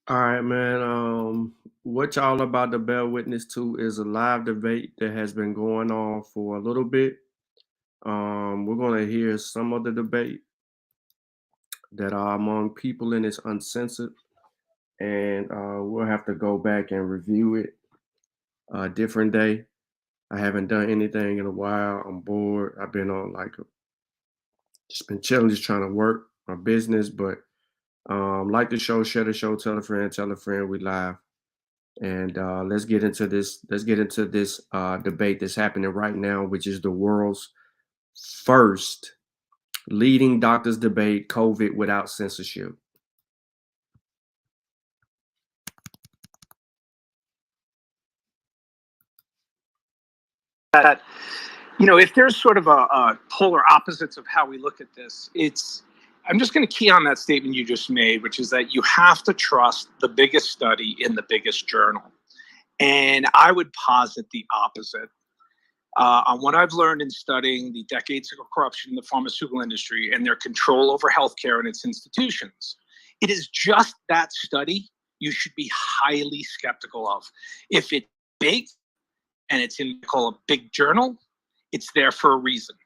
All right, man. What y'all about to bear witness to is a live debate that has been going on for a little bit. We're gonna hear some of the debate that are among people in this uncensored, and we'll have to go back and review it a different day. I haven't done anything in a while. I'm bored. I've been on just been chilling, just trying to work my business, but like the show, share the show, tell a friend, we live. And let's get into this. Let's get into this debate that's happening right now, which is the world's first leading doctors debate: COVID without censorship. That if there's sort of a polar opposites of how we look at this, I'm just going to key on that statement you just made, which is that you have to trust the biggest study in the biggest journal. And I would posit the opposite. On what I've learned in studying the decades of corruption in the pharmaceutical industry and their control over healthcare and its institutions, it is just that study you should be highly skeptical of. If it's big and it's in call a big journal, it's there for a reason.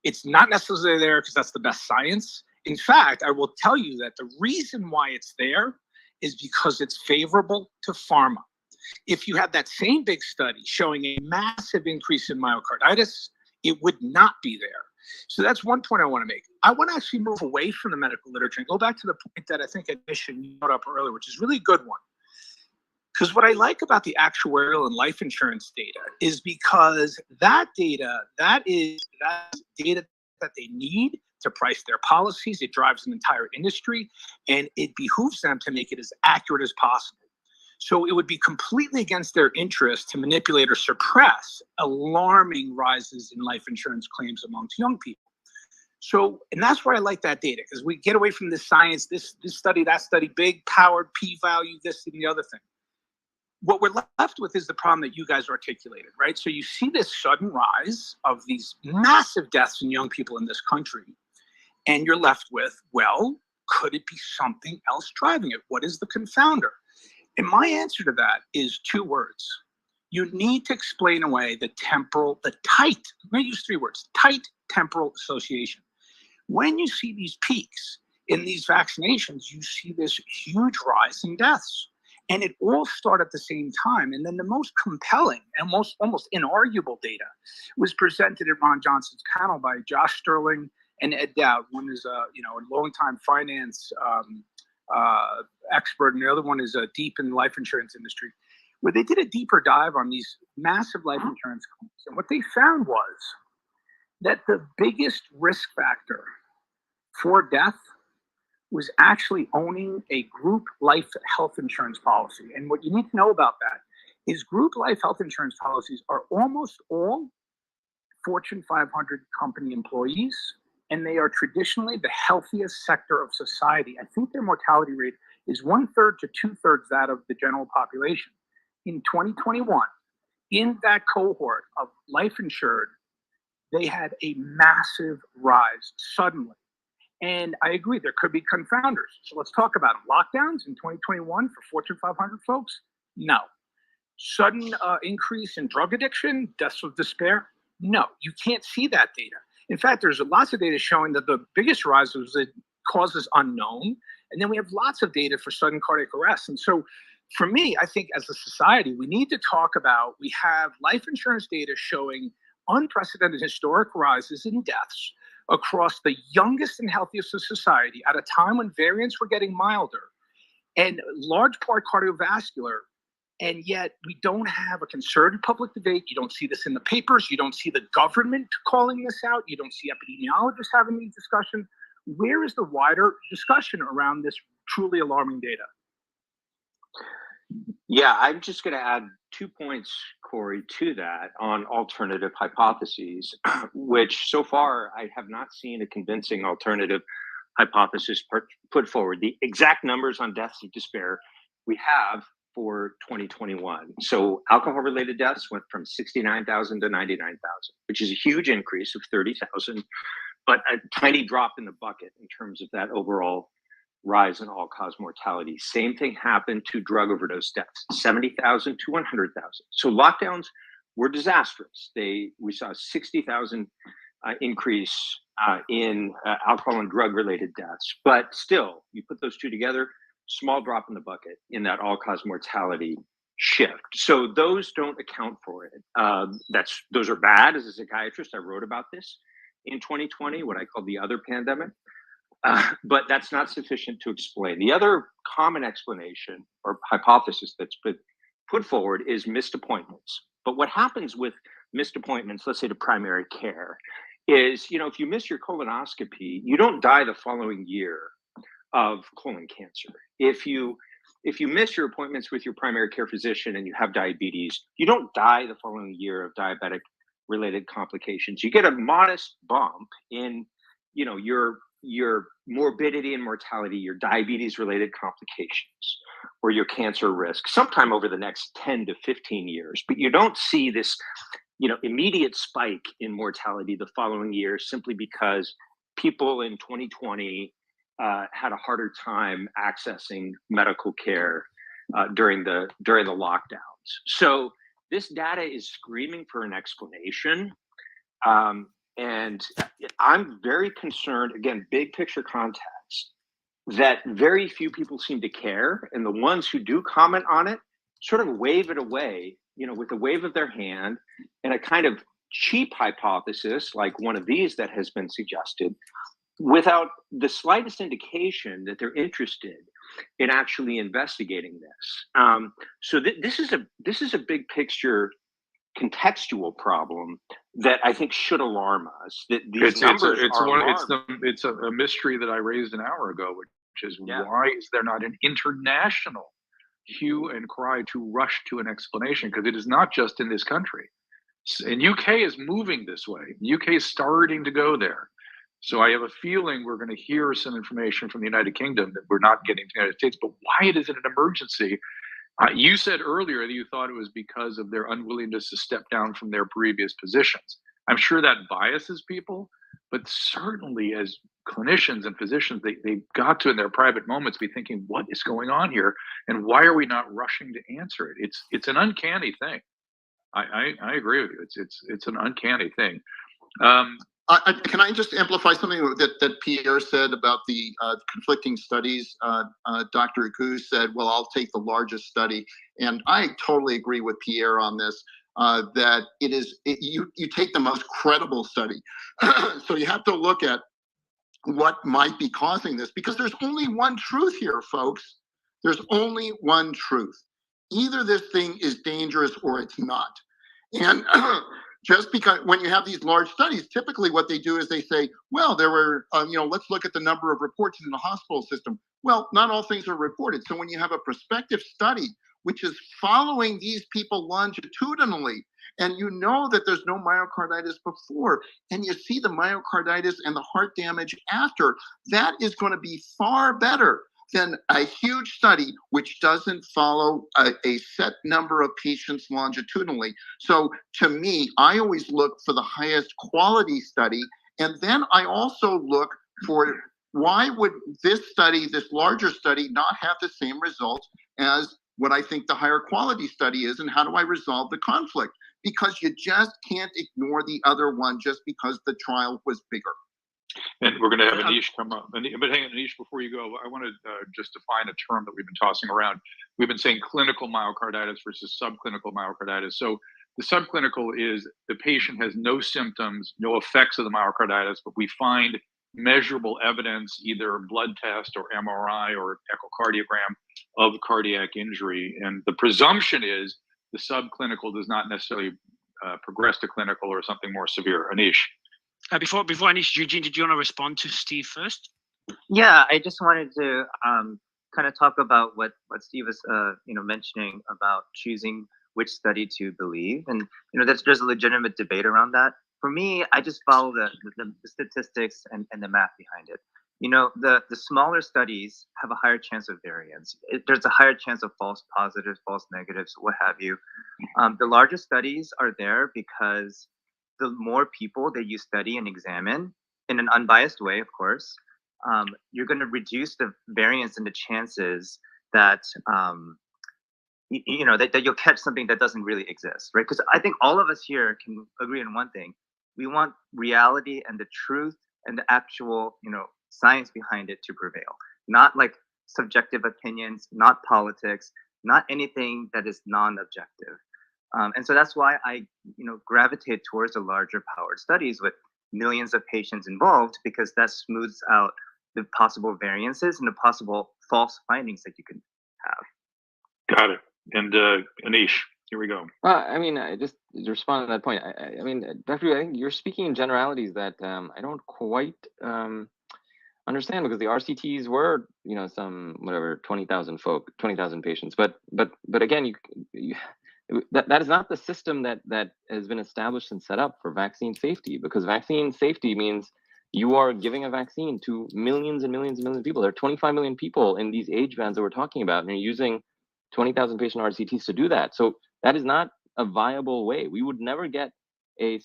It's not necessarily there because that's the best science. In fact, I will tell you that the reason why it's there is because it's favorable to pharma. If you had that same big study showing a massive increase in myocarditis, it would not be there. So that's one point I want to make. I want to actually move away from the medical literature and go back to the point that I think Admission you brought up earlier, which is really a good one. Because what I like about the actuarial and life insurance data is because that data, that data that they need to price their policies. It drives an entire industry, and it behooves them to make it as accurate as possible. So it would be completely against their interest to manipulate or suppress alarming rises in life insurance claims amongst young people. So, and that's why I like that data, because we get away from this science, this study, that study, big powered p-value, this and the other thing. What we're left with is the problem that you guys articulated, right? So you see this sudden rise of these massive deaths in young people in this country, and you're left with, well, could it be something else driving it? What is the confounder? And my answer to that is two words. You need to explain away the tight, I'm going to use three words, tight temporal association. When you see these peaks in these vaccinations, you see this huge rise in deaths. And it all started at the same time. And then the most compelling and almost inarguable data was presented at Ron Johnson's panel by Josh Sterling and Ed Dowd. One is a long-time finance expert, and the other one is deep in the life insurance industry, where they did a deeper dive on these massive life insurance companies. And what they found was that the biggest risk factor for death was actually owning a group life health insurance policy. And what you need to know about that is group life health insurance policies are almost all Fortune 500 company employees, and they are traditionally the healthiest sector of society. I think their mortality rate is 1/3 to 2/3 that of the general population. In 2021, in that cohort of life insured, they had a massive rise suddenly. And I agree, there could be confounders. So let's talk about them. Lockdowns in 2021 for Fortune 500 folks? No. Sudden increase in drug addiction, deaths of despair? No, you can't see that data. In fact, there's lots of data showing that the biggest rise was the causes unknown. And then we have lots of data for sudden cardiac arrest. And so for me, I think as a society, we need to talk about, we have life insurance data showing unprecedented historic rises in deaths across the youngest and healthiest of society at a time when variants were getting milder and large part cardiovascular. And yet we don't have a concerted public debate. You don't see this in the papers. You don't see the government calling this out. You don't see epidemiologists having these discussions. Where is the wider discussion around this truly alarming data? Yeah, I'm just going to add 2 points, Corey, to that on alternative hypotheses, which so far I have not seen a convincing alternative hypothesis put forward. The exact numbers on deaths of despair we have for 2021. So alcohol-related deaths went from 69,000 to 99,000, which is a huge increase of 30,000, but a tiny drop in the bucket in terms of that overall rise in all-cause mortality. Same thing happened to drug overdose deaths, 70,000 to 100,000. So lockdowns were disastrous. We saw a 60,000 increase in alcohol and drug-related deaths. But still, you put those two together, small drop in the bucket in that all-cause mortality shift. So those don't account for it. Those are bad. As a psychiatrist, I wrote about this in 2020, what I call the other pandemic. But that's not sufficient to explain. The other common explanation or hypothesis that's been put forward is missed appointments. But what happens with missed appointments, let's say to primary care, is, if you miss your colonoscopy, you don't die the following year of colon cancer. If you miss your appointments with your primary care physician and you have diabetes, you don't die the following year of diabetic related complications. You get a modest bump in, your morbidity and mortality, your diabetes related complications, or your cancer risk sometime over the next 10 to 15 years. But you don't see this, immediate spike in mortality the following year simply because people in 2020 had a harder time accessing medical care during the lockdowns. So this data is screaming for an explanation. And I'm very concerned, again, big picture context, that very few people seem to care. And the ones who do comment on it sort of wave it away, with a wave of their hand and a kind of cheap hypothesis, like one of these that has been suggested, without the slightest indication that they're interested in actually investigating this. So this is a big picture contextual problem that I think should alarm us. That these numbers are alarming. It's a mystery that I raised an hour ago, which is why is there not an international hue and cry to rush to an explanation? Because it is not just in this country. And UK is moving this way. UK is starting to go there. So I have a feeling we're going to hear some information from the United Kingdom that we're not getting to the United States. But why it is an emergency? You said earlier that you thought it was because of their unwillingness to step down from their previous positions. I'm sure that biases people, but certainly as clinicians and physicians, they've got to, in their private moments, be thinking, what is going on here? And why are we not rushing to answer it? It's an uncanny thing. I agree with you. It's an uncanny thing. Can I just amplify something that Pierre said about the conflicting studies? Dr. Gu said, well, I'll take the largest study. And I totally agree with Pierre on this, that you take the most credible study. So you have to look at what might be causing this, because there's only one truth here, folks. There's only one truth. Either this thing is dangerous or it's not. And just because when you have these large studies, typically what they do is they say, well, there were, let's look at the number of reports in the hospital system. Well, not all things are reported. So when you have a prospective study, which is following these people longitudinally, and you know that there's no myocarditis before, and you see the myocarditis and the heart damage after, that is going to be far better than a huge study which doesn't follow a set number of patients longitudinally. So to me, I always look for the highest quality study. And then I also look for why would this study, this larger study, not have the same results as what I think the higher quality study is, and how do I resolve the conflict? Because you just can't ignore the other one just because the trial was bigger. And we're going to have Anish come up. But hang on, Anish, before you go, I want to just define a term that we've been tossing around. We've been saying clinical myocarditis versus subclinical myocarditis. So the subclinical is the patient has no symptoms, no effects of the myocarditis, but we find measurable evidence, either blood test or MRI or echocardiogram, of cardiac injury. And the presumption is the subclinical does not necessarily progress to clinical or something more severe. Anish. Before Anish, Eugene, did you want to respond to Steve first? Yeah, I just wanted to kind of talk about what Steve was mentioning about choosing which study to believe, and there's a legitimate debate around that. For me, I just follow the statistics and the math behind it. The smaller studies have a higher chance of variance. There's a higher chance of false positives, false negatives, what have you. The larger studies are there because the more people that you study and examine in an unbiased way, of course, you're going to reduce the variance and the chances that that you'll catch something that doesn't really exist, right? Because I think all of us here can agree on one thing: we want reality and the truth and the actual science behind it to prevail, not like subjective opinions, not politics, not anything that is non-objective. And so that's why I gravitate towards the larger powered studies with millions of patients involved, because that smooths out the possible variances and the possible false findings that you can have. Got it. And Anish, here we go. I mean, just to respond to that point, I mean, Dr. Yu, I think you're speaking in generalities that I don't quite understand, because the RCTs were, some whatever 20,000 patients, but again, that is not the system that has been established and set up for vaccine safety, because vaccine safety means you are giving a vaccine to millions and millions and millions of people. There are 25 million people in these age bands that we're talking about, and you're using 20,000 patient RCTs to do that. So that is not a viable way. We would never get we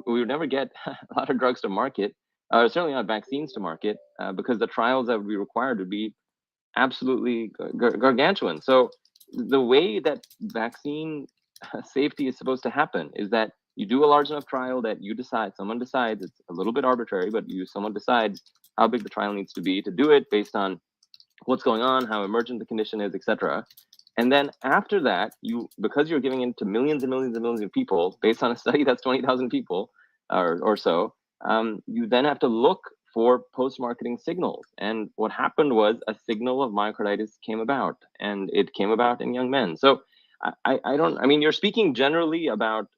would never get a lot of drugs to market, certainly not vaccines to market, because the trials that would be required would be absolutely gargantuan. So the way that vaccine safety is supposed to happen is that you do a large enough trial that someone decides, it's a little bit arbitrary, but someone decides how big the trial needs to be to do it based on what's going on, how emergent the condition is, etc. And then after that, because you're giving it to millions and millions and millions of people based on a study that's 20,000 people or so, you then have to look for post-marketing signals. And what happened was a signal of myocarditis came about, and it came about in young men. So I mean, you're speaking generally about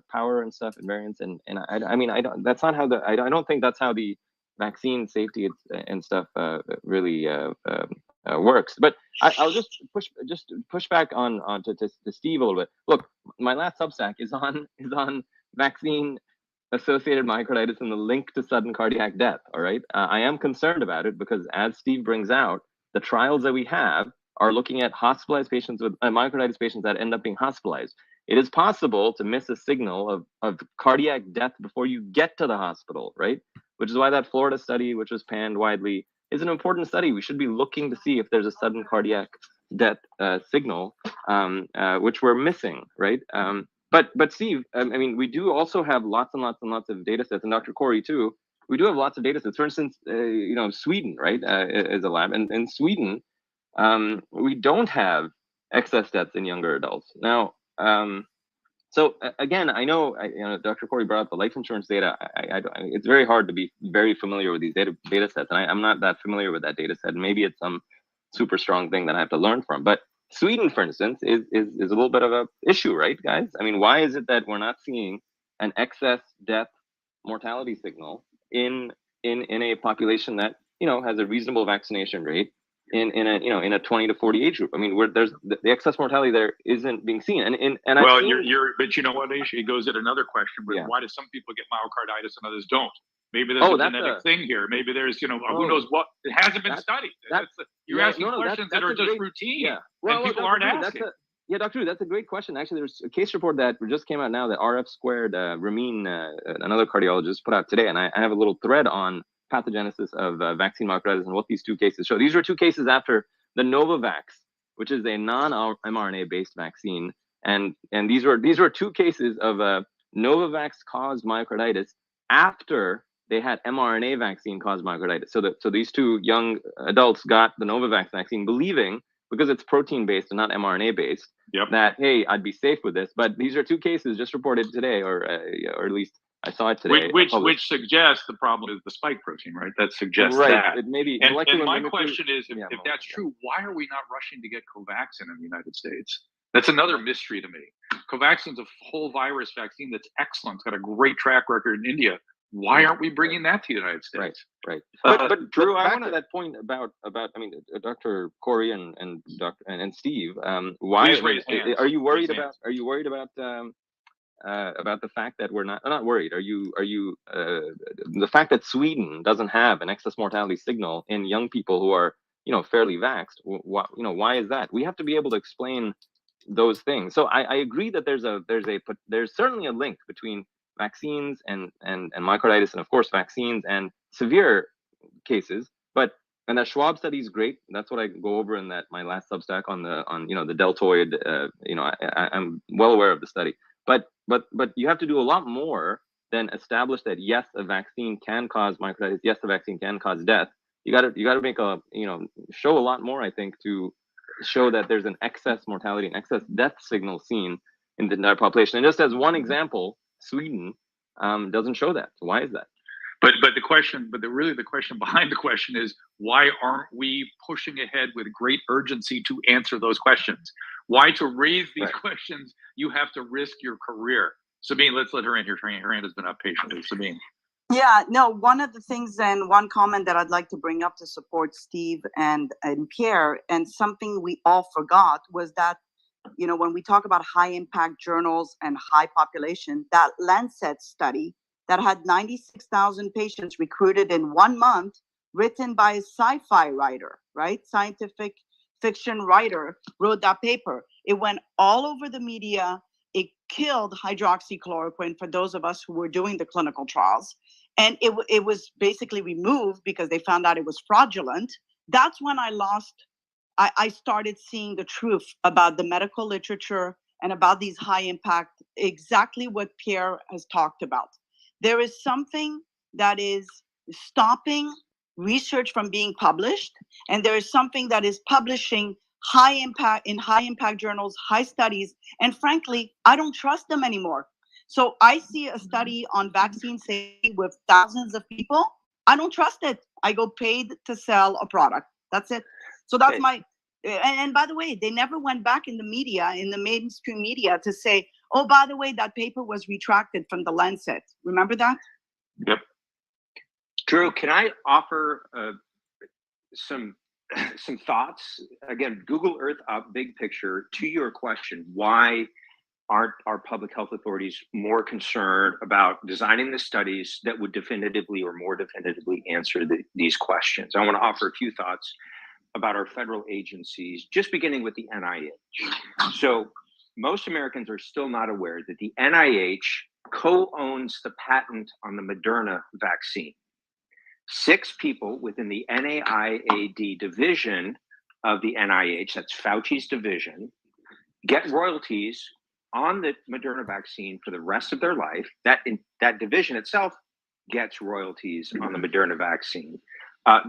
power and stuff and variants, and I don't think that's how the vaccine safety and stuff really works. But I'll just push back on to Steve a little bit. Look, my last Substack is on vaccine associated myocarditis and the link to sudden cardiac death. All right, I am concerned about it because, as Steve brings out, the trials that we have are looking at hospitalized patients with myocarditis patients that end up being hospitalized. It is possible to miss a signal of cardiac death before you get to the hospital, right? Which is why that Florida study, which was panned widely, is an important study. We should be looking to see if there's a sudden cardiac death signal, which we're missing, right? But Steve, I mean, we do also have lots and lots and lots of data sets, and Dr. Corey too. We do have lots of data sets. For instance, Sweden, right, is a lab, and in Sweden, we don't have excess deaths in younger adults. Now, so again, I know, Dr. Corey brought up the life insurance data. It's very hard to be very familiar with these data sets, and I'm not that familiar with that data set. Maybe it's some super strong thing that I have to learn from. But Sweden, for instance, is a little bit of a issue, right, guys? I mean, why is it that we're not seeing an excess death mortality signal in a population that has a reasonable vaccination rate in a 20 to 40 age group? I mean, where there's the excess mortality there isn't being seen, and well, but you know what, Anish, it goes at another question. But why do some people get myocarditis and others don't? Maybe there's a genetic thing here. Maybe there's, who knows what? It hasn't been studied. You're asking questions that are just routine, yeah. And people aren't asking. Yeah, Dr. Yu, that's a great question. Actually, there's a case report that just came out now that RF Squared, Ramin, another cardiologist, put out today, and I have a little thread on pathogenesis of vaccine myocarditis and what these two cases show. These were two cases after the Novavax, which is a non-mRNA based vaccine, and these were two cases of Novavax caused myocarditis after they had mRNA vaccine caused myocarditis. So these two young adults got the Novavax vaccine believing, because it's protein based and not mRNA based, that, hey, I'd be safe with this. But these are two cases just reported today, or at least I saw it today. Which suggests the problem is the spike protein, right? That suggests that. It may be. And my question is, if that's true, why are we not rushing to get Covaxin in the United States? That's another mystery to me. Covaxin's a whole virus vaccine that's excellent. It's got a great track record in India. Why aren't we bringing that to the United States? Right. But Drew, I wanted that point about I mean, Dr. Corey and Steve. Why Please raise hands. Are you worried about the fact that we're not worried? Are you the fact that Sweden doesn't have an excess mortality signal in young people who are fairly vaxxed? Why is that? We have to be able to explain those things. So I agree that there's certainly a link between vaccines and myocarditis, and of course vaccines and severe cases, and that Schwab study is great. That's what I go over in my last Substack on the deltoid. I'm well aware of the study, but you have to do a lot more than establish that yes, a vaccine can cause myocarditis. Yes, a vaccine can cause death. You got to make show a lot more, I think, to show that there's an excess mortality and excess death signal seen in the entire population. And just as one example, Sweden doesn't show that. So why is that? But the question behind the question is, why aren't we pushing ahead with great urgency to answer those questions? Why to raise these questions, you have to risk your career. Sabine, let's let her in here. Her hand has been up patiently. Sabine. Yeah, no, one of the things and one comment that I'd like to bring up to support Steve and Pierre, and something we all forgot was that, when we talk about high impact journals and high population, that Lancet study that had 96,000 patients recruited in 1 month, written by a sci-fi writer, right? Scientific fiction writer wrote that paper. It went all over the media. It killed hydroxychloroquine for those of us who were doing the clinical trials. And it was basically removed because they found out it was fraudulent. That's when I started seeing the truth about the medical literature and about these high impact, exactly what Pierre has talked about. There is something that is stopping research from being published, and there is something that is publishing high impact journals, high studies, and frankly, I don't trust them anymore. So I see a study on vaccine safety with thousands of people. I don't trust it. I go paid to sell a product. That's it. So that's and by the way, they never went back in the media, in the mainstream media, to say, oh, by the way, that paper was retracted from the Lancet. Remember that? Yep. Drew, can I offer some thoughts? Again, Google Earth up, big picture, to your question, why aren't our public health authorities more concerned about designing the studies that would definitively or more definitively answer these questions? I want to offer a few thoughts about our federal agencies, just beginning with the NIH. So most Americans are still not aware that the NIH co-owns the patent on the Moderna vaccine. 6 people within the NIAID division of the NIH, that's Fauci's division, get royalties on the Moderna vaccine for the rest of their life. That division itself gets royalties on the Moderna vaccine.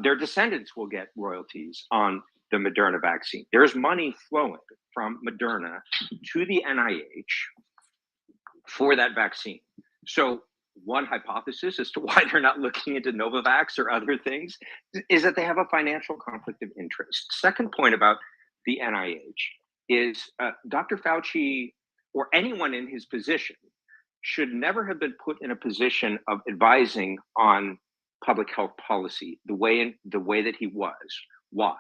Their descendants will get royalties on the Moderna vaccine. There's money flowing from Moderna to the NIH for that vaccine. So one hypothesis as to why they're not looking into Novavax or other things is that they have a financial conflict of interest. Second point about the NIH is Dr. Fauci or anyone in his position should never have been put in a position of advising on public health policy the way that he was. Why?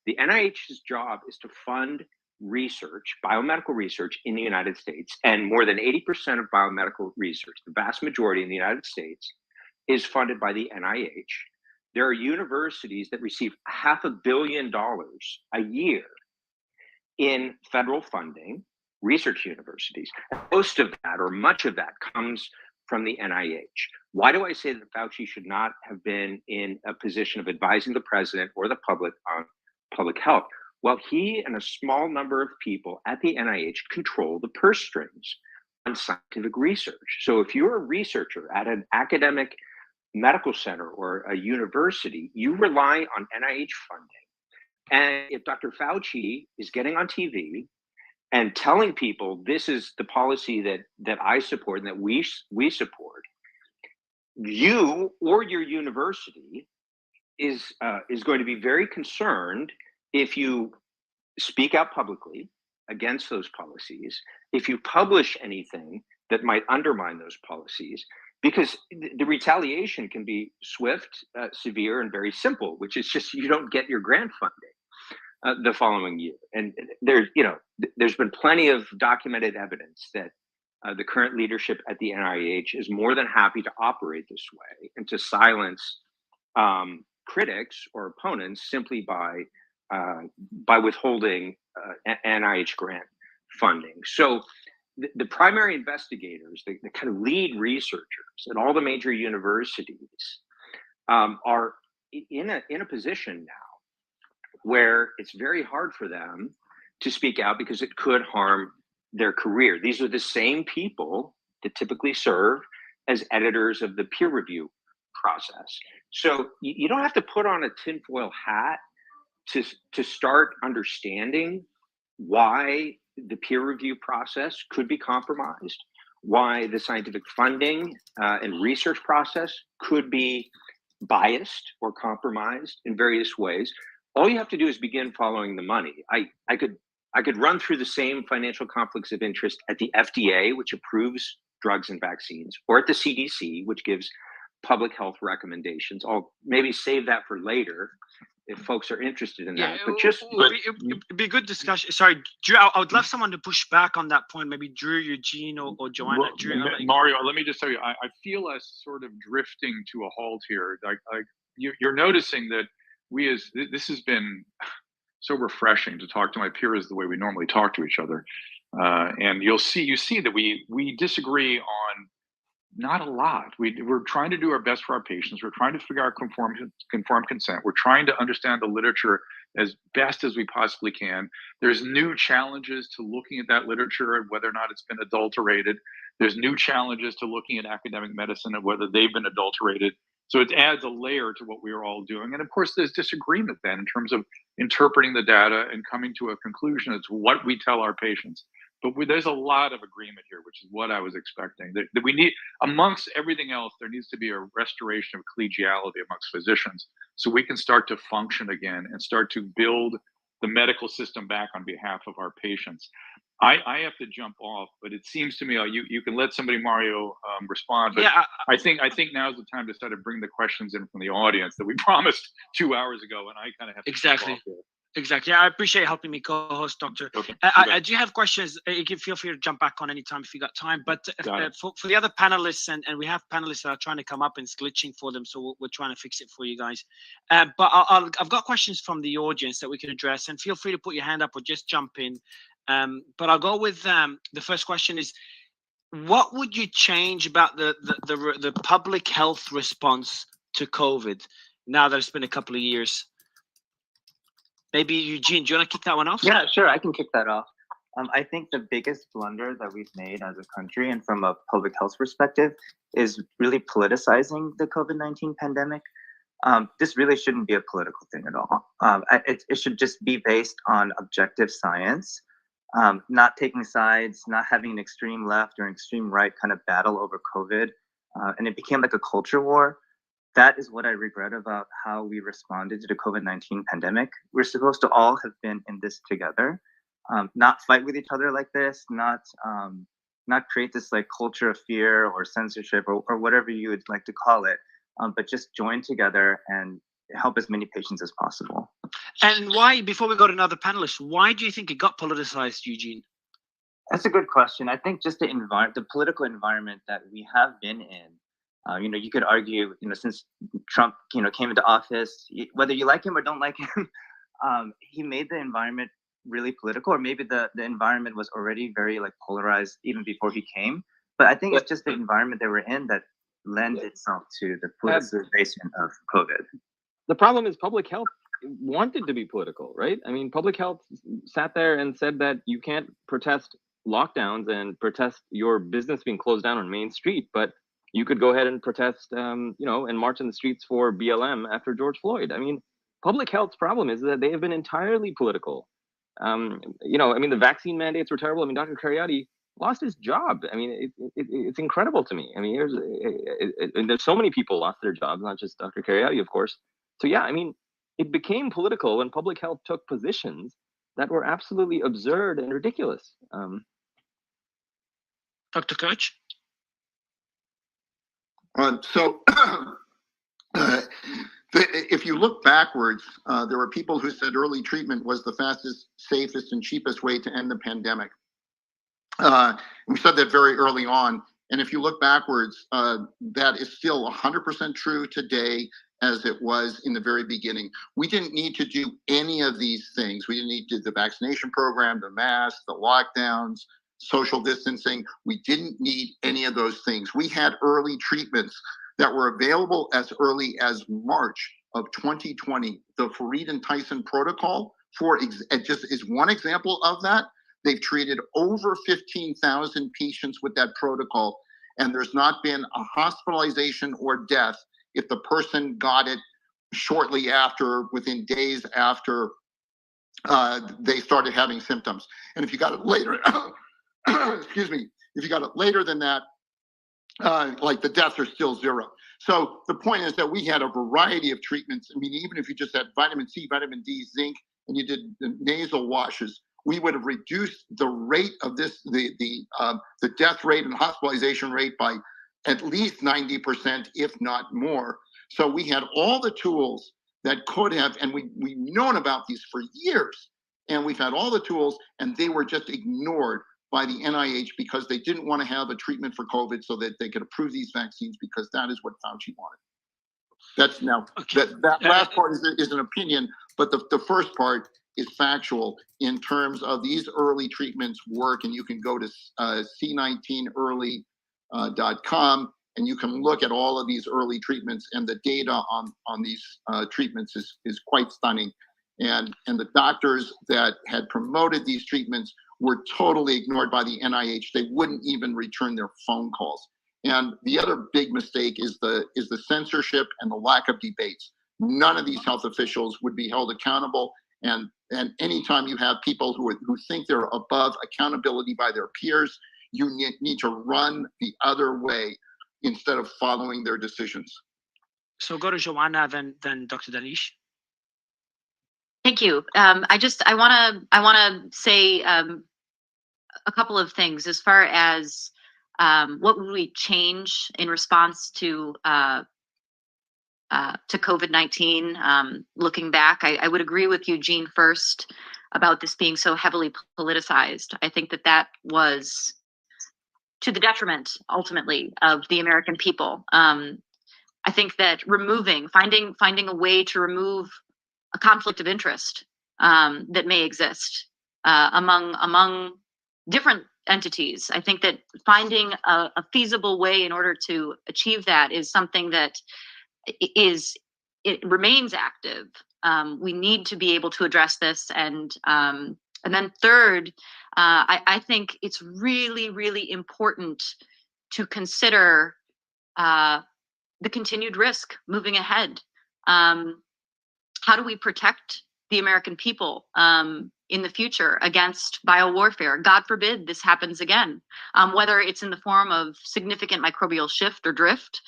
The NIH's job is to fund research, biomedical research in the United States, and more than 80% of biomedical research, the vast majority in the United States, is funded by the NIH. There are universities that receive $500 million a year in federal funding, research universities. Most of that, or much of that, comes from the NIH. Why do I say that Fauci should not have been in a position of advising the president or the public on public health? Well, he and a small number of people at the NIH control the purse strings on scientific research. So if you're a researcher at an academic medical center or a university, you rely on NIH funding. And if Dr. Fauci is getting on TV and telling people this is the policy that I support and that we support, you or your university is going to be very concerned if you speak out publicly against those policies, if you publish anything that might undermine those policies, because the retaliation can be swift, severe, and very simple, which is just you don't get your grant funding the following year. And there's been plenty of documented evidence that the current leadership at the NIH is more than happy to operate this way and to silence critics or opponents simply by withholding NIH grant funding. So the primary investigators, the kind of lead researchers at all the major universities are in a position now where it's very hard for them to speak out because it could harm their career. These are the same people that typically serve as editors of the peer review process. So you don't have to put on a tinfoil hat to start understanding why the peer review process could be compromised, why the scientific funding and research process could be biased or compromised in various ways. All you have to do is begin following the money. I could run through the same financial conflicts of interest at the FDA, which approves drugs and vaccines, or at the CDC, which gives public health recommendations. I'll maybe save that for later if folks are interested in that. But it'd be a good discussion. Sorry, Drew, I would love someone to push back on that point. Maybe Drew, Eugene, or Joanna. Well, Drew, Mario, let me just tell you, I feel us sort of drifting to a halt here. Like you're noticing that this has been so refreshing to talk to my peers the way we normally talk to each other, and you see that we disagree on not a lot. We're trying to do our best for our patients. We're trying to figure out conformed consent. We're trying to understand the literature as best as we possibly can. There's new challenges to looking at that literature and whether or not it's been adulterated. There's new challenges to looking at academic medicine and whether they've been adulterated. So it adds a layer to what we are all doing. And of course, there's disagreement then in terms of interpreting the data and coming to a conclusion as to what we tell our patients. But there's a lot of agreement here, which is what I was expecting. That we need, amongst everything else, there needs to be a restoration of collegiality amongst physicians so we can start to function again and start to build the medical system back on behalf of our patients. I have to jump off, but it seems to me you can let somebody, Mario, respond. But yeah, I think now's the time to start to bring the questions in from the audience that we promised 2 hours ago, and I kind of have to jump off here. Exactly. I appreciate helping me co-host, Doctor. Okay, I do have questions. You can feel free to jump back on anytime if you got time. But for the other panelists, and we have panelists that are trying to come up and it's glitching for them, so we're trying to fix it for you guys. But I've got questions from the audience that we can address, and feel free to put your hand up or just jump in. But I'll go with the first question is, what would you change about the public health response to COVID now that it's been a couple of years? Maybe Eugene, do you want to kick that one off? Yeah, sure, I can kick that off. I think the biggest blunder that we've made as a country and from a public health perspective is really politicizing the COVID-19 pandemic. This really shouldn't be a political thing at all. It should just be based on objective science, not taking sides, not having an extreme left or an extreme right kind of battle over COVID. And it became like a culture war. That is what I regret about how we responded to the COVID-19 pandemic. We're supposed to all have been in this together, not fight with each other like this, not create this like culture of fear or censorship or whatever you would like to call it, but just join together and help as many patients as possible. And why, before we go to another panelist, why do you think it got politicized, Eugene? That's a good question. I think just the political environment that we have been in. You could argue, since Trump, came into office, whether you like him or don't like him, he made the environment really political, or maybe the environment was already very like polarized even before he came. But I think it's just the environment that we're in that lends itself to the politicization of COVID. The problem is public health wanted to be political, right? I mean, public health sat there and said that you can't protest lockdowns and protest your business being closed down on Main Street, but you could go ahead and protest, and march in the streets for BLM after George Floyd. I mean, public health's problem is that they have been entirely political. The vaccine mandates were terrible. I mean, Dr. Cariati lost his job. I mean, it's incredible to me. I mean, there's so many people lost their jobs, not just Dr. Cariati, of course. So yeah, I mean, it became political when public health took positions that were absolutely absurd and ridiculous. Dr. Koch? If you look backwards, there were people who said early treatment was the fastest, safest, and cheapest way to end the pandemic. We said that very early on. And if you look backwards, that is still 100% true today as it was in the very beginning. We didn't need to do any of these things. We didn't need to do the vaccination program, the masks, the lockdowns, social distancing. We didn't need any of those things. We had early treatments that were available as early as March of 2020, the Fareed and Tyson protocol, it just is one example of that. They've treated over 15,000 patients with that protocol, and there's not been a hospitalization or death if the person got it shortly after, within days after they started having symptoms. And if you got it later, excuse me, if you got it later than that, like the deaths are still zero. So the point is that we had a variety of treatments. I mean, even if you just had vitamin C, vitamin D, zinc, and you did the nasal washes, we would have reduced the rate of this, the death rate and hospitalization rate by at least 90%, if not more. So we had all the tools that could have, and we've known about these for years, and we've had all the tools, and they were just ignored by the NIH because they didn't want to have a treatment for COVID so that they could approve these vaccines, because that is what Fauci wanted. That's now, okay. that last part is an opinion, but the first part is factual in terms of these early treatments work. And you can go to C19early.com and you can look at all of these early treatments, and the data on these treatments is quite stunning. And the doctors that had promoted these treatments were totally ignored by the NIH. They wouldn't even return their phone calls. And the other big mistake is the censorship and the lack of debates. None of these health officials would be held accountable. And anytime you have people who think they're above accountability by their peers, you need to run the other way instead of following their decisions. So go to Joanna, then Dr. Danish. Thank you. I want to say a couple of things as far as what would we change in response to COVID-19. Looking back, I would agree with Eugene first about this being so heavily politicized. I think that was to the detriment, ultimately, of the American people. I think that finding a way to remove a conflict of interest that may exist among different entities. I think that finding a feasible way in order to achieve that is something that it remains active. We need to be able to address this, and then third, I think it's really, really important to consider the continued risk moving ahead. How do we protect the American people in the future against biowarfare? God forbid this happens again, whether it's in the form of significant microbial shift or drift,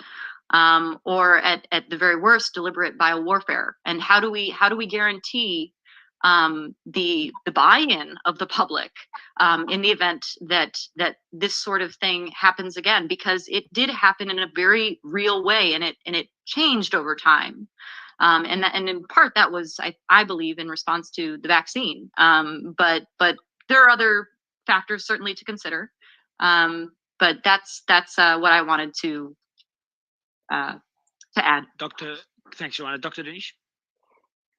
or at the very worst, deliberate biowarfare. And how do we guarantee the buy-in of the public in the event that this sort of thing happens again? Because it did happen in a very real way, and it changed over time. And in part that was, I believe, in response to the vaccine. But there are other factors certainly to consider. But that's what I wanted to add. Thanks, Joanna. Dr. Danish?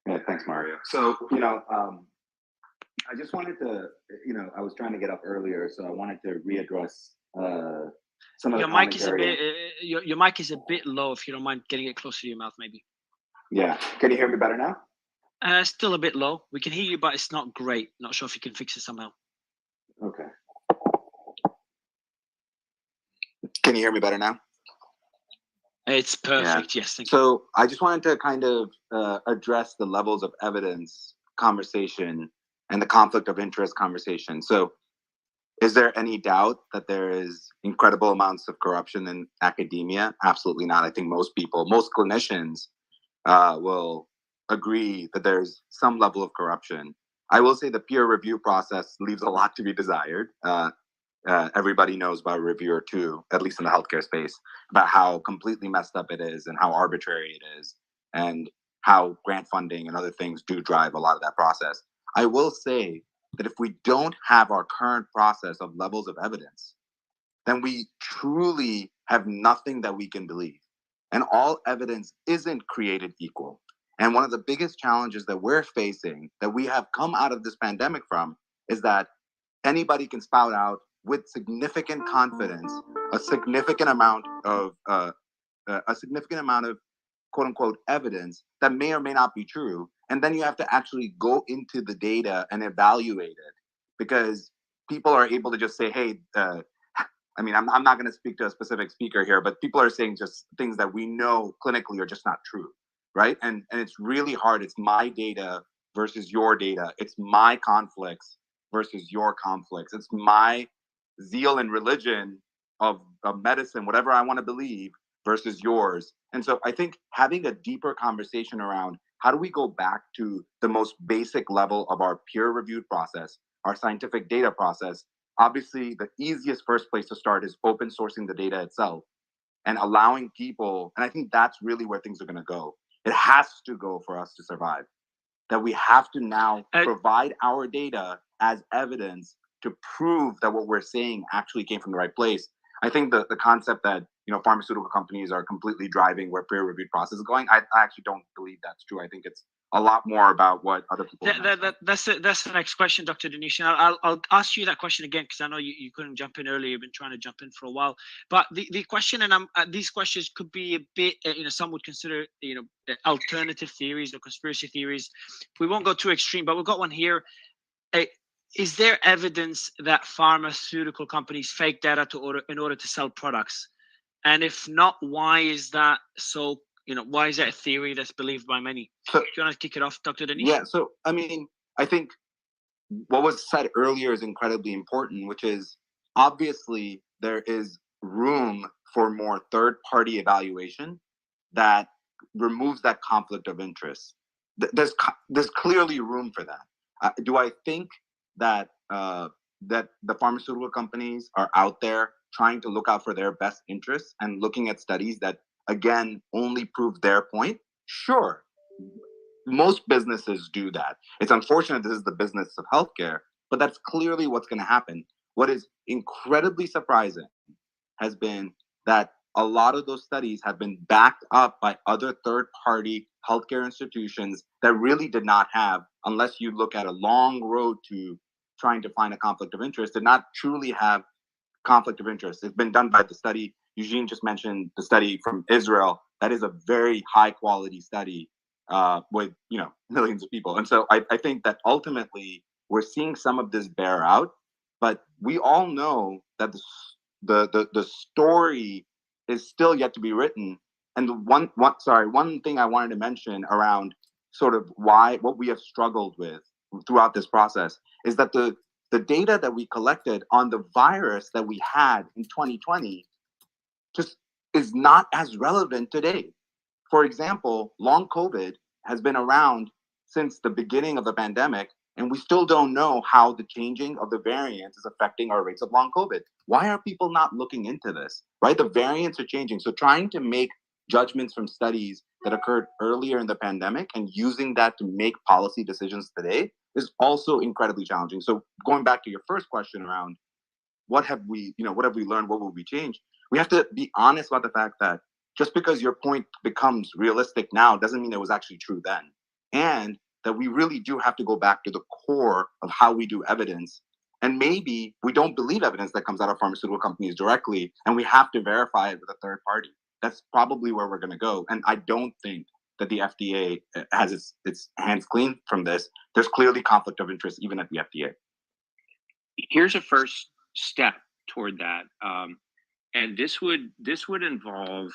Yeah, thanks, Mario. So, I just wanted to, I was trying to get up earlier, so I wanted to readdress some of the commentary. Your mic is a bit low, if you don't mind getting it closer to your mouth, maybe. Yeah. Can you hear me better now? Still a bit low. We can hear you, but it's not great. Not sure if you can fix it somehow. Okay. Can you hear me better now? It's perfect. Yeah. Yes, thank you. So I just wanted to kind of address the levels of evidence conversation and the conflict of interest conversation. So is there any doubt that there is incredible amounts of corruption in academia? Absolutely not. I think most clinicians will agree that there's some level of corruption. I will say the peer review process leaves a lot to be desired. Everybody knows about a review or two, at least in the healthcare space, about how completely messed up it is and how arbitrary it is, and how grant funding and other things do drive a lot of that process. I will say that if we don't have our current process of levels of evidence, then we truly have nothing that we can believe. And all evidence isn't created equal. And one of the biggest challenges that we're facing, that we have come out of this pandemic from, is that anybody can spout out with significant confidence a significant amount of quote unquote evidence that may or may not be true. And then you have to actually go into the data and evaluate it, because people are able to just say, hey, I mean, I'm not going to speak to a specific speaker here, but people are saying just things that we know clinically are just not true, right? And it's really hard. It's my data versus your data. It's my conflicts versus your conflicts. It's my zeal and religion of medicine, whatever I want to believe, versus yours. And so I think having a deeper conversation around how do we go back to the most basic level of our peer-reviewed process, our scientific data process. Obviously, the easiest first place to start is open sourcing the data itself and allowing people, and I think that's really where things are going to go. It has to go for us to survive. That we have to now provide our data as evidence to prove that what we're saying actually came from the right place. I think the concept that pharmaceutical companies are completely driving where peer-reviewed process is going, I actually don't believe that's true. I think it's a lot more about what other people. That's the next question, Dr. Dinesh. And I'll ask you that question again, because I know you couldn't jump in earlier. You've been trying to jump in for a while. But the question, and these questions could be a bit, some would consider, alternative theories or conspiracy theories. We won't go too extreme, but we've got one here. Is there evidence that pharmaceutical companies fake data in order to sell products? And if not, why is that so? Why is that a theory that's believed by many? So, do you want to kick it off, Dr. Dinesh? Yeah. So, I mean, I think what was said earlier is incredibly important, which is obviously there is room for more third-party evaluation that removes that conflict of interest. There's clearly room for that. Do I think that that the pharmaceutical companies are out there trying to look out for their best interests and looking at studies that, again, only prove their point? Sure. Most businesses do that. It's unfortunate this is the business of healthcare, but that's clearly what's going to happen. What is incredibly surprising has been that a lot of those studies have been backed up by other third-party healthcare institutions that really did not have, unless you look at a long road to trying to find a conflict of interest, did not truly have conflict of interest. It's been done by the study. Eugene just mentioned the study from Israel. That is a very high quality study with millions of people. And so I think that ultimately we're seeing some of this bear out, but we all know that the story is still yet to be written. And the one thing I wanted to mention around sort of what we have struggled with throughout this process is that the data that we collected on the virus that we had in 2020 just is not as relevant today. For example, long COVID has been around since the beginning of the pandemic, and we still don't know how the changing of the variants is affecting our rates of long COVID. Why are people not looking into this, right? The variants are changing. So trying to make judgments from studies that occurred earlier in the pandemic and using that to make policy decisions today is also incredibly challenging. So going back to your first question around what have we learned, what will we change? We have to be honest about the fact that just because your point becomes realistic now doesn't mean it was actually true then. And that we really do have to go back to the core of how we do evidence. And maybe we don't believe evidence that comes out of pharmaceutical companies directly, and we have to verify it with a third party. That's probably where we're going to go. And I don't think that the FDA has its hands clean from this. There's clearly conflict of interest even at the FDA. Here's a first step toward that, and this would involve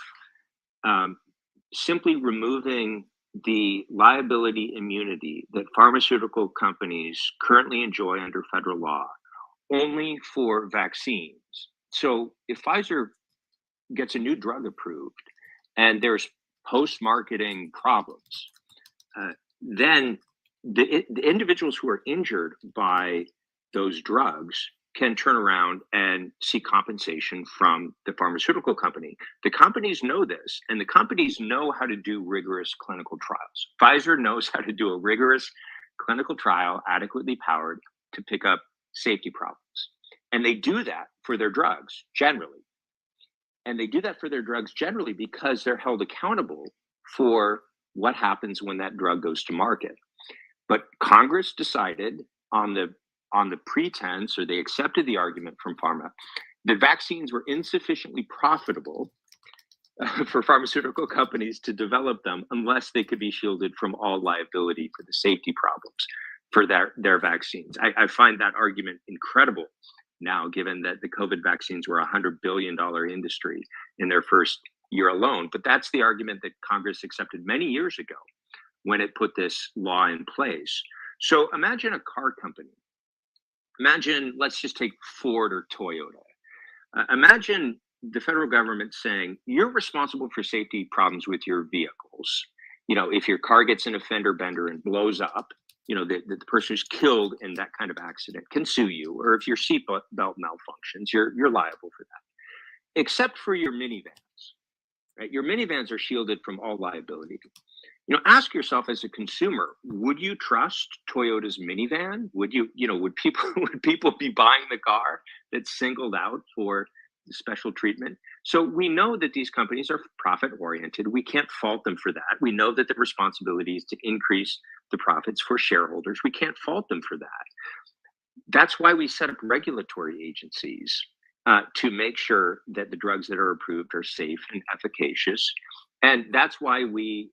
simply removing the liability immunity that pharmaceutical companies currently enjoy under federal law only for vaccines. So if Pfizer gets a new drug approved and there's post-marketing problems, then the individuals who are injured by those drugs can turn around and seek compensation from the pharmaceutical company. The companies know this, and the companies know how to do rigorous clinical trials. Pfizer knows how to do a rigorous clinical trial, adequately powered to pick up safety problems. And they do that for their drugs generally. And they do that for their drugs generally because they're held accountable for what happens when that drug goes to market. But Congress decided on the pretense, or they accepted the argument from pharma, that vaccines were insufficiently profitable for pharmaceutical companies to develop them unless they could be shielded from all liability for the safety problems for their vaccines. I find that argument incredible now, given that the COVID vaccines were a $100 billion industry in their first year alone. But that's the argument that Congress accepted many years ago when it put this law in place. So imagine a car company. Imagine, let's just take Ford or Toyota. Imagine the federal government saying, you're responsible for safety problems with your vehicles. You know, if your car gets in a fender bender and blows up, you know, the person who's killed in that kind of accident can sue you. Or if your seatbelt malfunctions, you're liable for that. Except for your minivans, right? Your minivans are shielded from all liability. You know, ask yourself as a consumer, would you trust Toyota's minivan? Would people be buying the car that's singled out for special treatment? So we know that these companies are profit oriented. We can't fault them for that. We know that the responsibility is to increase the profits for shareholders. We can't fault them for that. That's why we set up regulatory agencies to make sure that the drugs that are approved are safe and efficacious. And that's why we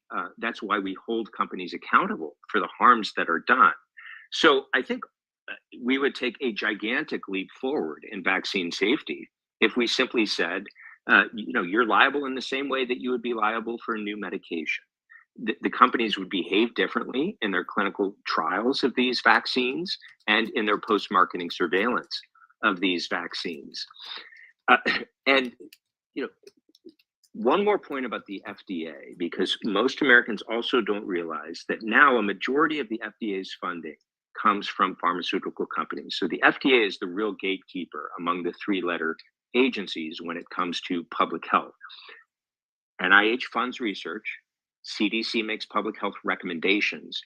hold companies accountable for the harms that are done. So I think we would take a gigantic leap forward in vaccine safety if we simply said, you're liable in the same way that you would be liable for a new medication. The companies would behave differently in their clinical trials of these vaccines and in their post-marketing surveillance of these vaccines. And one more point about the FDA, because most Americans also don't realize that now a majority of the FDA's funding comes from pharmaceutical companies. So the FDA is the real gatekeeper among the three-letter agencies when it comes to public health. NIH funds research, CDC makes public health recommendations,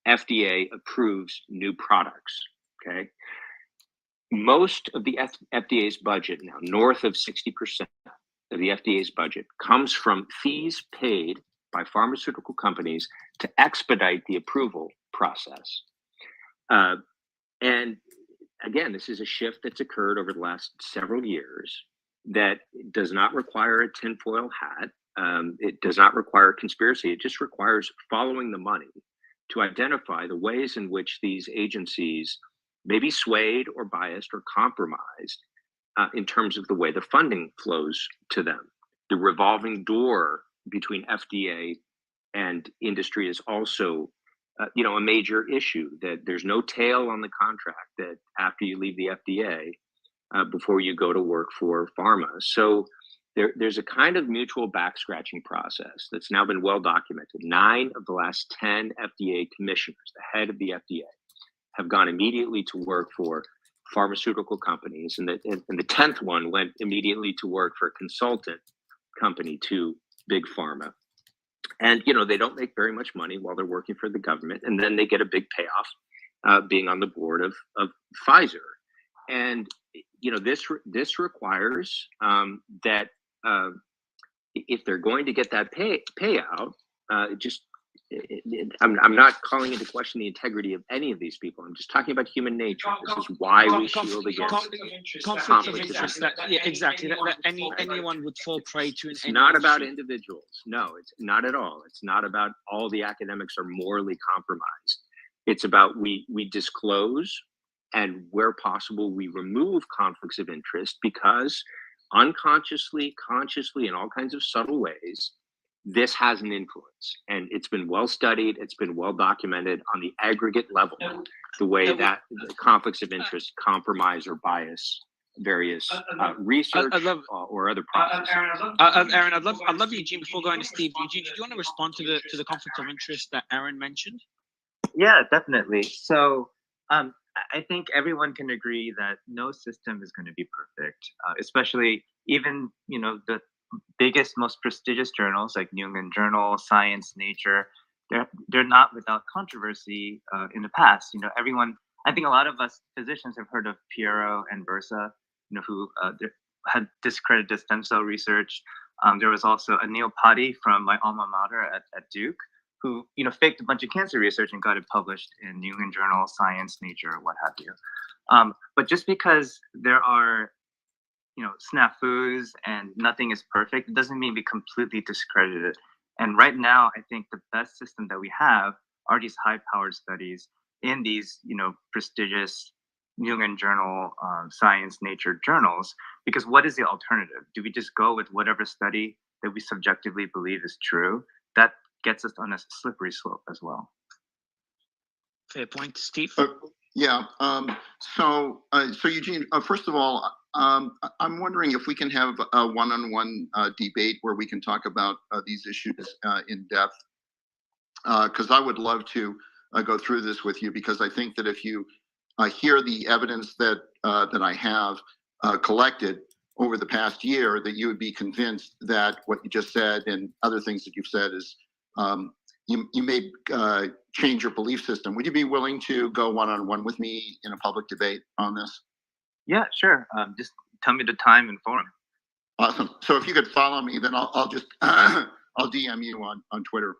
FDA approves new products, okay? Most of the FDA's budget now, north of 60% of the FDA's budget, comes from fees paid by pharmaceutical companies to expedite the approval process. And again, this is a shift that's occurred over the last several years that does not require a tinfoil hat. It does not require conspiracy. It just requires following the money to identify the ways in which these agencies may be swayed or biased or compromised in terms of the way the funding flows to them. The revolving door between FDA and industry is also a major issue, that there's no tail on the contract that after you leave the FDA before you go to work for pharma. So there's a kind of mutual back scratching process that's now been well documented. 9 of the last 10 FDA commissioners, the head of the FDA, have gone immediately to work for pharmaceutical companies, and the 10th one went immediately to work for a consultant company to big pharma. And they don't make very much money while they're working for the government, and then they get a big payoff being on the board of Pfizer. And this requires that if they're going to get that payout, I'm not calling into question the integrity of any of these people. I'm just talking about human nature. This is why we shield against conflict of interest. Yeah, exactly. That anyone would fall prey to. It's not about individuals. No, it's not at all. It's not about all the academics are morally compromised. It's about we disclose, and where possible, we remove conflicts of interest, because unconsciously, consciously, in all kinds of subtle ways, this has an influence, and it's been well studied. It's been well documented on the aggregate level, the way that the conflicts of interest compromise or bias various research or other processes. Aaron, I'd love Eugene, before going to Steve. Eugene, do you want to respond to the conflict of interest that Aaron mentioned? Yeah, definitely. So I think everyone can agree that no system is going to be perfect, especially even the biggest, most prestigious journals like New England Journal, Science, Nature. They're not without controversy in the past. Everyone. I think a lot of us physicians have heard of Piero and Bursa, who had discredited stem cell research. There was also Anil Patti from my alma mater at Duke, who faked a bunch of cancer research and got it published in New England Journal, Science, Nature, what have you. But just because there are snafus and nothing is perfect, it doesn't mean we completely discredit it. And right now, I think the best system that we have are these high-powered studies in these, prestigious New England Journal, Science, Nature journals. Because what is the alternative? Do we just go with whatever study that we subjectively believe is true? That gets us on a slippery slope as well. Fair point, Steve. Yeah. So Eugene, first of all, I'm wondering if we can have a one-on-one debate where we can talk about these issues in depth, because I would love to go through this with you, because I think that if you hear the evidence that I have collected over the past year, that you would be convinced that what you just said and other things that you've said is you may change your belief system. Would you be willing to go one-on-one with me in a public debate on this? Yeah, sure. Just tell me the time and forum. Awesome. So if you could follow me, then I'll just I'll DM you on Twitter.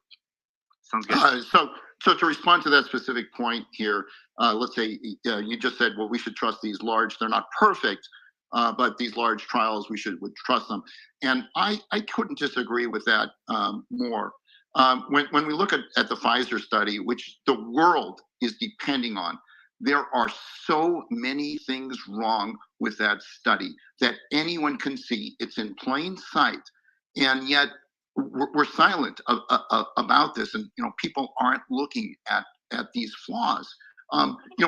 Sounds good. So to respond to that specific point here, let's say you just said, well, we should trust these large. They're not perfect, but these large trials, would trust them. And I couldn't disagree with that more. When we look at the Pfizer study, which the world is depending on, there are so many things wrong with that study that anyone can see. It's in plain sight, and yet we're silent about this, and people aren't looking at these flaws.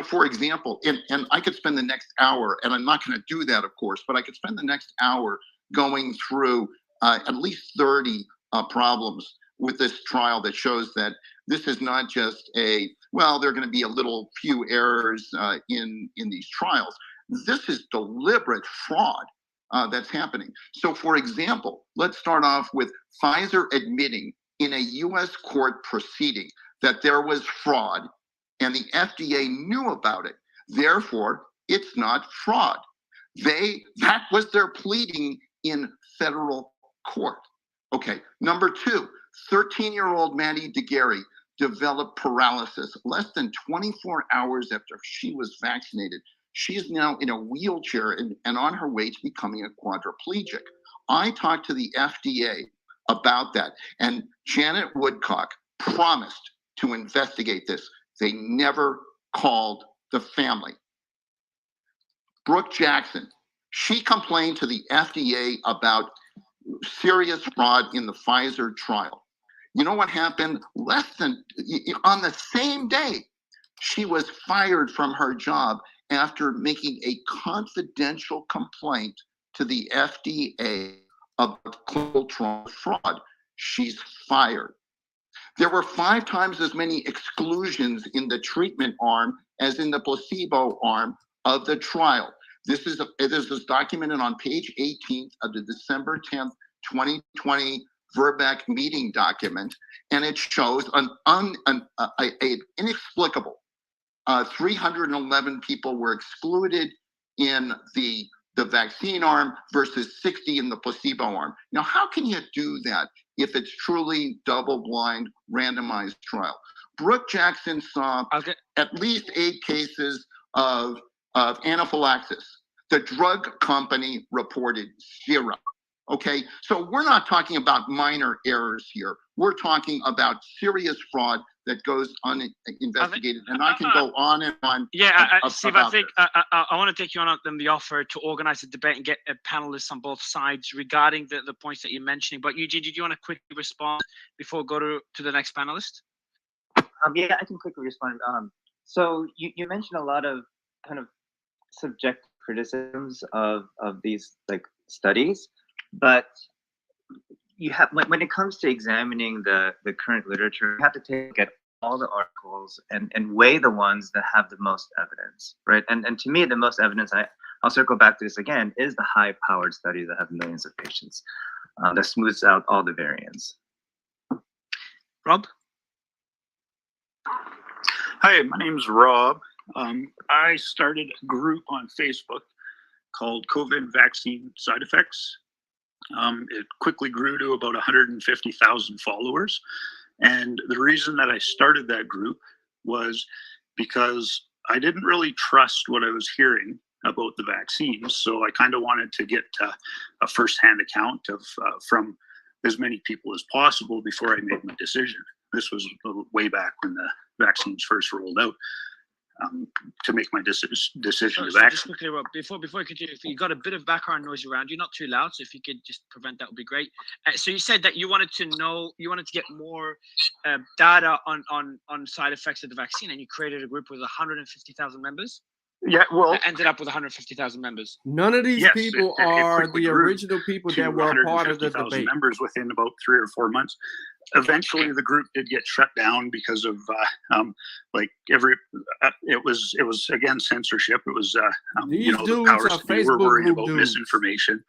For example, and I could spend the next hour, and I'm not going to do that, of course, but I could spend the next hour going through at least 30 problems with this trial that shows that this is not just there are going to be a little few errors in these trials. This is deliberate fraud that's happening. So, for example, let's start off with Pfizer admitting in a U.S. court proceeding that there was fraud, and the FDA knew about it. Therefore, it's not fraud. That was their pleading in federal court. Okay, number two, 13-year-old Maddie DeGarry developed paralysis less than 24 hours after she was vaccinated. She is now in a wheelchair and on her way to becoming a quadriplegic. I talked to the FDA about that, and Janet Woodcock promised to investigate this. They never called the family. Brooke Jackson, she complained to the FDA about serious fraud in the Pfizer trial. You know what happened? On the same day, she was fired from her job after making a confidential complaint to the FDA about clinical trial fraud. She's fired. There were 5 times as many exclusions in the treatment arm as in the placebo arm of the trial. This is documented on page 18 of the December 10th, 2020 Verbeck meeting document, and it shows an inexplicable 311 people were excluded in the vaccine arm versus 60 in the placebo arm. Now, how can you do that if it's truly double-blind randomized trial? Brooke Jackson saw at least 8 cases of anaphylaxis. The drug company reported 0. Okay, so we're not talking about minor errors here. We're talking about serious fraud that goes uninvestigated, and I can go on and on. Yeah, Steve, I think I want to take you on the offer to organize a debate and get panelists on both sides regarding the points that you're mentioning. But Eugene, did you want to quickly respond before we go to the next panelist? Yeah, I can quickly respond. So you mentioned a lot of kind of subjective criticisms of these studies, but you have when it comes to examining the current literature, you have to take at all the articles and weigh the ones that have the most evidence, right? And to me, the most evidence, I'll circle back to this again, is the high-powered studies that have millions of patients that smooths out all the variants. Rob? Hi, my name's Rob. I started a group on Facebook called COVID Vaccine Side Effects. It quickly grew to about 150,000 followers. And the reason that I started that group was because I didn't really trust what I was hearing about the vaccines. So I kind of wanted to get a firsthand account of from as many people as possible before I made my decision. This was way back when the vaccines first rolled out. To make my decision to So just vaccinate. quickly, Rob, before you continue, if you got a bit of background noise around you, not too loud, so if you could just prevent that would be great. So you said that you wanted to get more data on side effects of the vaccine, and you created a group with 150,000 members. Yeah, well, That ended up with 150,000 members. None of these people are the original people that were a part of the 150,000 debate. members within about 3 or 4 months. Eventually, the group did get shut down because of it was again censorship. It was These the dudes powers are that be were Facebook worried group about dudes. misinformation.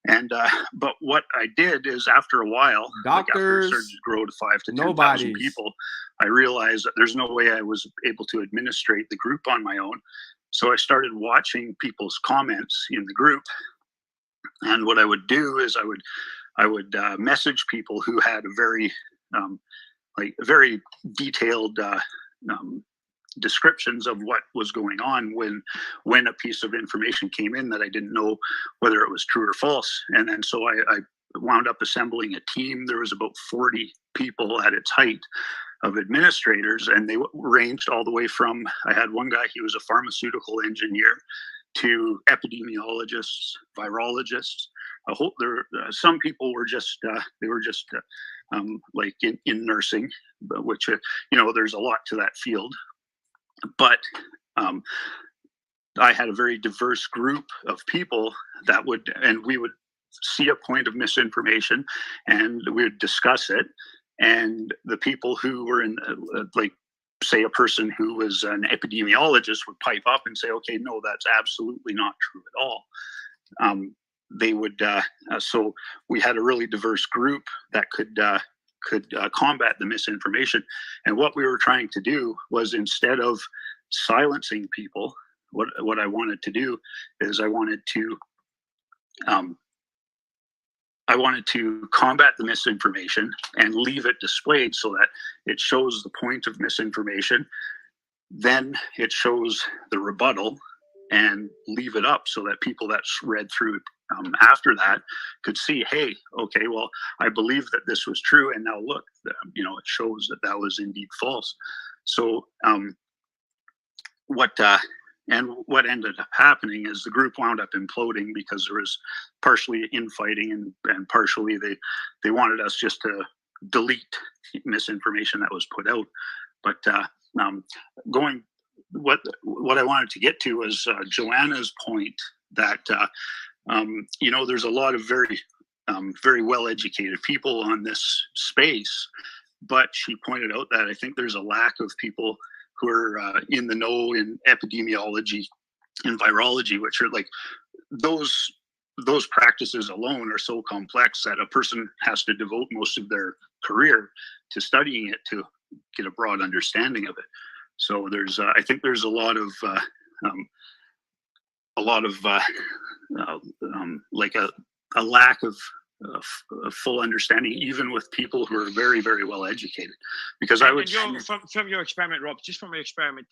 And but what I did is, after a while, after it Doctors, started to grow to 5,000 to 10,000 nobodies. people, I realized that there's no way I was able to administrate the group on my own. So I started watching people's comments in the group, and what I would do is I would message people who had a very detailed descriptions of what was going on when a piece of information came in that I didn't know whether it was true or false. And then so I wound up assembling a team. There was about 40 people at its height of administrators, and they ranged all the way from, I had one guy, he was a pharmaceutical engineer, to epidemiologists, virologists. Some people were just like in nursing, which there's a lot to that field. But I had a very diverse group of people that we would see a point of misinformation, and we would discuss it. And the people who were in, say, a person who was an epidemiologist would pipe up and say, okay, no, that's absolutely not true at all. They would, so we had a really diverse group that could combat the misinformation. And what we were trying to do was, instead of silencing people, what I wanted to do is I wanted to combat the misinformation and leave it displayed so that it shows the point of misinformation. Then it shows the rebuttal, and leave it up so that people that read through after that could see, hey, okay, well, I believe that this was true, and now look, it shows that was indeed false. So what ended up happening is the group wound up imploding because there was partially infighting and partially they wanted us just to delete misinformation that was put out. But what I wanted to get to was Joanna's point that there's a lot of very well-educated people on this space, but she pointed out that I think there's a lack of people who are in the know in epidemiology and virology, which are like those practices alone are so complex that a person has to devote most of their career to studying it to get a broad understanding of it. So there's I think there's a lot of like a lack of full understanding, even with people who are very, very well educated. Because I would, from your experiment, Rob, just from your experiment,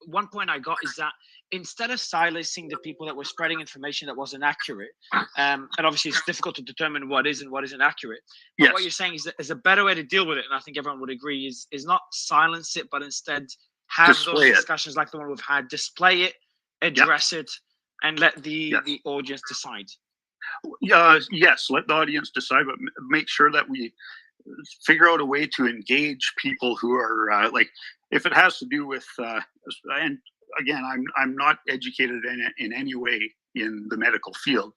one point I got is that instead of silencing the people that were spreading information that wasn't accurate, and obviously it's difficult to determine what is and what isn't accurate, but yes. What you're saying is that there's a better way to deal with it, and I think everyone would agree, is not silence it, but instead have those discussions like the one we've had, display it, address it, and let the audience decide. Yes, let the audience decide, but make sure that we figure out a way to engage people who are if it has to do with and again, I'm not educated in any way in the medical field.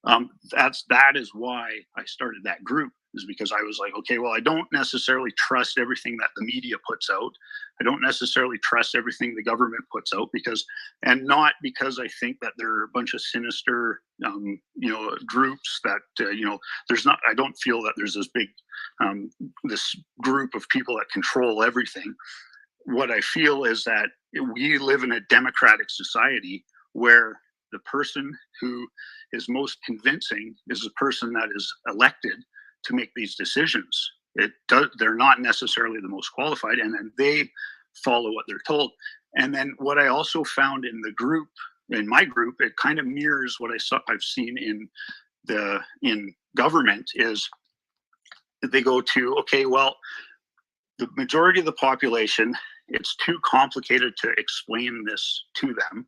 That is why I started that group, is because I was like, okay, well, I don't necessarily trust everything that the media puts out. I don't necessarily trust everything the government puts out, and not because I think that there are a bunch of sinister, groups that, I don't feel that there's this big, this group of people that control everything. What I feel is that we live in a democratic society where the person who is most convincing is the person that is elected to make these decisions. They're not necessarily the most qualified, and then they follow what they're told. And then what I also found in the group in my group, it kind of mirrors what I've seen in government is they go to, okay, well, the majority of the population, it's too complicated to explain this to them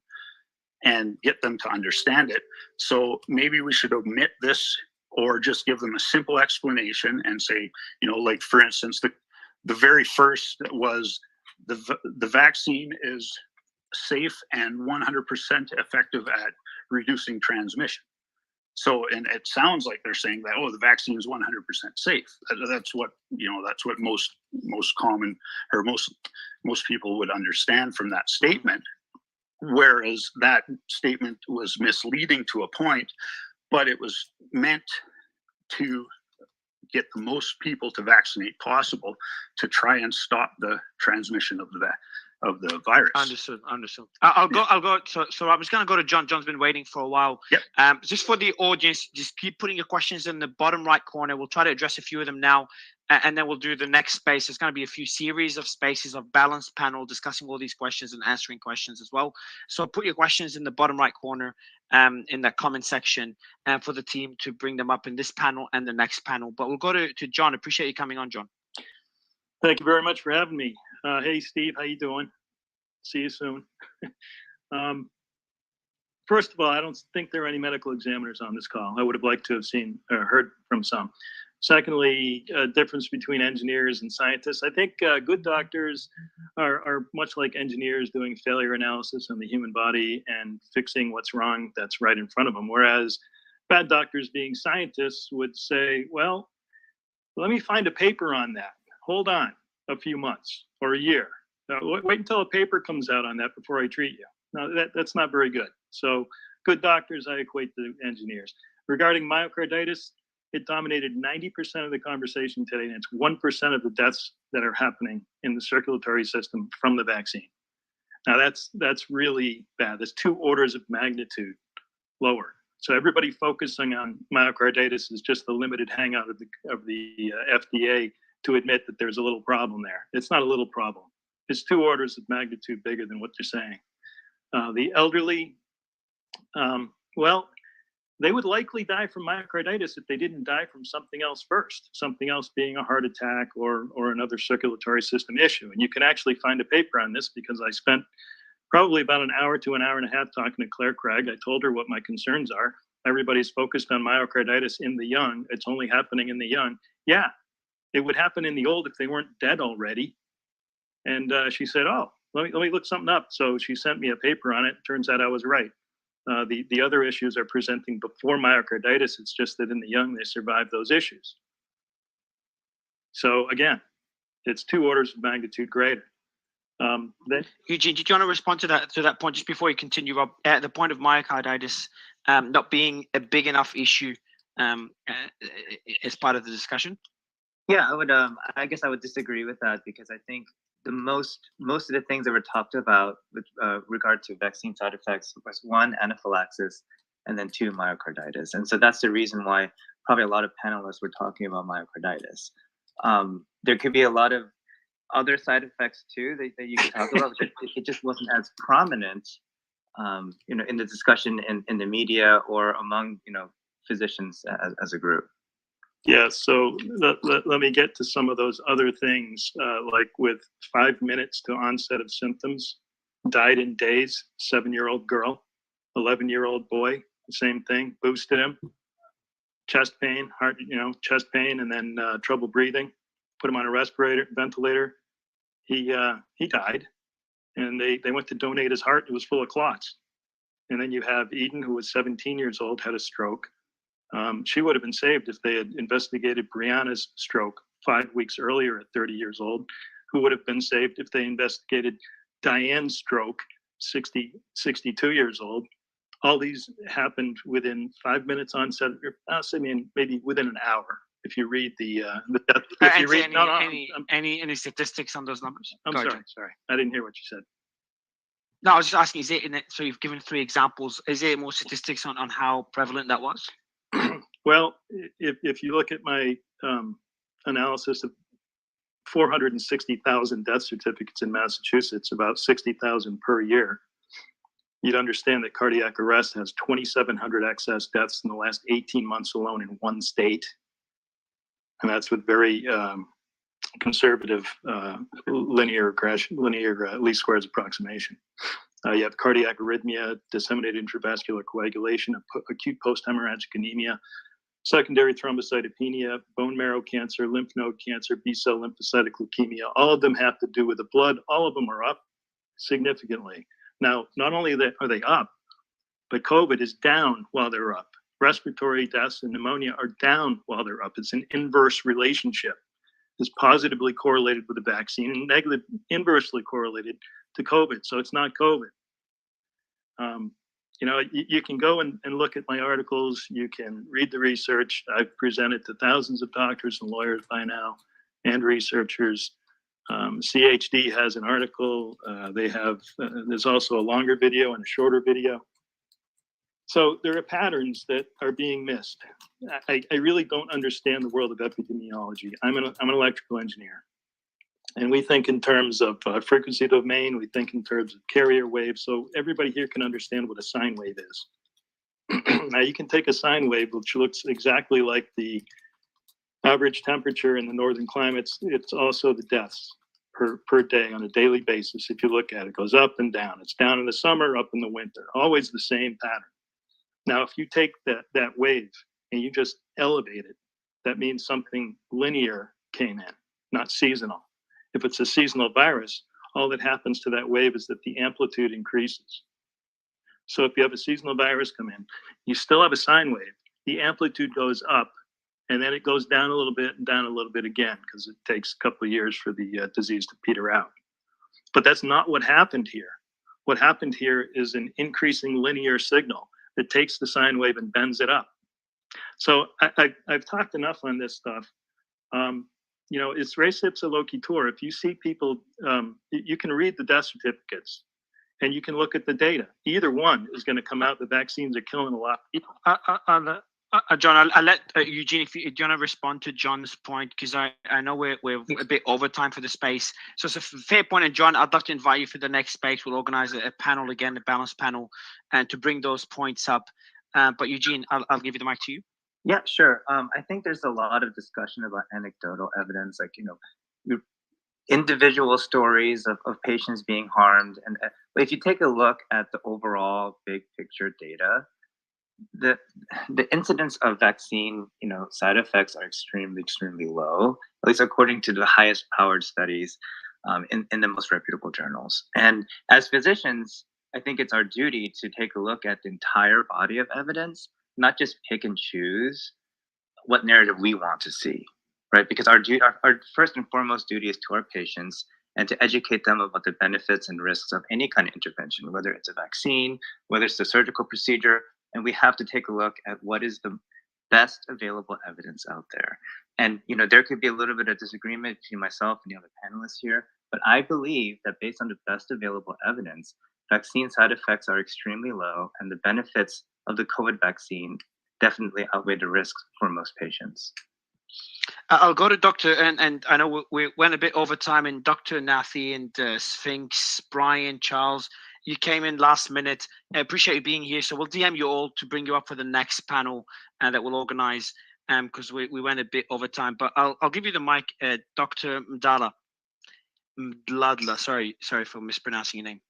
and get them to understand it. So maybe we should omit this or just give them a simple explanation and say, like for instance, the very first was the vaccine is safe and 100% effective at reducing transmission. So, and it sounds like they're saying that, the vaccine is 100% safe. That's what, that's what most common or most people would understand from that statement. Whereas that statement was misleading to a point, but it was meant to get the most people to vaccinate possible to try and stop the transmission of the virus. Understood. I'll go. So I was going to go to John. John's been waiting for a while. Yep. Just for the audience, just keep putting your questions in the bottom right corner. We'll try to address a few of them now, and then we'll do the next space. There's going to be a few series of spaces of balanced panel discussing all these questions and answering questions as well. So put your questions in the bottom right corner, in the comment section, for the team to bring them up in this panel and the next panel. But we'll go to John. Appreciate you coming on, John. Thank you very much for having me. Hey, Steve, how you doing? See you soon. First of all, I don't think there are any medical examiners on this call. I would have liked to have seen or heard from some. Secondly, difference between engineers and scientists. I think good doctors are much like engineers doing failure analysis on the human body and fixing what's wrong that's right in front of them. Whereas bad doctors being scientists would say, well, let me find a paper on that. Hold on a few months or a year. Wait until a paper comes out on that before I treat you. No, that's not very good. So good doctors, I equate to engineers. Regarding myocarditis, it dominated 90% of the conversation today, and it's 1% of the deaths that are happening in the circulatory system from the vaccine. Now that's really bad. That's 2 orders of magnitude lower. So everybody focusing on myocarditis is just the limited hangout of the FDA to admit that there's a little problem there. It's not a little problem. It's 2 orders of magnitude bigger than what they're saying. The elderly, well, they would likely die from myocarditis if they didn't die from something else first, something else being a heart attack or another circulatory system issue. And you can actually find a paper on this because I spent probably about an hour to an hour and a half talking to Claire Craig. I told her what my concerns are. Everybody's focused on myocarditis in the young. It's only happening in the young. Yeah, it would happen in the old if they weren't dead already. And she said, oh, let me look something up. So she sent me a paper on it. Turns out I was right. The other issues are presenting before myocarditis. It's just that in the young, they survive those issues. So again, it's 2 orders of magnitude greater. Eugene, did you want to respond to that point just before you continue up at the point of myocarditis not being a big enough issue as part of the discussion? Yeah, I would. I guess I would disagree with that because I think the most of the things that were talked about with regard to vaccine side effects was 1, anaphylaxis, and then 2, myocarditis. And so that's the reason why probably a lot of panelists were talking about myocarditis. There could be a lot of other side effects too that you could talk about, but it just wasn't as prominent, in the discussion in the media or among, physicians as a group. Yeah, so let me get to some of those other things, like with 5 minutes to onset of symptoms, died in days, 7-year-old girl, 11-year-old boy, same thing, boosted him, chest pain, chest pain, and then trouble breathing, put him on a ventilator. He died, and they went to donate his heart. It was full of clots. And then you have Eden, who was 17 years old, had a stroke. She would have been saved if they had investigated Brianna's stroke 5 weeks earlier at 30 years old, who would have been saved if they investigated Diane's stroke, 62 years old. All these happened within 5 minutes onset, maybe within an hour. If you read any statistics on those numbers? I'm sorry, I didn't hear what you said. No, I was just asking, is it in it? So you've given 3 examples. Is there more statistics on how prevalent that was? Well, if you look at my analysis of 460,000 death certificates in Massachusetts, about 60,000 per year, you'd understand that cardiac arrest has 2,700 excess deaths in the last 18 months alone in one state. And that's with very conservative linear least squares approximation. You have cardiac arrhythmia, disseminated intravascular coagulation, acute post-hemorrhagic anemia, secondary thrombocytopenia, bone marrow cancer, lymph node cancer, B-cell lymphocytic leukemia. All of them have to do with the blood. All of them are up significantly. Now, not only are they up, but COVID is down while they're up. Respiratory deaths and pneumonia are down while they're up. It's an inverse relationship. It's positively correlated with the vaccine and negative, inversely correlated to COVID. So it's not COVID. You know, you can go and look at my articles. You can read the research. I've presented to thousands of doctors and lawyers by now and researchers. CHD has an article. They have, there's also a longer video and a shorter video. So there are patterns that are being missed. I really don't understand the world of epidemiology. I'm an electrical engineer. And we think in terms of frequency domain, we think in terms of carrier waves. So everybody here can understand what a sine wave is. Now you can take a sine wave, which looks exactly like the average temperature in the northern climates. It's also the deaths per day on a daily basis. If you look at it, it goes up and down. It's down in the summer, up in the winter, always the same pattern. Now, if you take that wave and you just elevate it, that means something linear came in, not seasonal. If it's a seasonal virus, all that happens to that wave is that the amplitude increases. So if you have a seasonal virus come in, you still have a sine wave. The amplitude goes up, and then it goes down a little bit and down a little bit again, because it takes a couple of years for the disease to peter out. But that's not what happened here. What happened here is an increasing linear signal that takes the sine wave and bends it up. So I've talked enough on this stuff. You know, it's res ipsa loquitur. If you see people, you can read the death certificates and you can look at the data. Either one is going to come out. The vaccines are killing a lot of people. John, I'll let Eugene, do you want to respond to John's point? Because I know we're a bit over time for the space. So it's a fair point. And John, I'd like to invite you for the next space. We'll organize a panel again, a balanced panel, and to bring those points up. But Eugene, I'll give you the mic to you. Yeah, sure. I think there's a lot of discussion about anecdotal evidence, like, you know, individual stories of patients being harmed. And but if you take a look at the overall big picture data, the incidence of vaccine, you know, side effects are extremely low, at least according to the highest powered studies in the most reputable journals. And as physicians, I think it's our duty to take a look at the entire body of evidence, not just pick and choose what narrative we want to see, right? Because our first and foremost duty is to our patients and to educate them about the benefits and risks of any kind of intervention, whether it's a vaccine, whether it's a surgical procedure. And we have to take a look at what is the best available evidence out there. And, you know, there could be a little bit of disagreement between myself and the other panelists here, but I believe that based on the best available evidence, vaccine side effects are extremely low, and the benefits of the COVID vaccine definitely outweigh the risks for most patients. I'll go to Dr. and I know we went a bit over time, and Dr. Nathi and Sphinx, Brian, Charles, you came in last minute. I appreciate you being here. So we'll DM you all to bring you up for the next panel that we'll organize because we went a bit over time. But I'll give you the mic, Dr. Mdladla. Sorry for mispronouncing your name.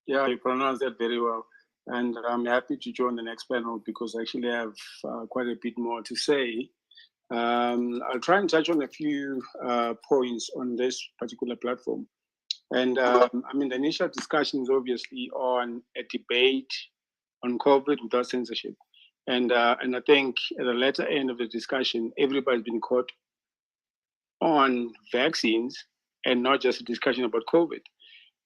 Yeah, you pronounced that very well. And I'm happy to join the next panel because I actually have quite a bit more to say. I'll try and touch on a few points on this particular platform. And I mean, the initial discussion is obviously on a debate on COVID without censorship. And I think at the latter end of the discussion, everybody's been caught on vaccines and not just a discussion about COVID.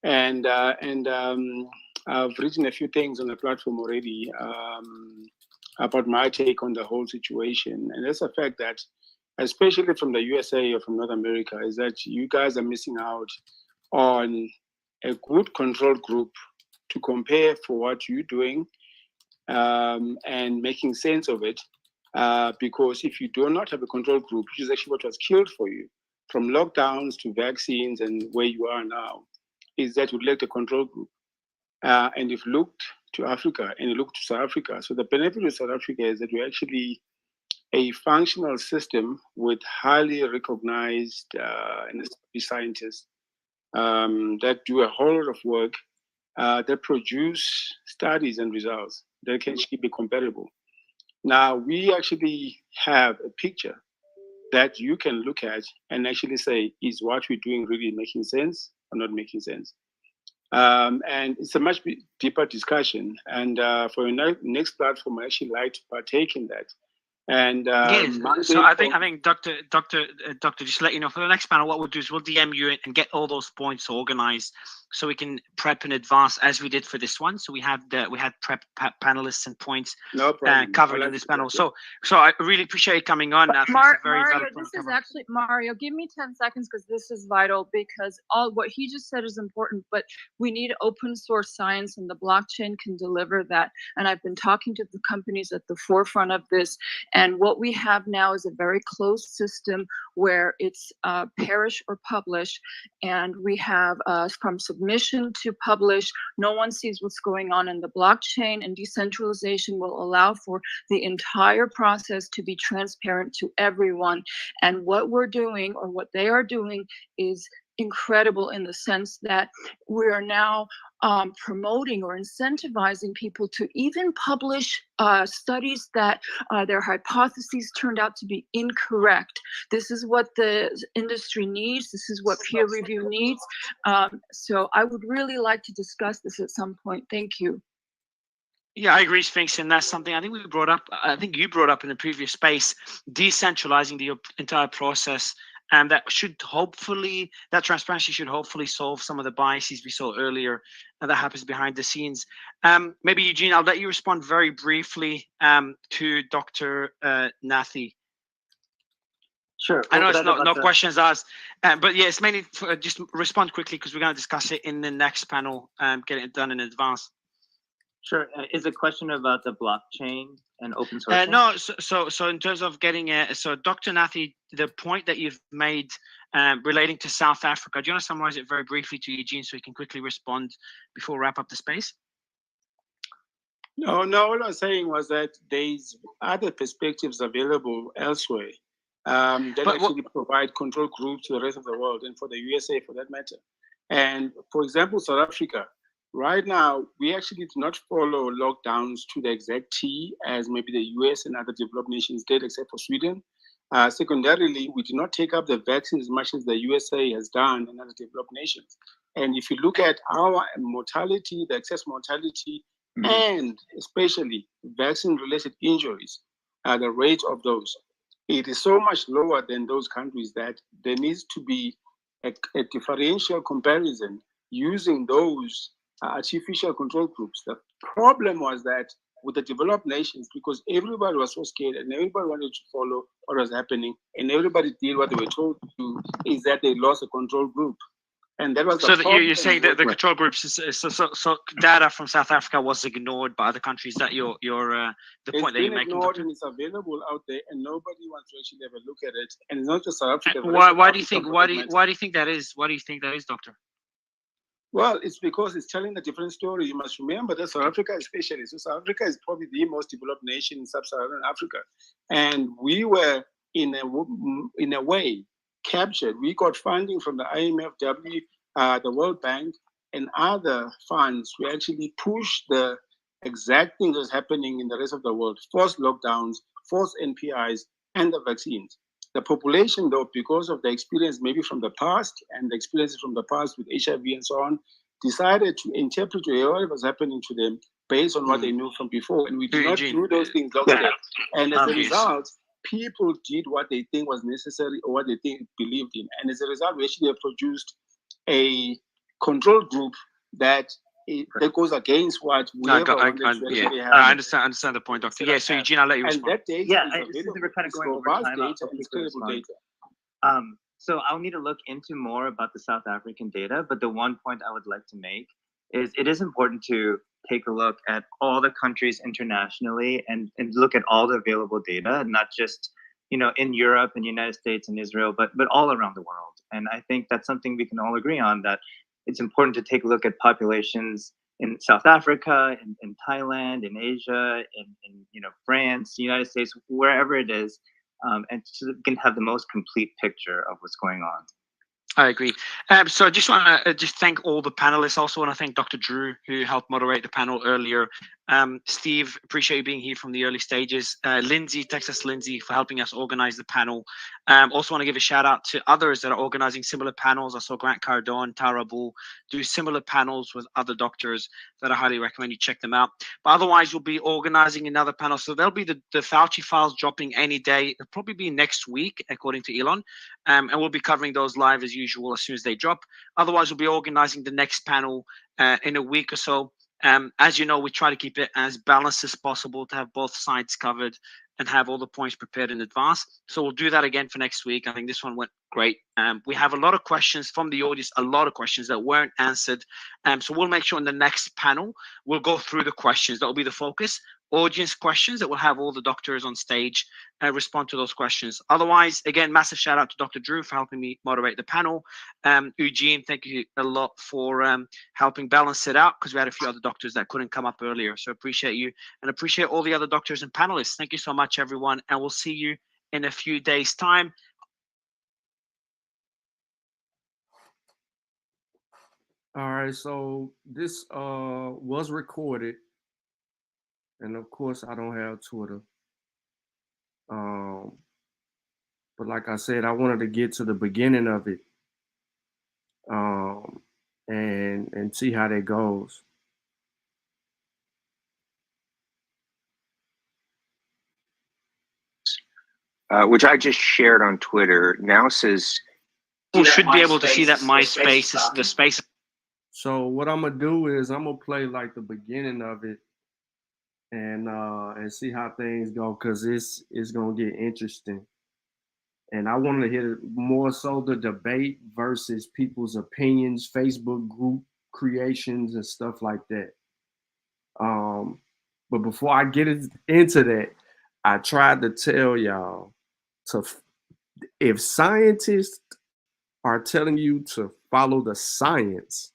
And I've written a few things on the platform already about my take on the whole situation. And that's the fact that, especially from the USA or from North America, is that you guys are missing out on a good control group to compare for what you're doing and making sense of it. Because if you do not have a control group, which is actually what was killed for you, from lockdowns to vaccines and where you are now, is that you lack a control group. And if you looked to Africa and you look to South Africa, so the benefit of South Africa is that we're actually a functional system with highly recognized and established scientists that do a whole lot of work that produce studies and results that can actually be comparable. Now, we actually have a picture that you can look at and actually say, is what we're doing really making sense or not making sense? And it's a much deeper discussion. And for your next platform, I actually like to partake in that. And so I think Dr. Just to let you know, for the next panel, what we'll do is we'll DM you and get all those points organized so we can prep in advance as we did for this one. So we had prep panelists and points covered in this panel. So I really appreciate you coming on. Mario, this is actually Mario. Give me 10 seconds because this is vital, because all what he just said is important, but we need open source science, and the blockchain can deliver that. And I've been talking to the companies at the forefront of this. And what we have now is a very closed system where it's perish or publish. And we have from submission to publish, no one sees what's going on in the blockchain, and decentralization will allow for the entire process to be transparent to everyone. And what we're doing, or what they are doing, is incredible in the sense that we are now promoting or incentivizing people to even publish studies that their hypotheses turned out to be incorrect. This is what the industry needs. This is what peer review needs. So I would really like to discuss this at some point. Thank you. Yeah, I agree, Sphinx, and that's something I think we brought up. I think you brought up in the previous space, decentralizing the entire process. And that transparency should hopefully solve some of the biases we saw earlier that happens behind the scenes. Maybe Eugene, I'll let you respond very briefly to Dr. Nathi. Sure. I know it's no questions asked, but yeah, it's mainly just respond quickly because we're going to discuss it in the next panel, get it done in advance. Sure. Is the question about the blockchain and open source? No. So in terms of getting so Dr. Nathi, the point that you've made relating to South Africa, do you want to summarize it very briefly to Eugene so he can quickly respond before we wrap up the space? No. All I was saying was that there's other perspectives available elsewhere that actually provide control groups to the rest of the world, and for the USA for that matter. And for example, South Africa. Right now, we actually do not follow lockdowns to the exact T as maybe the US and other developed nations did, except for Sweden. Secondarily, we do not take up the vaccine as much as the USA has done and other developed nations. And if you look at our mortality, the excess mortality, and especially vaccine-related injuries, the rate of those, it is so much lower than those countries that there needs to be a differential comparison using those artificial control groups. The problem was that with the developed nations, because everybody was so scared and everybody wanted to follow what was happening, and everybody did what they were told to do, is that they lost a control group. And that was so that you're saying that the control groups, so data from South Africa was ignored by other countries. That the point that you're making. Ignored, and it's available out there, and nobody wants to actually have a look at it. And it's not just South Africa. Why do you think? Why do you think that is? Why do you think that is, Doctor? Well, it's because it's telling a different story. You must remember that South Africa especially. So South Africa is probably the most developed nation in sub-Saharan Africa. And we were, in a way, captured. We got funding from the IMF, the World Bank, and other funds. We actually pushed the exact thing that's happening in the rest of the world. Forced lockdowns, forced NPIs, and the vaccines. The population, though, because of the experience maybe from the past and the experiences from the past with HIV and so on, decided to interpret what was happening to them based on what they knew from before. And we did not do those things locally. And as a result, people did what they think was necessary or what they believed in. And as a result, we actually have produced a control group that goes against what we I understand the point, Doctor. Yeah, so Eugene, I'll let you respond. And that data we're kind of going over time. So I'll need to look into more about the South African data, but the one point I would like to make is it is important to take a look at all the countries internationally and look at all the available data, not just in Europe and United States and Israel, but all around the world. And I think that's something we can all agree on, that it's important to take a look at populations in South Africa, in Thailand, in Asia, in France, the United States, wherever it is, and so that we can have the most complete picture of what's going on. I agree. So I just want to just thank all the panelists. Also want to thank Dr. Drew, who helped moderate the panel earlier. Steve, appreciate you being here from the early stages. Lindsay, Texas Lindsay, for helping us organize the panel. Also want to give a shout out to others that are organizing similar panels. I saw Grant Cardone, Tara Bull do similar panels with other doctors that I highly recommend you check them out. But otherwise, we'll be organizing another panel. So there'll be the Fauci files dropping any day. It'll probably be next week, according to Elon. And we'll be covering those live as usual as soon as they drop. Otherwise, we'll be organizing the next panel in a week or so. As you know, we try to keep it as balanced as possible to have both sides covered and have all the points prepared in advance. So we'll do that again for next week. I think this one went great. We have a lot of questions from the audience, a lot of questions that weren't answered. So we'll make sure in the next panel, we'll go through the questions. That will be the focus. Audience questions that will have all the doctors on stage respond to those questions. Otherwise, again, massive shout out to Dr. Drew for helping me moderate the panel. Eugene, thank you a lot for helping balance it out, because we had a few other doctors that couldn't come up earlier. So appreciate you, and appreciate all the other doctors and panelists. Thank you so much, everyone. And we'll see you in a few days' time. All right, so this was recorded. And of course, I don't have Twitter. But like I said, I wanted to get to the beginning of it and see how that goes. Which I just shared on Twitter, now says people should be able to see that MySpace is the space. So what I'm gonna do is I'm gonna play like the beginning of it and see how things go, because it's gonna get interesting. And I wanted to hear more so the debate versus people's opinions, Facebook group creations and stuff like that. But before I get into that, I tried to tell y'all if scientists are telling you to follow the science,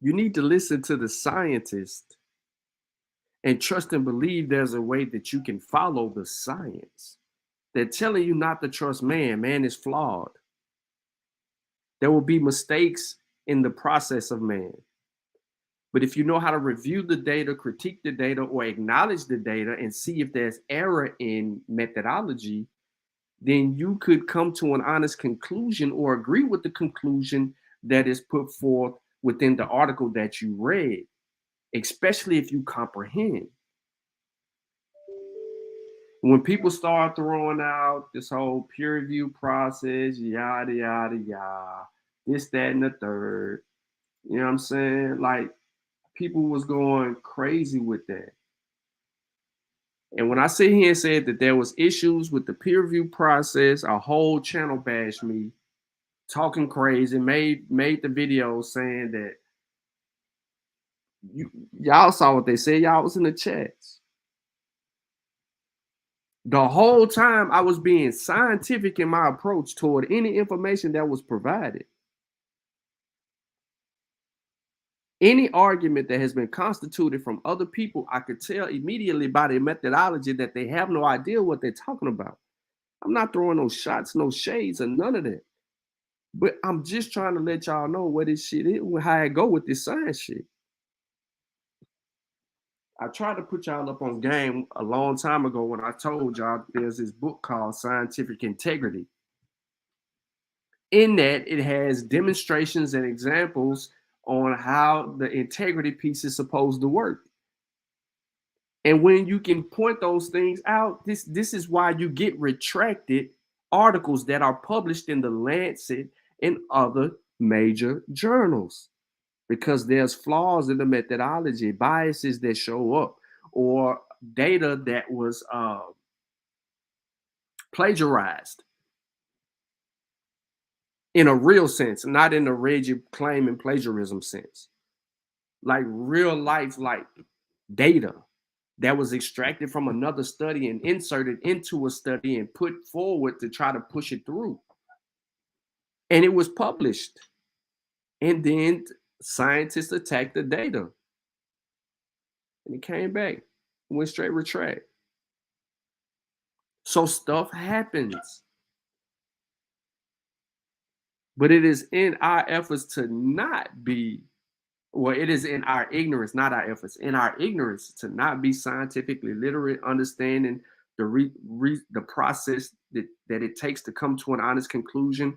you need to listen to the scientist and trust and believe there's a way that you can follow the science. They're telling you not to trust man. Man is flawed. There will be mistakes in the process of man. But if you know how to review the data, critique the data, or acknowledge the data and see if there's error in methodology, then you could come to an honest conclusion or agree with the conclusion that is put forth within the article that you read, especially if you comprehend. When people start throwing out this whole peer review process, yada, yada, yada, this, that, and the third, you know what I'm saying? Like, people was going crazy with that. And when I sit here and said that there was issues with the peer review process, a whole channel bashed me, talking crazy, made the video saying that y'all saw what they said, y'all was in the chats. The whole time I was being scientific in my approach toward any information that was provided. Any argument that has been constituted from other people, I could tell immediately by their methodology that they have no idea what they're talking about. I'm not throwing no shots, no shades, or none of that. But I'm just trying to let y'all know what this shit is, how I go with this science shit. I tried to put y'all up on game a long time ago when I told y'all there's this book called Scientific Integrity. In that, it has demonstrations and examples on how the integrity piece is supposed to work. And when you can point those things out, this is why you get retracted articles that are published in the Lancet and other major journals, because there's flaws in the methodology, biases that show up, or data that was plagiarized in a real sense, not in the rigid claim and plagiarism sense. Like real life, like data that was extracted from another study and inserted into a study and put forward to try to push it through. And it was published. And then scientists attacked the data. And it came back, went straight retract. So stuff happens. But it is in our efforts to not be, well, it is in our ignorance, not our efforts, in our ignorance to not be scientifically literate, understanding the process that it takes to come to an honest conclusion,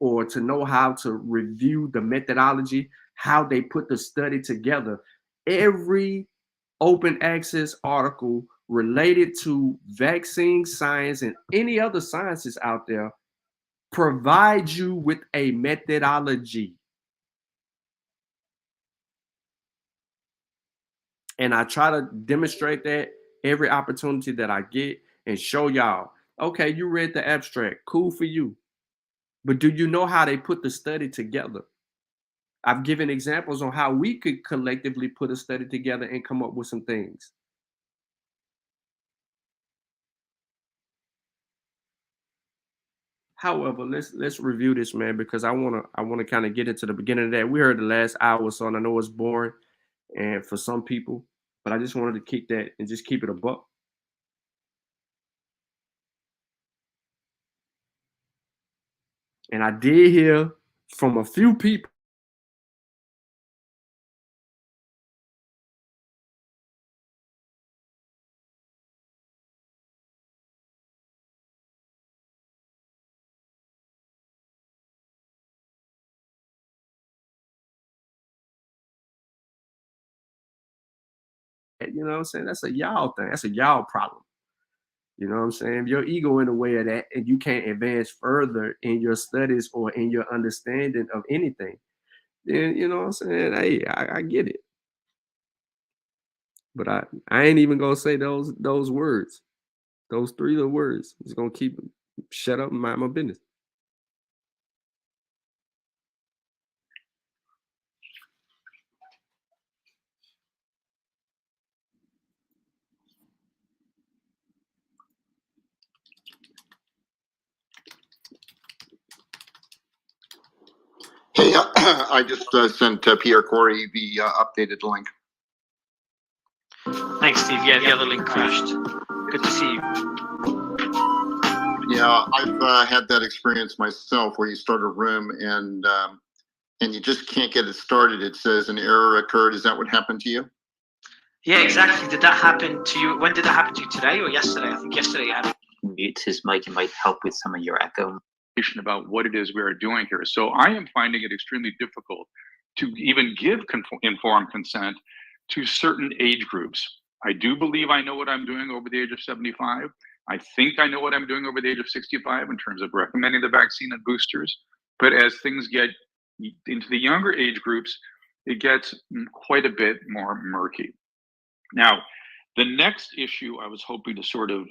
or to know how to review the methodology, how they put the study together. Every open access article related to vaccine science and any other sciences out there provide you with a methodology. And I try to demonstrate that every opportunity that I get and show y'all, okay, you read the abstract, cool for you. But do you know how they put the study together? I've given examples on how we could collectively put a study together and come up with some things. However, let's review this, man, because I wanna kind of get into the beginning of that. We heard the last hour, so and I know it's boring, and for some people, but I just wanted to kick that and just keep it a buck. And I did hear from a few people you know what I'm saying? That's a y'all thing. That's a y'all problem. You know what I'm saying? If your ego in the way of that and you can't advance further in your studies or in your understanding of anything, then you know what I'm saying? Hey, I get it. But I ain't even gonna say those words. Those 3 little words. I'm just gonna keep shut up and mind my business. Hey, I just sent Pierre Corey the updated link. Thanks, Steve. Yeah, the other link crashed. Good to see you. Yeah, I've had that experience myself where you start a room and you just can't get it started. It says an error occurred. Is that what happened to you? Yeah, exactly. Did that happen to you? When did that happen to you? Today or yesterday? I think yesterday you had it. Mute his mic. It might help with some of your echo. About what it is we are doing here. So I am finding it extremely difficult to even give informed consent to certain age groups. I do believe I know what I'm doing over the age of 75. I think I know what I'm doing over the age of 65 in terms of recommending the vaccine and boosters. But as things get into the younger age groups, it gets quite a bit more murky. Now, the next issue I was hoping to sort of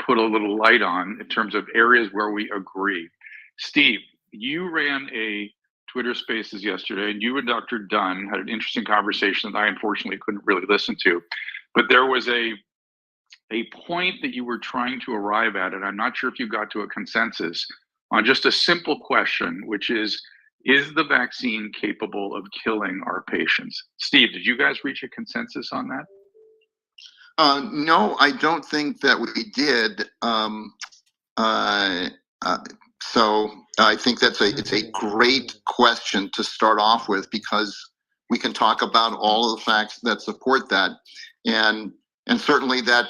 put a little light on in terms of areas where we agree. Steve, you ran a Twitter Spaces yesterday, and you and Dr. Dunn had an interesting conversation that I unfortunately couldn't really listen to. But there was a point that you were trying to arrive at, and I'm not sure if you got to a consensus on just a simple question, which is the vaccine capable of killing our patients? Steve, did you guys reach a consensus on that? No, I don't think that we did. So I think it's a great question to start off with, because we can talk about all of the facts that support that, and certainly that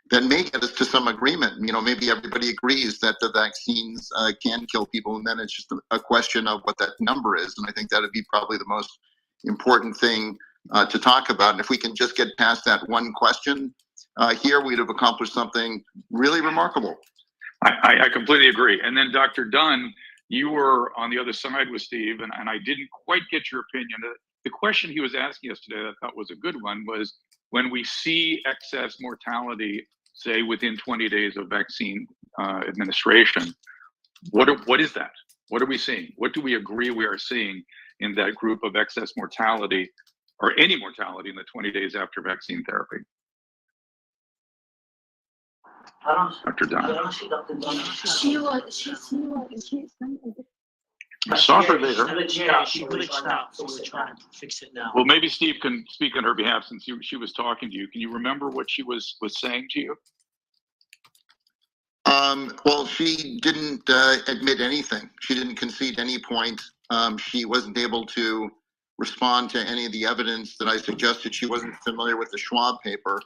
may get us to some agreement. You know, maybe everybody agrees that the vaccines can kill people, and then it's just a question of what that number is. And I think that would be probably the most important thing to talk about. And if we can just get past that one question here, we'd have accomplished something really remarkable. I completely agree. And then Dr. Dunn, you were on the other side with Steve, and I didn't quite get your opinion. The question he was asking us today that I thought was a good one was, when we see excess mortality, say within 20 days of vaccine administration, what is that? What are we seeing? What do we agree we are seeing in that group of excess mortality, or any mortality in the 20 days after vaccine therapy? Dr. Dunn. I saw her there. She glitched out, so we're trying to fix it now. Well, maybe Steve can speak on her behalf since she was talking to you. Can you remember what she was saying to you? Well, she didn't admit anything. She didn't concede any point. She wasn't able to respond to any of the evidence that I suggested. She wasn't familiar with the Schwab paper.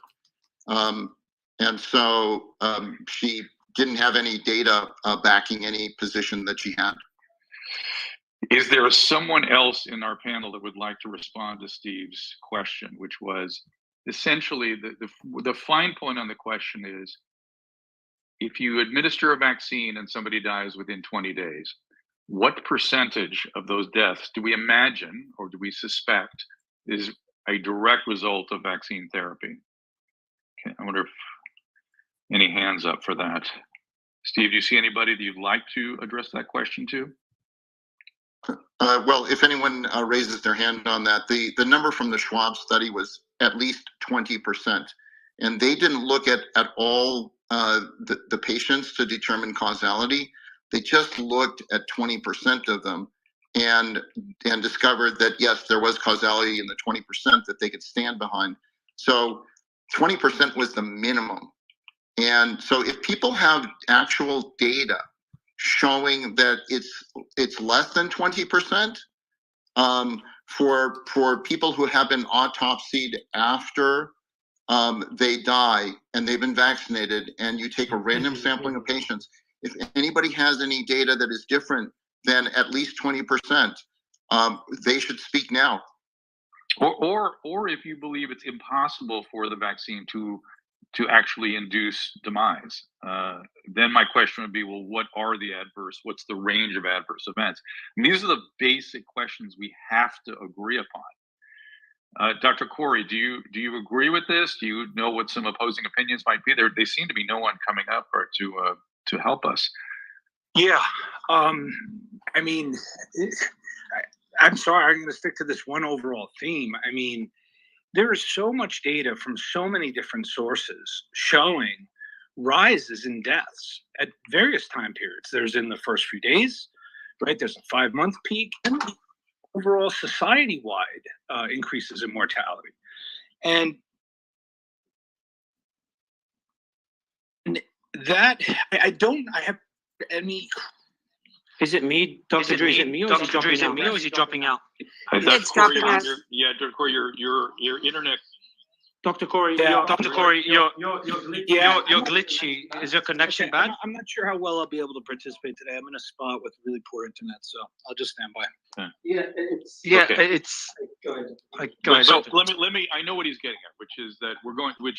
And so she didn't have any data backing any position that she had. Is there someone else in our panel that would like to respond to Steve's question, which was essentially the fine point on the question is, if you administer a vaccine and somebody dies within 20 days, what percentage of those deaths do we imagine or do we suspect is a direct result of vaccine therapy? Okay, I wonder if any hands up for that. Steve, do you see anybody that you'd like to address that question to? Well, if anyone raises their hand on that, the number from the Schwab study was at least 20%. And they didn't look at all the patients to determine causality. They just looked at 20% of them and discovered that, yes, there was causality in the 20% that they could stand behind. So 20% was the minimum. And so if people have actual data showing that it's less than 20%, for people who have been autopsied after they die and they've been vaccinated, and you take a random sampling of patients, if anybody has any data that is different than at least 20%, they should speak now. Or if you believe it's impossible for the vaccine to actually induce demise, then my question would be, well, what's the range of adverse events? And these are the basic questions we have to agree upon. Dr. Corey, do you agree with this? Do you know what some opposing opinions might be? They seem to be no one coming up or to help us. Yeah, I mean, I'm sorry, I'm going to stick to this one overall theme. I mean, there is so much data from so many different sources showing rises in deaths at various time periods. There's in the first few days, right? There's a 5-month peak, and overall society-wide increases in mortality. And that, I have any... Is it me, Dr. Drew? Is it me, or is he dropping out? It's dropping out. Yeah, Dr. Corey, your internet. Dr. Corey, Yeah, Dr. Corey, you're glitchy. Is your connection bad? I'm not sure how well I'll be able to participate today. I'm in a spot with really poor internet, so I'll just stand by. Go ahead. So let me. I know what he's getting at, which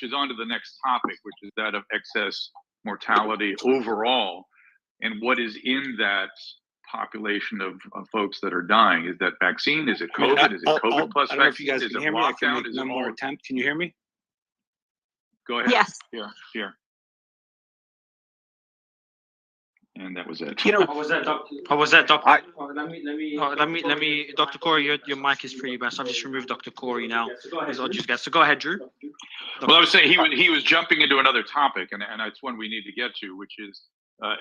is on to the next topic, which is that of excess mortality overall. And what is in that population of folks that are dying? Is that vaccine? Is it COVID? Is it COVID plus vaccine? Is it lockdown? Is it one more attempt? Can you hear me? Go ahead. Yes. Here. And that was it. How was that, Doctor? Let me, Dr. Corey, your mic is pretty bad, so I'll just remove Dr. Corey now. So go ahead, Drew. Well, I was saying he was jumping into another topic, and that's one we need to get to, which is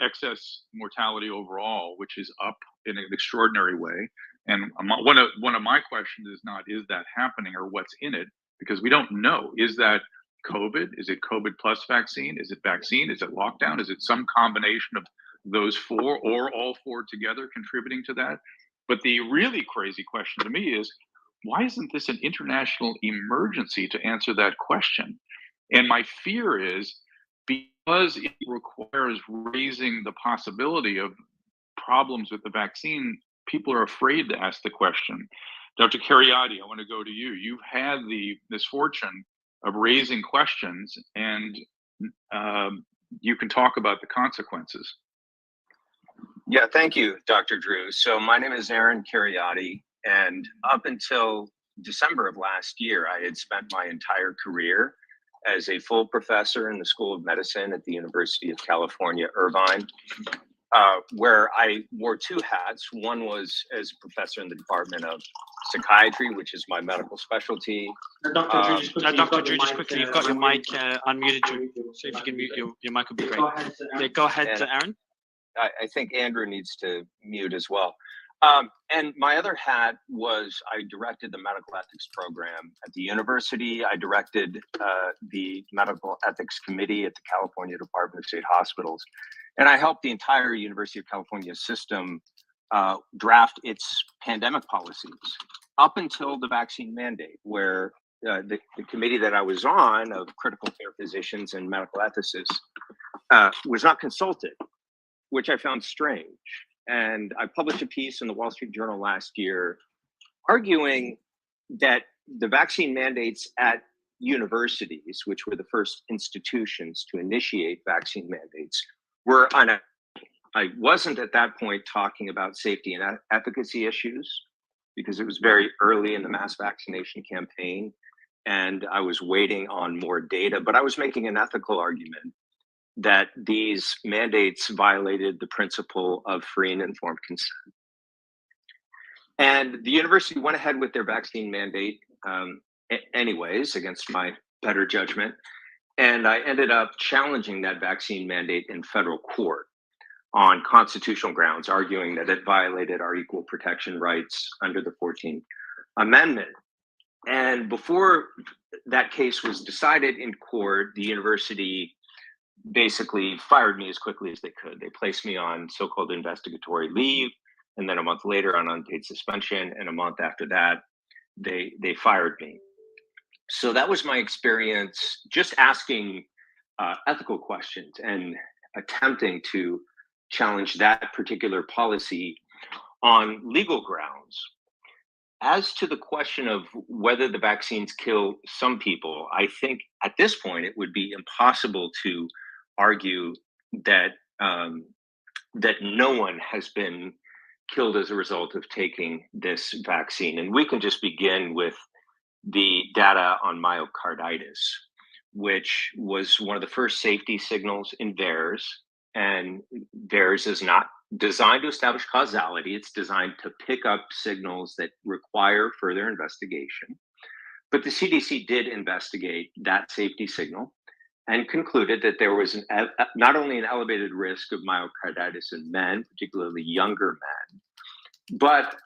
excess mortality overall, which is up in an extraordinary way. And one of my questions is not, is that happening or what's in it? Because we don't know. Is that COVID? Is it COVID plus vaccine? Is it vaccine? Is it lockdown? Is it some combination of those four or all four together contributing to that? But the really crazy question to me is, why isn't this an international emergency to answer that question? And my fear is, because it requires raising the possibility of problems with the vaccine, people are afraid to ask the question. Dr. Cariati, I want to go to you. You've had the misfortune of raising questions, and you can talk about the consequences. Yeah, thank you, Dr. Drew. So my name is Aaron Cariati, and up until December of last year, I had spent my entire career as a full professor in the School of Medicine at the University of California, Irvine, where I wore two hats. One was as professor in the Department of Psychiatry, which is my medical specialty. Dr. Drew, just quickly, you've got your mic unmuted, Drew. So if you can mute your mic, would be great. Go ahead, Aaron. I think Andrew needs to mute as well. And my other hat was I directed the medical ethics program at the university. I directed the medical ethics committee at the California Department of State Hospitals. And I helped the entire University of California system draft its pandemic policies up until the vaccine mandate, where the committee that I was on of critical care physicians and medical ethicists was not consulted, which I found strange. And I published a piece in the Wall Street Journal last year arguing that the vaccine mandates at universities, which were the first institutions to initiate vaccine mandates, were unethical. I wasn't at that point talking about safety and efficacy issues because it was very early in the mass vaccination campaign and I was waiting on more data, but I was making an ethical argument that these mandates violated the principle of free and informed consent. And the university went ahead with their vaccine mandate anyways, against my better judgment. And I ended up challenging that vaccine mandate in federal court on constitutional grounds, arguing that it violated our equal protection rights under the 14th Amendment. And before that case was decided in court, the university basically fired me as quickly as they could. They placed me on so-called investigatory leave, and then a month later on unpaid suspension, and a month after that, they fired me. So that was my experience just asking ethical questions and attempting to challenge that particular policy on legal grounds. As to the question of whether the vaccines kill some people, I think at this point it would be impossible to argue that that no one has been killed as a result of taking this vaccine. And we can just begin with the data on myocarditis, which was one of the first safety signals in VAERS. And VAERS is not designed to establish causality. It's designed to pick up signals that require further investigation. But the CDC did investigate that safety signal and concluded that there was not only an elevated risk of myocarditis in men, particularly younger men, but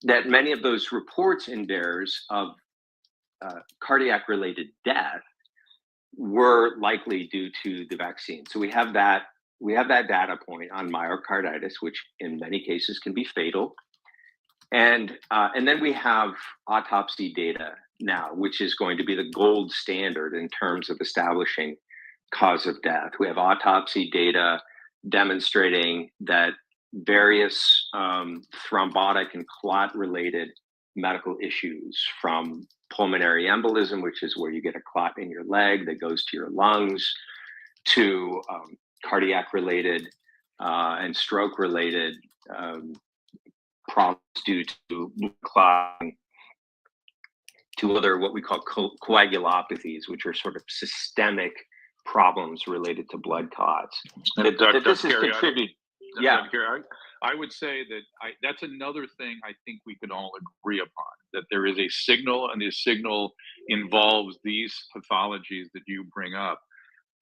that many of those reports in VAERS of cardiac-related death were likely due to the vaccine. So we have that data point on myocarditis, which in many cases can be fatal. And then we have autopsy data now, which is going to be the gold standard in terms of establishing cause of death. We have autopsy data demonstrating that various thrombotic and clot-related medical issues, from pulmonary embolism, which is where you get a clot in your leg that goes to your lungs, to cardiac-related and stroke-related problems due to clotting, to other what we call coagulopathies, which are sort of systemic problems related to blood clots. This has contributed. Yeah, I would say that that's another thing I think we can all agree upon, that there is a signal, and this signal involves these pathologies that you bring up.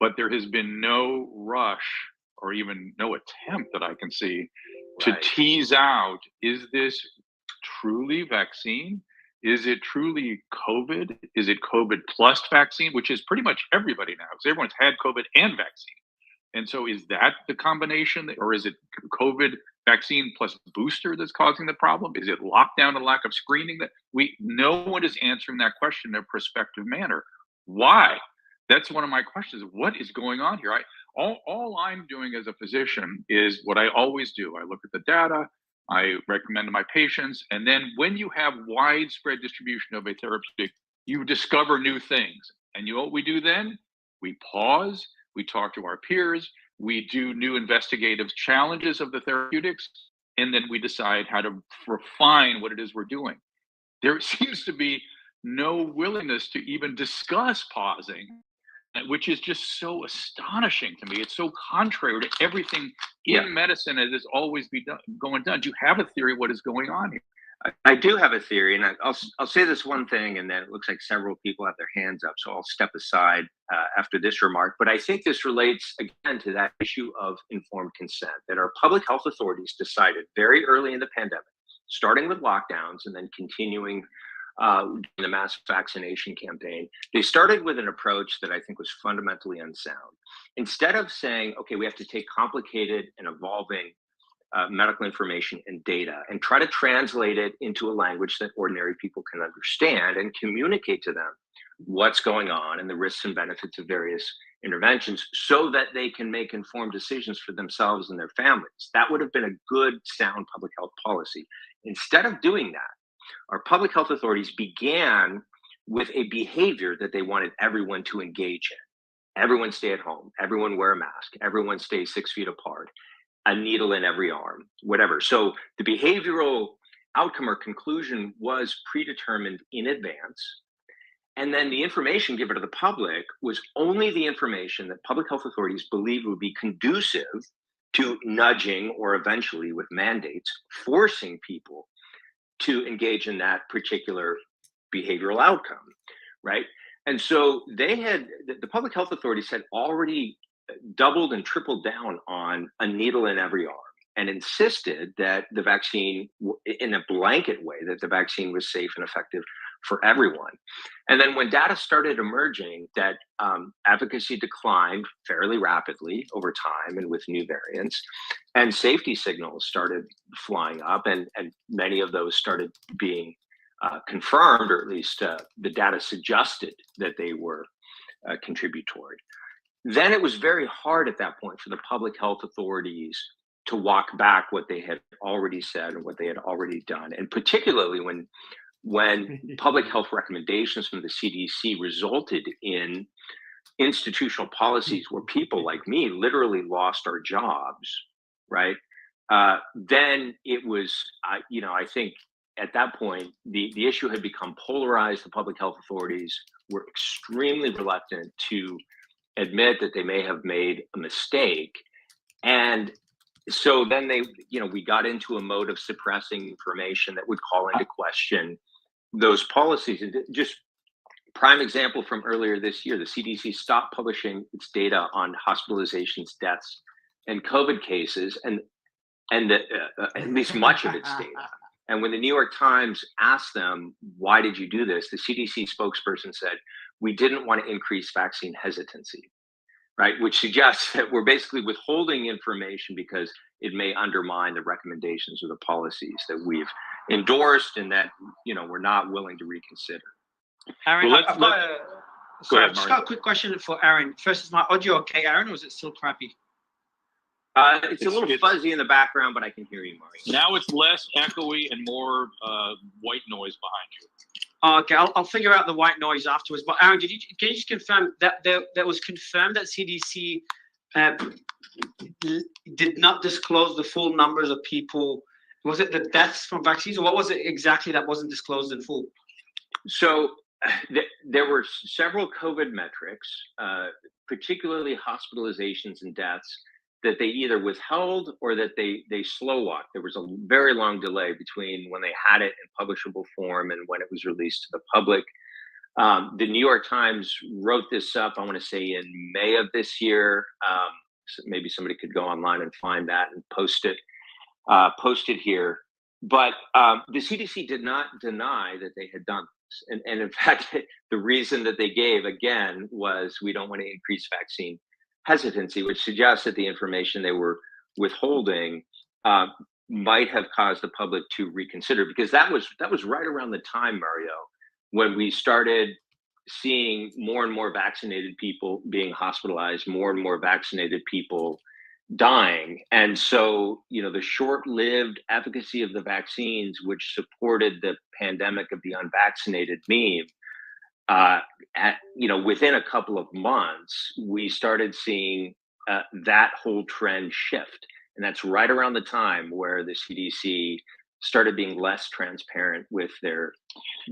But there has been no rush or even no attempt that I can see to tease out, is this truly vaccine? Is it truly COVID? Is it COVID plus vaccine, which is pretty much everybody now, because everyone's had COVID and vaccine. And so is that the combination, or is it COVID vaccine plus booster that's causing the problem? Is it lockdown and lack of screening? No one is answering that question in a prospective manner. Why? That's one of my questions. What is going on here? All I'm doing as a physician is what I always do. I look at the data, I recommend to my patients, and then when you have widespread distribution of a therapeutic, you discover new things. And you know what we do then? We pause, we talk to our peers, we do new investigative challenges of the therapeutics, and then we decide how to refine what it is we're doing. There seems to be no willingness to even discuss pausing, which is just so astonishing to me. It's so contrary to everything in medicine as has always been going done. Do you have a theory what is going on here? I do have a theory, and I'll say this one thing, and then it looks like several people have their hands up, so I'll step aside after this remark. But I think this relates, again, to that issue of informed consent, that our public health authorities decided very early in the pandemic, starting with lockdowns and then continuing the mass vaccination campaign. They started with an approach that I think was fundamentally unsound. Instead of saying, okay, we have to take complicated and evolving medical information and data and try to translate it into a language that ordinary people can understand and communicate to them what's going on and the risks and benefits of various interventions so that they can make informed decisions for themselves and their families. That would have been a good, sound public health policy. Instead of doing that, our public health authorities began with a behavior that they wanted everyone to engage in. Everyone stay at home, everyone wear a mask, everyone stay 6 feet apart, a needle in every arm, whatever. So the behavioral outcome or conclusion was predetermined in advance. And then the information given to the public was only the information that public health authorities believed would be conducive to nudging or eventually with mandates, forcing people to engage in that particular behavioral outcome, right? And so the public health authorities had already doubled and tripled down on a needle in every arm and insisted that the vaccine, in a blanket way, that the vaccine was safe and effective for everyone. And then when data started emerging that efficacy declined fairly rapidly over time and with new variants, and safety signals started flying up, and many of those started being confirmed, or at least the data suggested that they were contributory. Then it was very hard at that point for the public health authorities to walk back what they had already said and what they had already done. And particularly when public health recommendations from the CDC resulted in institutional policies where people like me literally lost our jobs, right? Then it was, I think at that point, the issue had become polarized. The public health authorities were extremely reluctant to admit that they may have made a mistake. And so then we got into a mode of suppressing information that would call into question those policies. And just prime example from earlier this year, the CDC stopped publishing its data on hospitalizations, deaths, and COVID cases, and at least much of its data. And when the New York Times asked them, why did you do this? The CDC spokesperson said, we didn't want to increase vaccine hesitancy, right? Which suggests that we're basically withholding information because it may undermine the recommendations or the policies that we've endorsed and that, we're not willing to reconsider. Aaron, Well, I've just got a quick question for Aaron. First, is my audio okay, Aaron, or is it still crappy? It's a little fuzzy in the background, but I can hear you, Mario. Now it's less echoey and more white noise behind you. Okay, I'll figure out the white noise afterwards. But Aaron, can you just confirm that that was confirmed that CDC did not disclose the full numbers of people? Was it the deaths from vaccines, or what was it exactly that wasn't disclosed in full? So there were several COVID metrics, particularly hospitalizations and deaths, that they either withheld or that they slow walked. There was a very long delay between when they had it in publishable form and when it was released to the public. The New York Times wrote this up, I want to say in May of this year. So maybe somebody could go online and find that and post it here. But the CDC did not deny that they had done this. And in fact, the reason that they gave, again, was we don't want to increase vaccine hesitancy, which suggests that the information they were withholding might have caused the public to reconsider, because that was right around the time, Mario, when we started seeing more and more vaccinated people being hospitalized, more and more vaccinated people dying. And so, the short-lived efficacy of the vaccines, which supported the pandemic of the unvaccinated meme, within a couple of months, we started seeing that whole trend shift. And that's right around the time where the CDC started being less transparent with their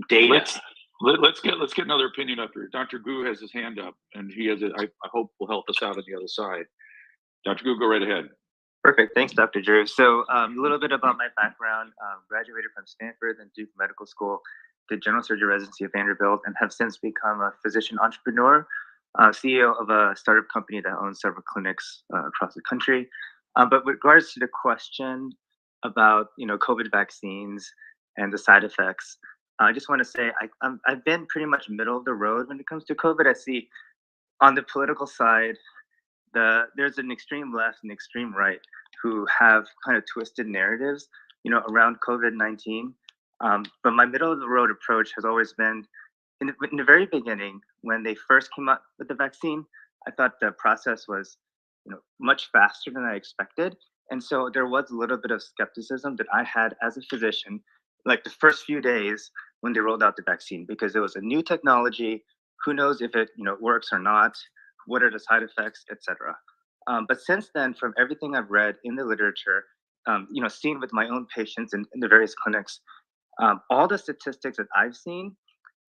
data. Let's get another opinion up here. Dr. Gu has his hand up, and he has I hope will help us out on the other side. Dr. Gu, go right ahead. Perfect. Thanks, Dr. Drew. So a little bit about my background. Graduated from Stanford and Duke Medical School, did general surgery residency at Vanderbilt, and have since become a physician entrepreneur, CEO of a startup company that owns several clinics across the country. But with regards to the question, about COVID vaccines and the side effects. I just want to say I've been pretty much middle of the road when it comes to COVID. I see on the political side, there's an extreme left and extreme right who have kind of twisted narratives, around COVID-19. But my middle of the road approach has always been, in the very beginning, when they first came up with the vaccine, I thought the process was, much faster than I expected. And so there was a little bit of skepticism that I had as a physician, like the first few days when they rolled out the vaccine, because it was a new technology. Who knows if it, works or not? What are the side effects, etc. But since then, from everything I've read in the literature, seen with my own patients in the various clinics, all the statistics that I've seen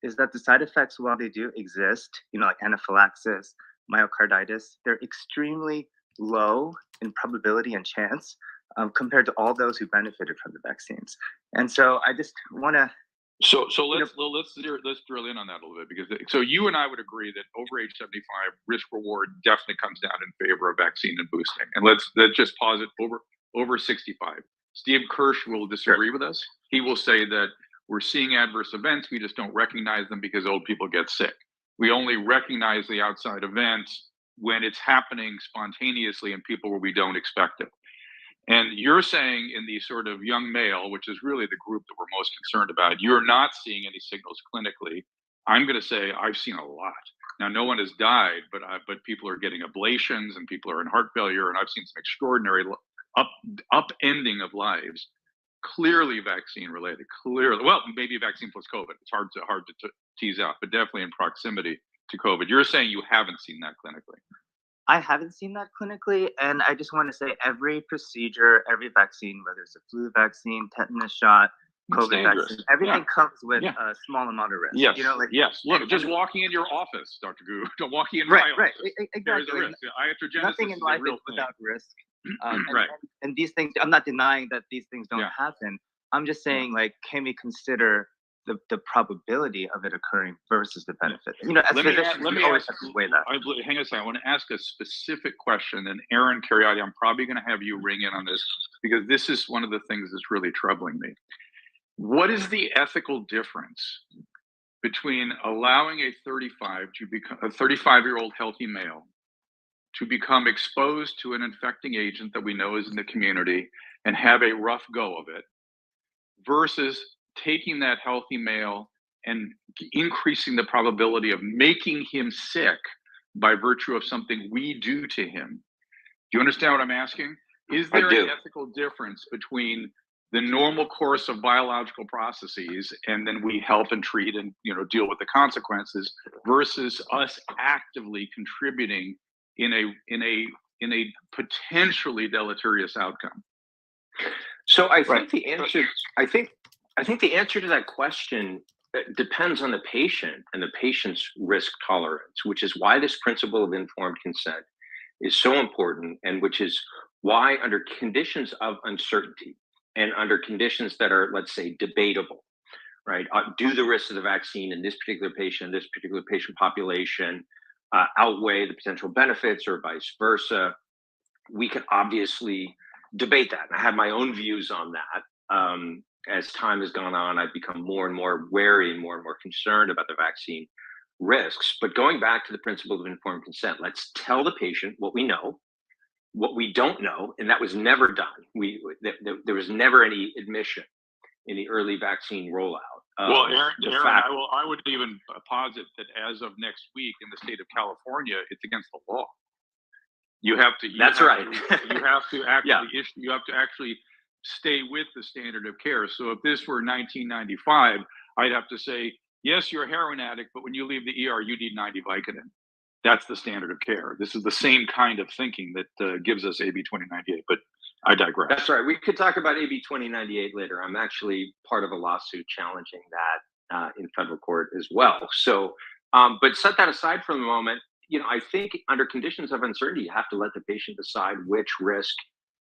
is that the side effects, while they do exist, like anaphylaxis, myocarditis, they're extremely low in probability and chance compared to all those who benefited from the vaccines. And so I just want to. So let's drill in on that a little bit, because so you and I would agree that over age 75, risk reward definitely comes down in favor of vaccine and boosting. And let's just pause it over 65. Steve Kirsch will disagree with us. He will say that we're seeing adverse events, we just don't recognize them because old people get sick. We only recognize the outside events when it's happening spontaneously in people where we don't expect it. And you're saying in the sort of young male, which is really the group that we're most concerned about, you're not seeing any signals clinically. I'm going to say I've seen a lot. Now, no one has died, but people are getting ablations and people are in heart failure, and I've seen some extraordinary upending of lives. Clearly vaccine related. Clearly, well, maybe vaccine plus COVID. It's hard to tease out, but definitely in proximity to COVID. You're saying you haven't seen that clinically. I haven't seen that clinically, and I just want to say every procedure, every vaccine, whether it's a flu vaccine, tetanus shot, COVID vaccine, everything comes with a small amount of risk. Yes, yes. Look, just walking in your office, Dr. Gu, walking in my office, exactly. There is a risk. Iatrogenesis Nothing in life is without risk. And these things, I'm not denying that these things don't happen. I'm just saying, like, can we consider the probability of it occurring versus the benefit? As physicians, we always have to weigh that. Hang on a second. I want to ask a specific question, and Aaron Cariati, I'm probably going to have you ring in on this, because this is one of the things that's really troubling me. What is the ethical difference between allowing a 35-year-old healthy male to become exposed to an infecting agent that we know is in the community and have a rough go of it, versus taking that healthy male and increasing the probability of making him sick by virtue of something we do to him? Do you understand what I'm asking? Is there an ethical difference between the normal course of biological processes, and then we help and treat and deal with the consequences, versus us actively contributing in a potentially deleterious outcome? So I think the answer, I think the answer to that question depends on the patient and the patient's risk tolerance, which is why this principle of informed consent is so important, and which is why, under conditions of uncertainty and under conditions that are, let's say, debatable, right? Do the risks of the vaccine in this particular patient population outweigh the potential benefits, or vice versa? We can obviously debate that. And I have my own views on that. As time has gone on, I've become more and more wary and more concerned about the vaccine risks. But going back to the principle of informed consent, let's tell the patient what we know, what we don't know, and that was never done. There was never any admission in the early vaccine rollout. Well, Aaron, I would even posit that as of next week in the state of California, it's against the law. You have to. You have to actually stay with the standard of care. So if this were 1995, I'd have to say, yes, you're a heroin addict, but when you leave the ER, you need 90 Vicodin. That's the standard of care. This is the same kind of thinking that gives us AB 2098. But I digress. That's right. We could talk about AB 2098 later. I'm actually part of a lawsuit challenging that in federal court as well. So, but set that aside for the moment. I think under conditions of uncertainty, you have to let the patient decide which risk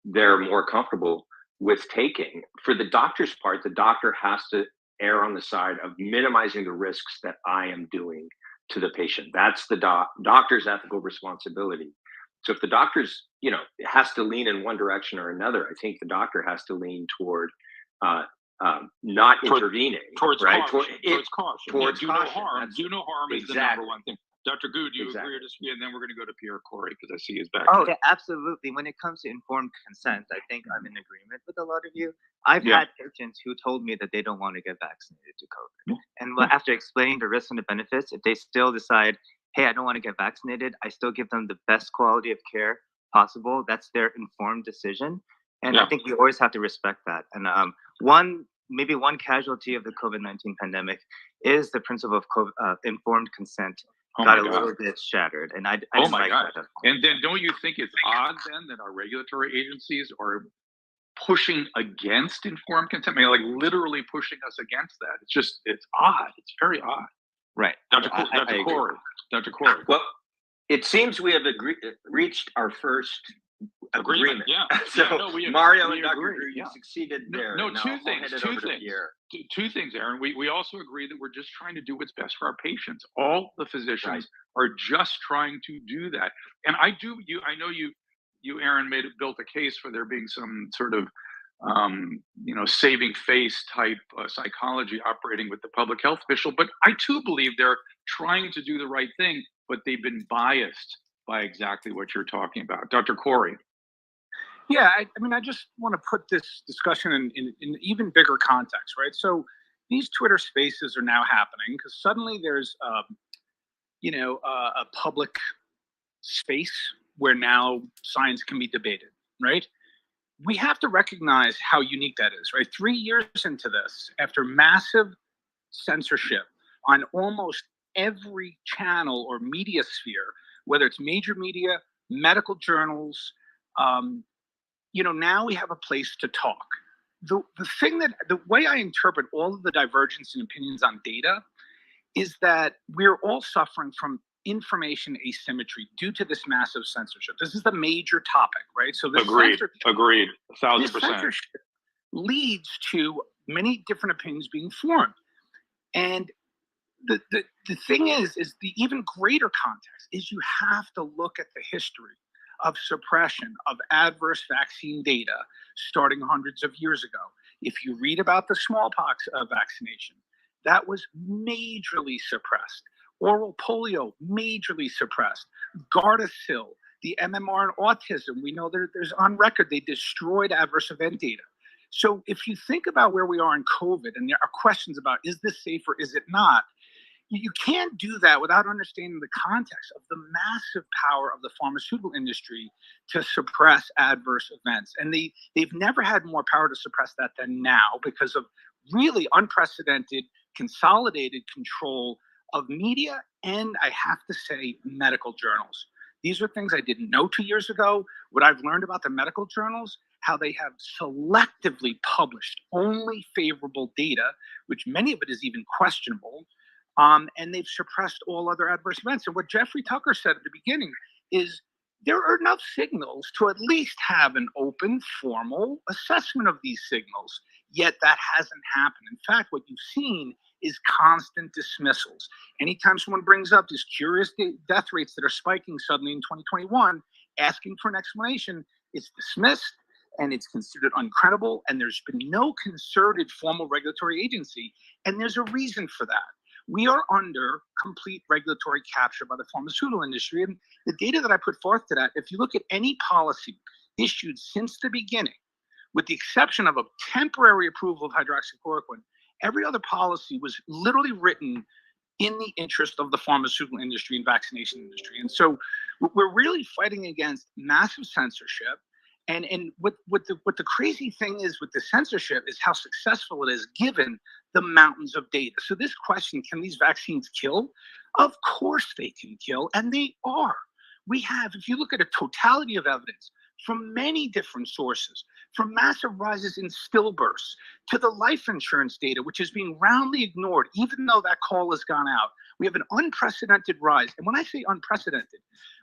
they're more comfortable with taking. For the doctor's part, the doctor has to err on the side of minimizing the risks that I am doing to the patient. That's the doctor's ethical responsibility. So if the doctor's, has to lean in one direction or another, I think the doctor has to lean toward not intervening. Towards right? caution. Towards caution. Towards do caution. no harm. Do no harm is the number one thing. Dr. Gu, do you agree or disagree? And then we're going to go to Pierre Corey because I see his back. Oh, yeah, absolutely. When it comes to informed consent, I think I'm in agreement with a lot of you. I've had patients who told me that they don't want to get vaccinated to COVID. And after explaining the risks and the benefits, if they still decide, hey, I don't want to get vaccinated, I still give them the best quality of care possible. That's their informed decision. And I think we always have to respect that. And maybe one casualty of the COVID-19 pandemic is the principle of informed consent got a little bit shattered. And I oh just my like God. that. And then don't you think it's odd then that our regulatory agencies are pushing against informed consent? I mean, like literally pushing us against that. It's odd. It's very odd. Right. Dr. Corey. Dr. Corey. Well, it seems we have reached our first agreement. Yeah. So Mario and Dr. Drew, you succeeded there. No, two things, Aaron. We also agree that we're just trying to do what's best for our patients. All the physicians are just trying to do that. And I know you, Aaron, built a case for there being some sort of saving face type psychology operating with the public health official. But I too believe they're trying to do the right thing, but they've been biased by exactly what you're talking about. Dr. Corey. Yeah, I mean, I just want to put this discussion in even bigger context, right? So these Twitter spaces are now happening because suddenly there's, a public space where now science can be debated, right? We have to recognize how unique that is, right? 3 years into this, after massive censorship on almost every channel or media sphere, whether it's major media, medical journals, now we have a place to talk. The way I interpret all of the divergence in opinions on data is that we're all suffering from information asymmetry due to this massive censorship. This is the major topic, right? So this Agreed. 1,000%. Censorship leads to many different opinions being formed. And the thing is the even greater context is you have to look at the history of suppression of adverse vaccine data starting hundreds of years ago. If you read about the smallpox vaccination, that was majorly suppressed. Oral polio, majorly suppressed. Gardasil, the MMR and autism, we know there's on record they destroyed adverse event data. So if you think about where we are in COVID, and there are questions about, is this safe or is it not? You can't do that without understanding the context of the massive power of the pharmaceutical industry to suppress adverse events. And they've never had more power to suppress that than now because of really unprecedented, consolidated control of media and, I have to say, medical journals. These are things I didn't know 2 years ago. What I've learned about the medical journals, how they have selectively published only favorable data, which many of it is even questionable, and they've suppressed all other adverse events. And what Jeffrey Tucker said at the beginning is there are enough signals to at least have an open, formal assessment of these signals, yet that hasn't happened. In fact, what you've seen is constant dismissals. Anytime someone brings up these curious death rates that are spiking suddenly in 2021, asking for an explanation, it's dismissed and it's considered uncredible, and there's been no concerted formal regulatory agency, and there's a reason for that. We are under complete regulatory capture by the pharmaceutical industry, and the data that I put forth to that, if you look at any policy issued since the beginning, with the exception of a temporary approval of hydroxychloroquine, every other policy was literally written in the interest of the pharmaceutical industry and vaccination industry. And so we're really fighting against massive censorship. And what the crazy thing is with the censorship is how successful it is given the mountains of data. So this question, can these vaccines kill? Of course they can kill, and they are. We have, if you look at a totality of evidence from many different sources, from massive rises in stillbirths to the life insurance data, which is being roundly ignored, even though that call has gone out. We have an unprecedented rise. And when I say unprecedented,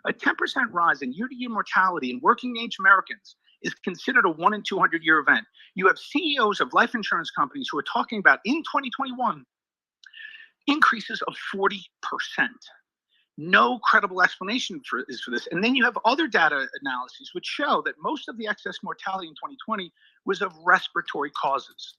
a 10% rise in year-to-year mortality in working-age Americans is considered a 1 in 200 year event. You have CEOs of life insurance companies who are talking about, in 2021, increases of 40%. no credible explanation for this. And then you have other data analyses which show that most of the excess mortality in 2020 was of respiratory causes.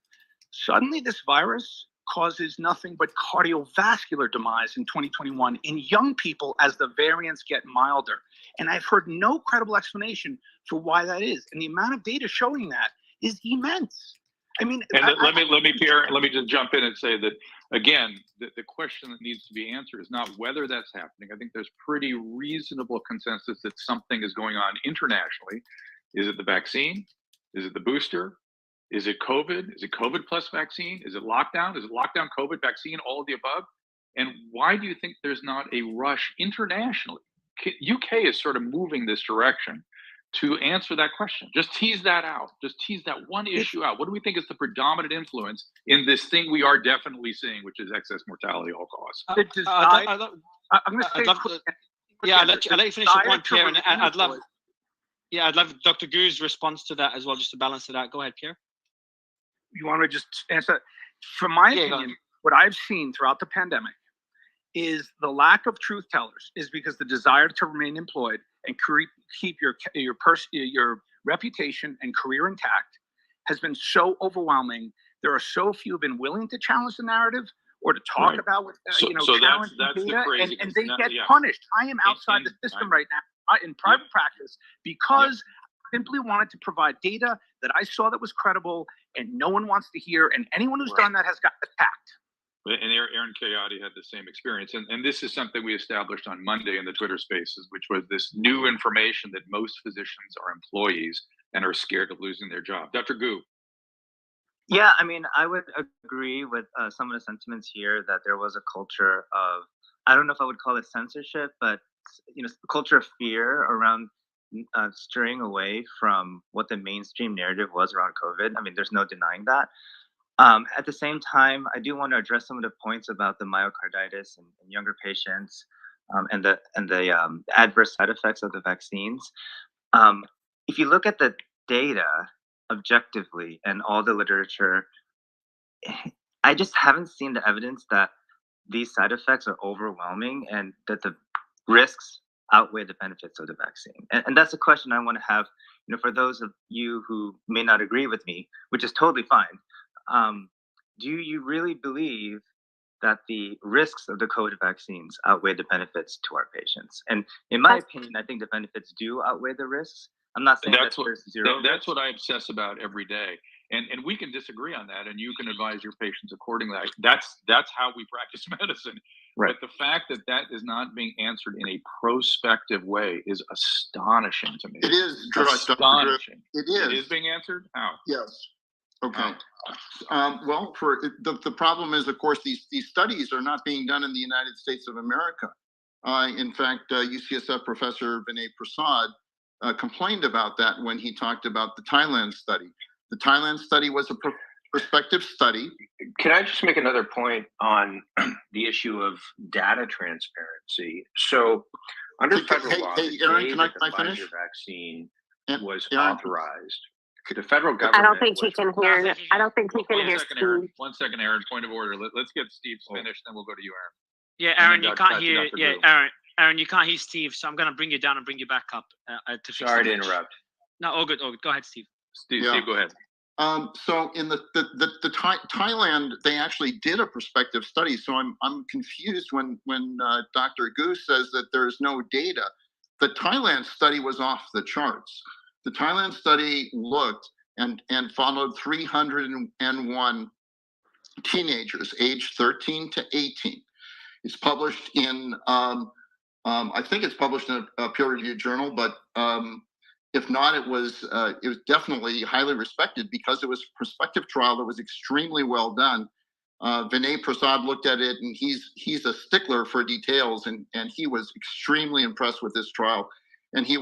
Suddenly, this virus causes nothing but cardiovascular demise in 2021 in young people as the variants get milder. And I've heard no credible explanation for why that is. And the amount of data showing that is immense. I mean, and let me, Pierre, let me just jump in and say that, again, the question that needs to be answered is not whether that's happening. I think there's pretty reasonable consensus that something is going on internationally. Is it the vaccine? Is it the booster? Is it COVID? Is it COVID plus vaccine? Is it lockdown? Is it lockdown, COVID, vaccine, all of the above? And why do you think there's not a rush internationally? UK is sort of moving this direction to answer that question. Just tease that out. Just tease that one issue out. What do we think is the predominant influence in this thing we are definitely seeing, which is excess mortality all cause? I'm going to say, I'll let you finish your point, Pierre, and I'd love Dr. Gu's response to that as well, just to balance it out. Go ahead, Pierre. You want to just answer? From my opinion, what I've seen throughout the pandemic is the lack of truth tellers is because the desire to remain employed and keep your reputation and career intact has been so overwhelming. There are so few who've been willing to challenge the narrative or to talk about challenge data, and they get punished. I am outside the system right now in private practice because I simply wanted to provide data that I saw that was credible, and no one wants to hear. And anyone who's done that has got attacked. And Aaron Kayati had the same experience. And this is something we established on Monday in the Twitter Spaces, which was this new information that most physicians are employees and are scared of losing their job. Dr. Gu. Yeah, I mean, I would agree with some of the sentiments here that there was a culture of, I don't know if I would call it censorship, but a culture of fear around straying away from what the mainstream narrative was around COVID. I mean, there's no denying that. At the same time, I do want to address some of the points about the myocarditis in younger patients and the adverse side effects of the vaccines. If you look at the data objectively and all the literature, I just haven't seen the evidence that these side effects are overwhelming and that the risks outweigh the benefits of the vaccine. And that's a question I want to have, for those of you who may not agree with me, which is totally fine. Do you really believe that the risks of the COVID vaccines outweigh the benefits to our patients? And in my opinion, I think the benefits do outweigh the risks. I'm not saying that's what I obsess about every day. And we can disagree on that, and you can advise your patients accordingly. That's how we practice medicine. Right. But the fact that that is not being answered in a prospective way is astonishing to me. It is astonishing. It is. It is being answered? How? Yes. Okay. Well, the problem is, of course, these studies are not being done in the United States of America. In fact, UCSF professor Vinay Prasad complained about that when he talked about the Thailand study. The Thailand study was a prospective study. Can I just make another point on the issue of data transparency? So, under federal law, Aaron, can I finish? The vaccine was authorized. The federal government. I don't think he can hear. I don't think he can hear Steve. 1 second, Aaron. Point of order. Let's get Steve finished, then we'll go to you, Aaron. Yeah, Aaron, you can't hear. Yeah, Aaron, you can't hear Steve. So I'm going to bring you down and bring you back up. Sorry to interrupt. No, all good. Go ahead, Steve. Steve, go ahead. So in the Thailand, they actually did a prospective study. So I'm confused when Dr. Gu says that there's no data. The Thailand study was off the charts. The Thailand study looked and followed 301 teenagers aged 13 to 18. It's published in, I think it's published in a peer-reviewed journal, but if not, it was definitely highly respected because it was a prospective trial that was extremely well done. Vinay Prasad looked at it, and he's a stickler for details, and he was extremely impressed with this trial. And he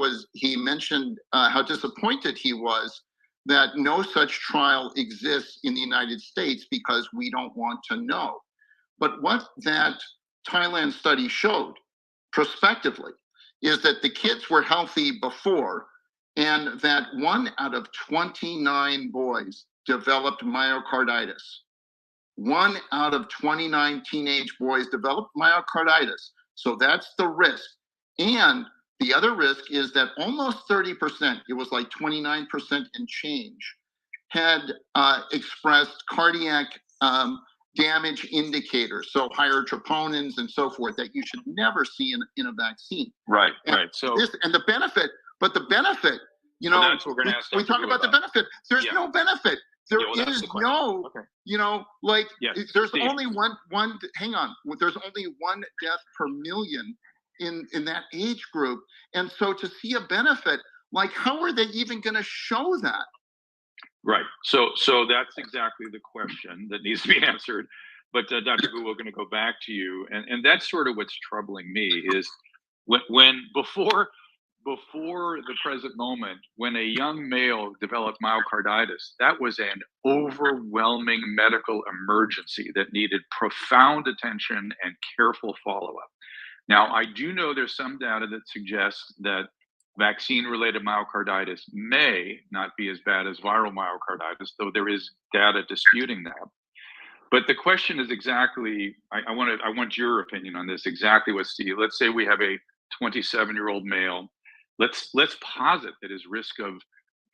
mentioned how disappointed he was that no such trial exists in the United States because we don't want to know. But what that Thailand study showed prospectively is that the kids were healthy before, and that 1 out of 29 boys developed myocarditis. 1 out of 29 teenage boys developed myocarditis. So that's the risk. And the other risk is that almost 30%, it was like 29% and change, had expressed cardiac damage indicators, so higher troponins and so forth, that you should never see in a vaccine. Right, And right. So and the benefit, you know, that's what we're going to ask. we talk about the benefit. There's no benefit. There that's is the question. no, Okay. you know, like there's Steve. only one. Hang on, there's only one death per million in that age group, and so to see a benefit, like how are they even going to show that? Right. So that's exactly the question that needs to be answered. But Dr. Gu, we're going to go back to you, and that's sort of what's troubling me is when before the present moment, when a young male developed myocarditis, that was an overwhelming medical emergency that needed profound attention and careful follow-up. Now, I do know there's some data that suggests that vaccine-related myocarditis may not be as bad as viral myocarditis, though there is data disputing that. But the question is exactly, I want your opinion on this, exactly what Steve, let's say we have a 27-year-old male. Let's posit that his risk of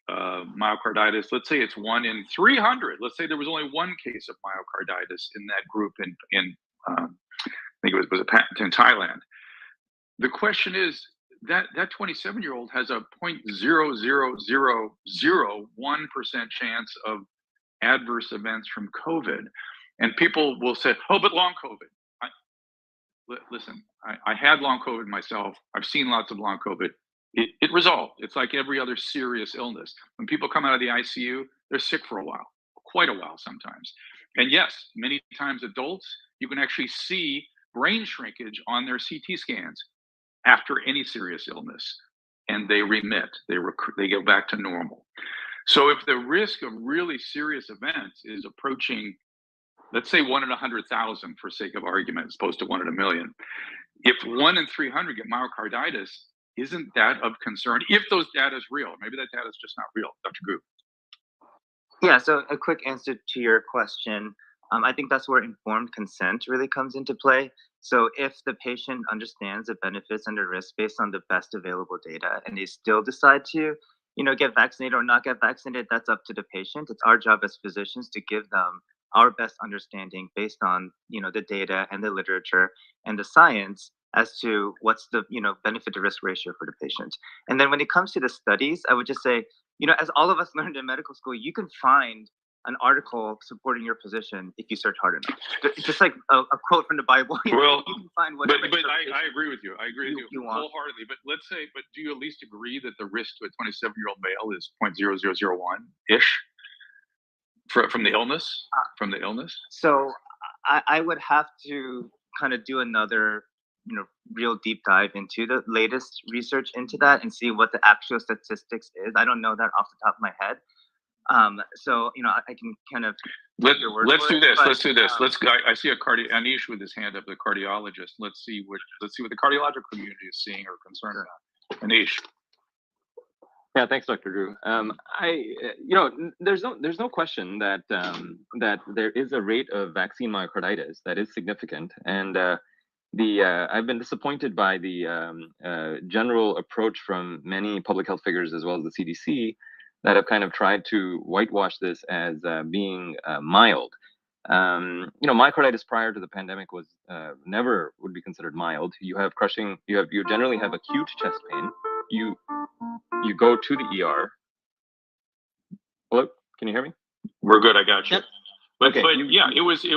myocarditis, let's say it's 1 in 300. Let's say there was only one case of myocarditis in that group in I think it was in Thailand. The question is that 27-year-old has a 0.00001% chance of adverse events from COVID. And people will say, oh, but long COVID. Listen, I had long COVID myself. I've seen lots of long COVID. It resolved. It's like every other serious illness. When people come out of the ICU, they're sick for a while, quite a while sometimes. And yes, many times adults, you can actually see brain shrinkage on their CT scans after any serious illness, and they remit. They go back to normal. So if the risk of really serious events is approaching, let's say 1 in 100,000 for sake of argument, as opposed to 1 in a million, if 1 in 300 get myocarditis, isn't that of concern? If those data is real, maybe that data is just not real, Dr. Gu. Yeah, so a quick answer to your question. I think that's where informed consent really comes into play. So if the patient understands the benefits and the risks based on the best available data, and they still decide to, get vaccinated or not get vaccinated, that's up to the patient. It's our job as physicians to give them our best understanding based on, the data and the literature and the science as to what's the, benefit to risk ratio for the patient. And then when it comes to the studies, I would just say, as all of us learned in medical school, you can find an article supporting your position if you search hard enough. Just like a quote from the Bible. Well, you can find whatever. But I agree with you. I agree with you wholeheartedly. But let's say, do you at least agree that the risk to a 27-year-old male is 0.0001-ish from the illness? So I would have to kind of do another, real deep dive into the latest research into that and see what the actual statistics is. I don't know that off the top of my head. So I can kind of let's do this. I see Anish with his hand up, the cardiologist. Let's see what the cardiological community is seeing or concerned about. Anish. Yeah, thanks, Dr. Drew. There's no question that that there is a rate of vaccine myocarditis that is significant, and I've been disappointed by the general approach from many public health figures as well as the CDC that have kind of tried to whitewash this as being mild. Myocarditis prior to the pandemic was never would be considered mild. You generally have acute chest pain. You go to the ER. Hello, can you hear me? We're good. I got you. Yep. But Okay. Yeah, it was a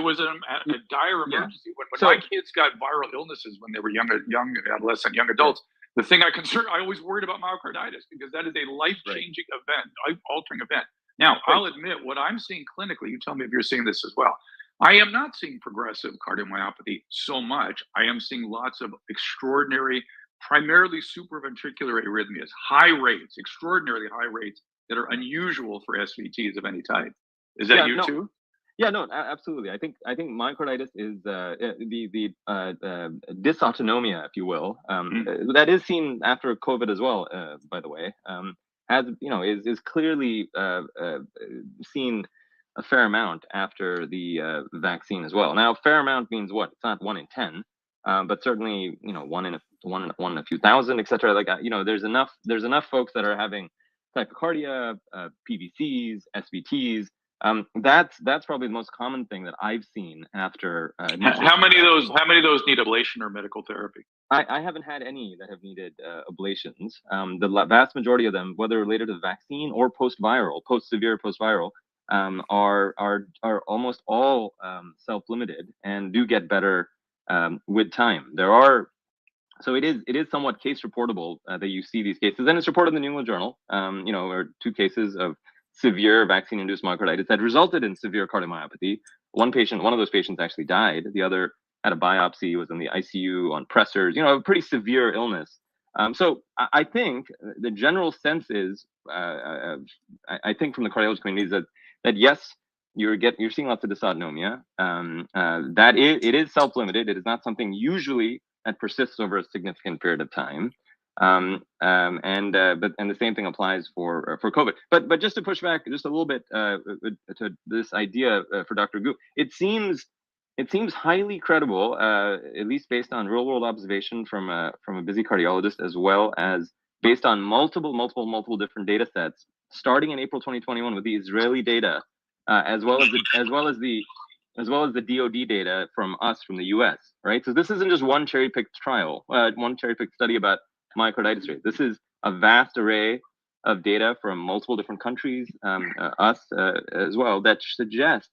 dire emergency. When my kids got viral illnesses when they were young adolescent, young adults, the thing I always worried about myocarditis because that is a life-changing event, life-altering event. Now, I'll admit what I'm seeing clinically, you tell me if you're seeing this as well. I am not seeing progressive cardiomyopathy so much. I am seeing lots of extraordinary, primarily supraventricular arrhythmias, high rates, extraordinarily high rates that are unusual for SVTs of any type. Is that too? Yeah, no, absolutely. I think myocarditis is the dysautonomia, if you will, that is seen after COVID as well. By the way, is clearly seen a fair amount after the vaccine as well. Now, fair amount means what? It's not 1 in 10. but certainly, one in a few thousand, etc. Like, there's enough folks that are having tachycardia, PVCs, SVTs. That's probably the most common thing that I've seen after. How many of those need ablation or medical therapy? I haven't had any that have needed ablations. The vast majority of them, whether related to the vaccine or post-severe post-viral, are almost all self-limited and do get better with time. So it is somewhat case reportable that you see these cases, and it's reported in the New England Journal. There are 2 cases of severe vaccine-induced myocarditis that resulted in severe cardiomyopathy. One of those patients actually died. The other had a biopsy, was in the ICU on pressors. A pretty severe illness. So I think the general sense is, I think from the cardiology community, is that yes, you're seeing lots of dysautonomia. That it is self-limited. It is not something usually that persists over a significant period of time. And the same thing applies for COVID. But just to push back just a little bit to this idea for Dr. Gu, it seems highly credible, at least based on real world observation from a busy cardiologist, as well as based on multiple different data sets, starting in April 2021 with the Israeli data, as well as the DoD data from the US, right? So this isn't just one cherry-picked trial, one cherry-picked study about myocarditis rate. This is a vast array of data from multiple different countries, us as well, that suggests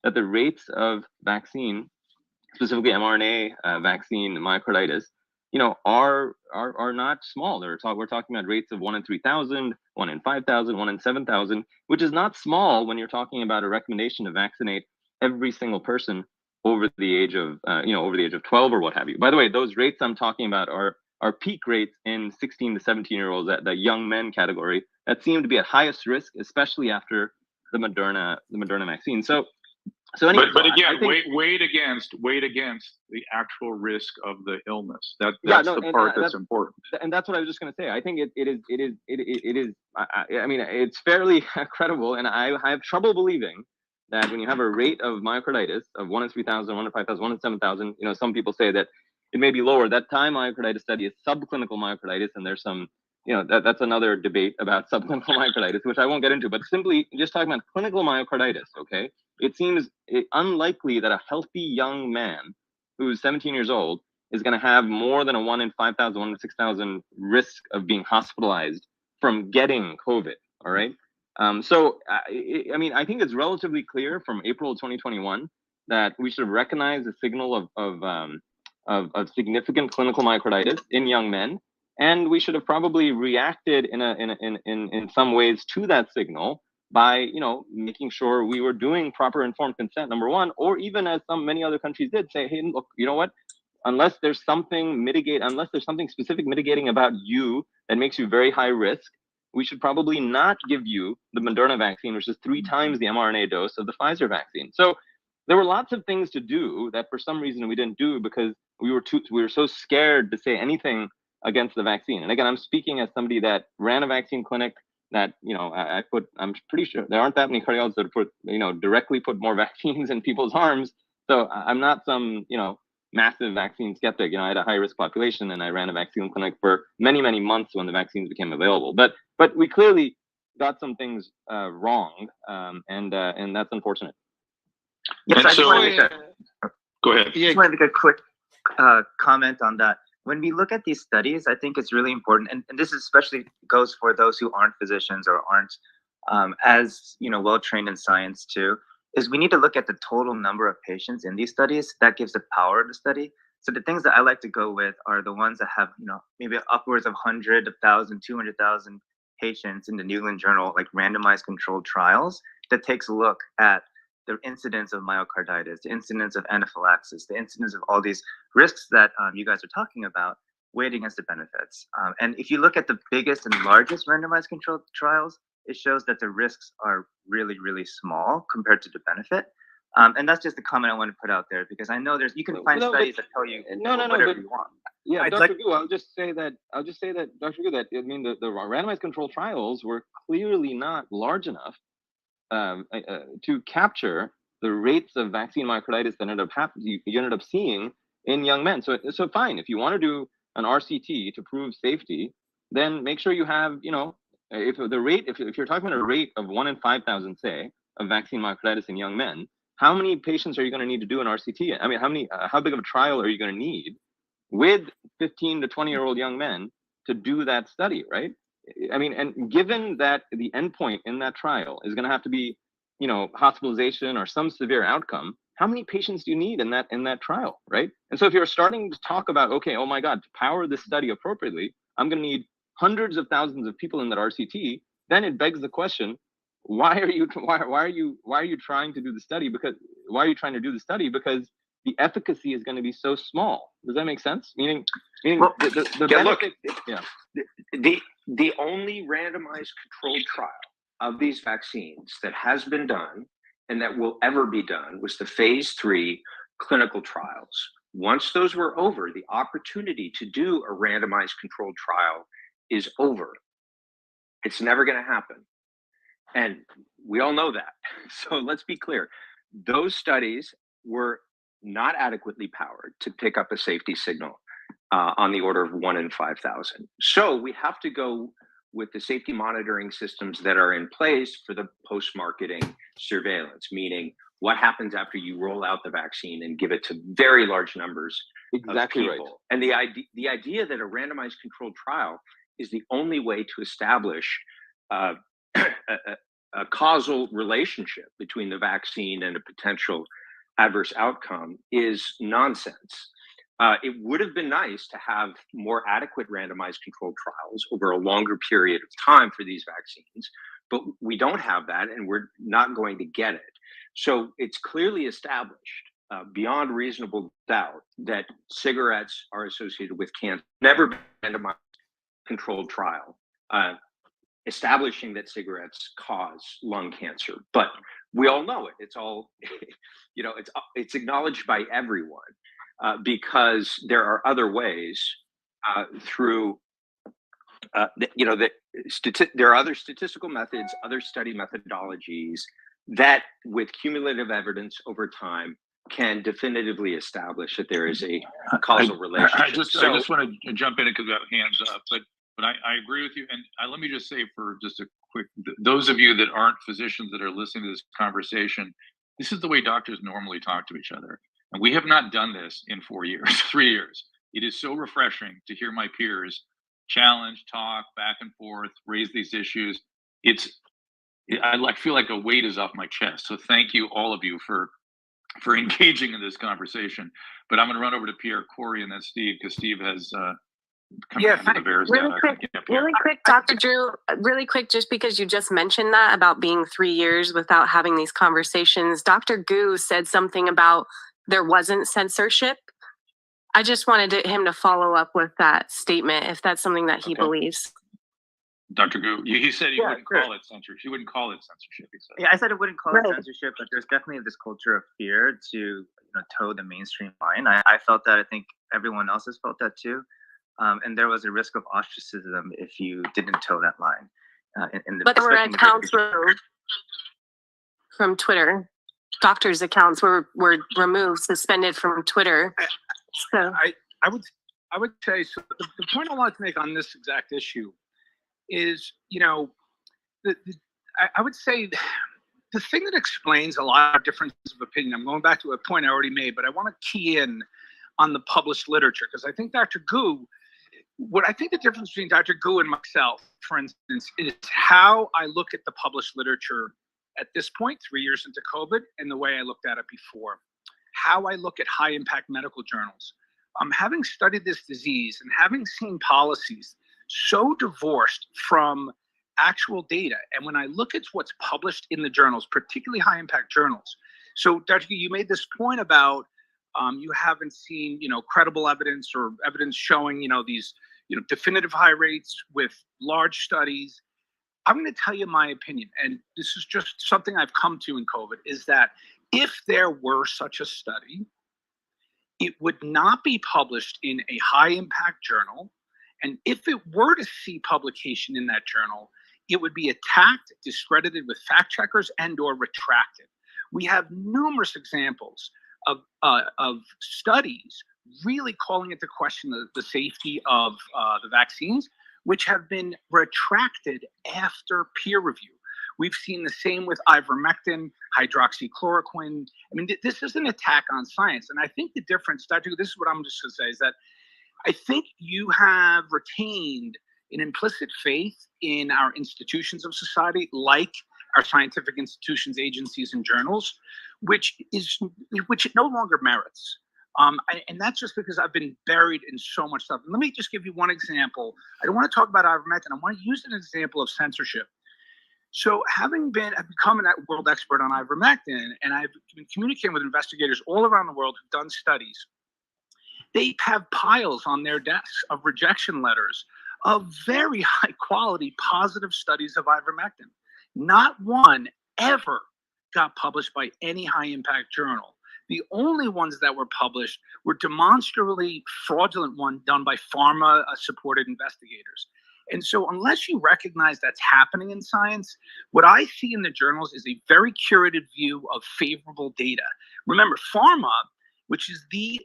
that the rates of vaccine, specifically mRNA vaccine myocarditis, are not small. We're talking about rates of 1 in 3,000, 1 in 5,000, 1 in 7,000, which is not small when you're talking about a recommendation to vaccinate every single person over the age of 12 or what have you. By the way, those rates I'm talking about are peak rates in 16 to 17-year-olds, at the young men category, that seem to be at highest risk, especially after the Moderna vaccine. So anyway, but again, weighed against the actual risk of the illness. That's the part that's important. And that's what I was just going to say. I think it is. I mean, it's fairly credible, and I have trouble believing that when you have a rate of myocarditis of 1 in 3,000, 1 in 5,000, 1 in 7,000, some people say that it may be lower. That Thai myocarditis study is subclinical myocarditis, and there's some, that's another debate about subclinical myocarditis, which I won't get into. But simply just talking about clinical myocarditis, okay? It seems unlikely that a healthy young man who's 17 years old is going to have more than a 1 in 5,000, 1 in 6,000 risk of being hospitalized from getting COVID, all right? So, I mean, I think it's relatively clear from April 2021 that we should recognize the signal of significant clinical myocarditis in young men, and we should have probably reacted in some ways to that signal by making sure we were doing proper informed consent, number one, or even as many other countries did, say, hey, look, you know what? Unless there's something specific mitigating about you that makes you very high risk, we should probably not give you the Moderna vaccine, which is 3 times the mRNA dose of the Pfizer vaccine. So there were lots of things to do that for some reason we didn't do because we were so scared to say anything against the vaccine. And again, I'm speaking as somebody that ran a vaccine clinic that, I'm pretty sure there aren't that many cardiologists that directly put more vaccines in people's arms. So I'm not some, massive vaccine skeptic. I had a high risk population and I ran a vaccine clinic for many, many months when the vaccines became available. But we clearly got some things wrong, and that's unfortunate. Yes, I just want to make go ahead. I just want to make a quick comment on that. When we look at these studies, I think it's really important, and this especially goes for those who aren't physicians or aren't as well trained in science too, is we need to look at the total number of patients in these studies. That gives the power of the study. So the things that I like to go with are the ones that have maybe upwards of 100,000, 200,000 patients in the New England Journal, like randomized controlled trials that takes a look at the incidence of myocarditis, the incidence of anaphylaxis, the incidence of all these risks that you guys are talking about, weighed against the benefits. And if you look at the biggest and largest randomized controlled trials, it shows that the risks are really, really small compared to the benefit. And that's just the comment I want to put out there, because I know you can find studies that tell you whatever you want. Yeah, Dr. Gu, I'll just say that, Dr. Gu, that I mean the randomized controlled trials were clearly not large enough to capture the rates of vaccine myocarditis that you ended up seeing in young men. So fine, if you want to do an RCT to prove safety, then make sure you have, if you're talking about a rate of 1 in 5,000, say, of vaccine myocarditis in young men, how many patients are you going to need to do an RCT? I mean, how big of a trial are you going to need with 15 to 20-year-old young men to do that study, right? I mean, and given that the endpoint in that trial is going to have to be, hospitalization or some severe outcome, how many patients do you need in that trial, right? And so if you're starting to talk about, okay, oh my God, to power this study appropriately, I'm going to need hundreds of thousands of people in that RCT, then it begs the question, why are you trying to do the study? Because the efficacy is going to be so small. Does that make sense? Meaning well, the benefit, yeah. The only randomized controlled trial of these vaccines that has been done and that will ever be done was the phase 3 clinical trials. Once those were over, the opportunity to do a randomized controlled trial is over. It's never going to happen. And we all know that. So let's be clear. Those studies were not adequately powered to pick up a safety signal on the order of 1 in 5,000. So we have to go with the safety monitoring systems that are in place for the post-marketing surveillance, meaning what happens after you roll out the vaccine and give it to very large numbers of people. Right. And the idea that a randomized controlled trial is the only way to establish a causal relationship between the vaccine and a potential adverse outcome is nonsense. It would have been nice to have more adequate randomized controlled trials over a longer period of time for these vaccines, but we don't have that and we're not going to get it. So it's clearly established beyond reasonable doubt that cigarettes are associated with cancer. Never been a randomized controlled trial establishing that cigarettes cause lung cancer, but we all know it. It's all, it's acknowledged by everyone. Because there are other ways through, there are other statistical methods, other study methodologies that with cumulative evidence over time can definitively establish that there is a causal relationship. I just want to jump in because we have hands up, but I agree with you. And let me just say for just a quick, those of you that aren't physicians that are listening to this conversation, this is the way doctors normally talk to each other. And we have not done this in 4 years, 3 years. It is so refreshing to hear my peers challenge, talk, back and forth, raise these issues. I feel like a weight is off my chest. So thank you, all of you, for engaging in this conversation. But I'm going to run over to Pierre, Corey, and then Steve, because Steve has come to the bears down. Really quick, Dr. Drew, really quick, just because you just mentioned that about being 3 years without having these conversations, Dr. Gu said something about there wasn't censorship. I just wanted him to follow up with that statement, if that's something that he believes. Dr. Gu, he said he wouldn't call it censorship. He wouldn't call it censorship. He said. Yeah, I said I wouldn't call it censorship, but there's definitely this culture of fear to toe the mainstream line. I felt that. I think everyone else has felt that too. And there was a risk of ostracism if you didn't toe that line. But there were accounts from Twitter. Doctors' accounts were removed, suspended from Twitter. So I would say, so the point I wanted to make on this exact issue is, I would say the thing that explains a lot of differences of opinion, I'm going back to a point I already made, but I want to key in on the published literature, because I think Dr. Gu, what I think the difference between Dr. Gu and myself, for instance, is how I look at the published literature at this point, 3 years into COVID, and the way I looked at it before. How I look at high impact medical journals. Having studied this disease and having seen policies so divorced from actual data, and when I look at what's published in the journals, particularly high impact journals. So Dr. Gu, you made this point about you haven't seen, credible evidence or evidence showing, these, definitive high rates with large studies. I'm going to tell you my opinion, and this is just something I've come to in COVID, is that if there were such a study, it would not be published in a high impact journal. And if it were to see publication in that journal, it would be attacked, discredited with fact checkers, and or retracted. We have numerous examples of studies really calling into question the safety of the vaccines, which have been retracted after peer review. We've seen the same with ivermectin, hydroxychloroquine. I mean, this is an attack on science. And I think the difference, Dr. This is what I'm just going to say, is that I think you have retained an implicit faith in our institutions of society, like our scientific institutions, agencies, and journals, which it no longer merits. And that's just because I've been buried in so much stuff. And let me just give you one example. I don't want to talk about ivermectin. I want to use an example of censorship. So I've become a world expert on ivermectin, and I've been communicating with investigators all around the world who've done studies. They have piles on their desks of rejection letters of very high quality positive studies of ivermectin. Not one ever got published by any high impact journal. The only ones that were published were demonstrably fraudulent ones done by pharma supported investigators. And so unless you recognize that's happening in science, what I see in the journals is a very curated view of favorable data. Remember, pharma, which is the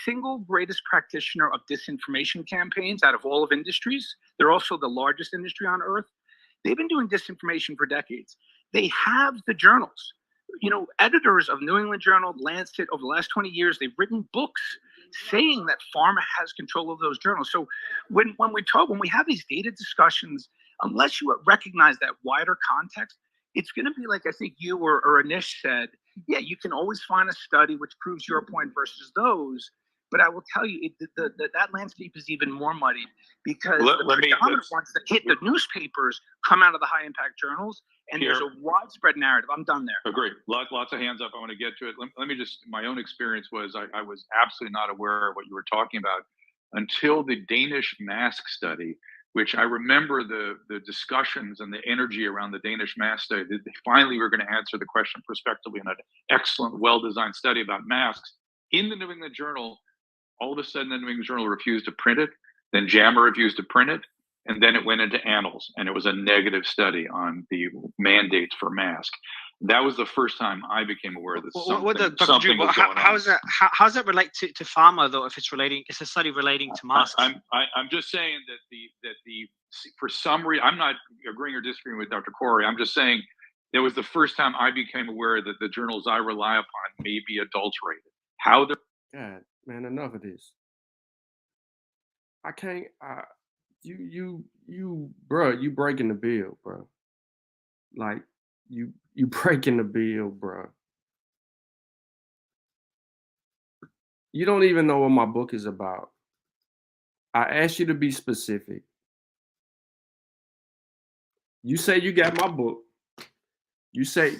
single greatest practitioner of disinformation campaigns out of all of industries, they're also the largest industry on earth. They've been doing disinformation for decades. They have the journals. You know, editors of New England Journal, Lancet, over the last 20 years, they've written books saying that pharma has control of those journals. So when we have these data discussions, unless you recognize that wider context, it's going to be like I think you or Anish said, yeah, you can always find a study which proves your point versus those. But I will tell you, that landscape is even more muddied because the predominant ones that hit the newspapers come out of the high impact journals, and there's a widespread narrative. I'm done there. Agree. Lots of hands up. I want to get to it. Let me just, my own experience was I was absolutely not aware of what you were talking about until the Danish mask study, which I remember the discussions and the energy around the Danish mask study. They finally were going to answer the question prospectively in an excellent, well-designed study about masks. In the New England Journal, all of a sudden the New England Journal refused to print it, then JAMA refused to print it, and then it went into Annals, and it was a negative study on the mandates for masks. That was the first time I became aware that something was going on. How does that relate to pharma though? If it's a study relating to masks. I'm just saying that for some reason, I'm not agreeing or disagreeing with Dr. Corey. I'm just saying it was the first time I became aware that the journals I rely upon may be adulterated. How they're God, man, enough of this. I can't. Bro, you breaking the bill, bro. Like you breaking the bill, bro. You don't even know what my book is about. I asked you to be specific. You say you got my book. You say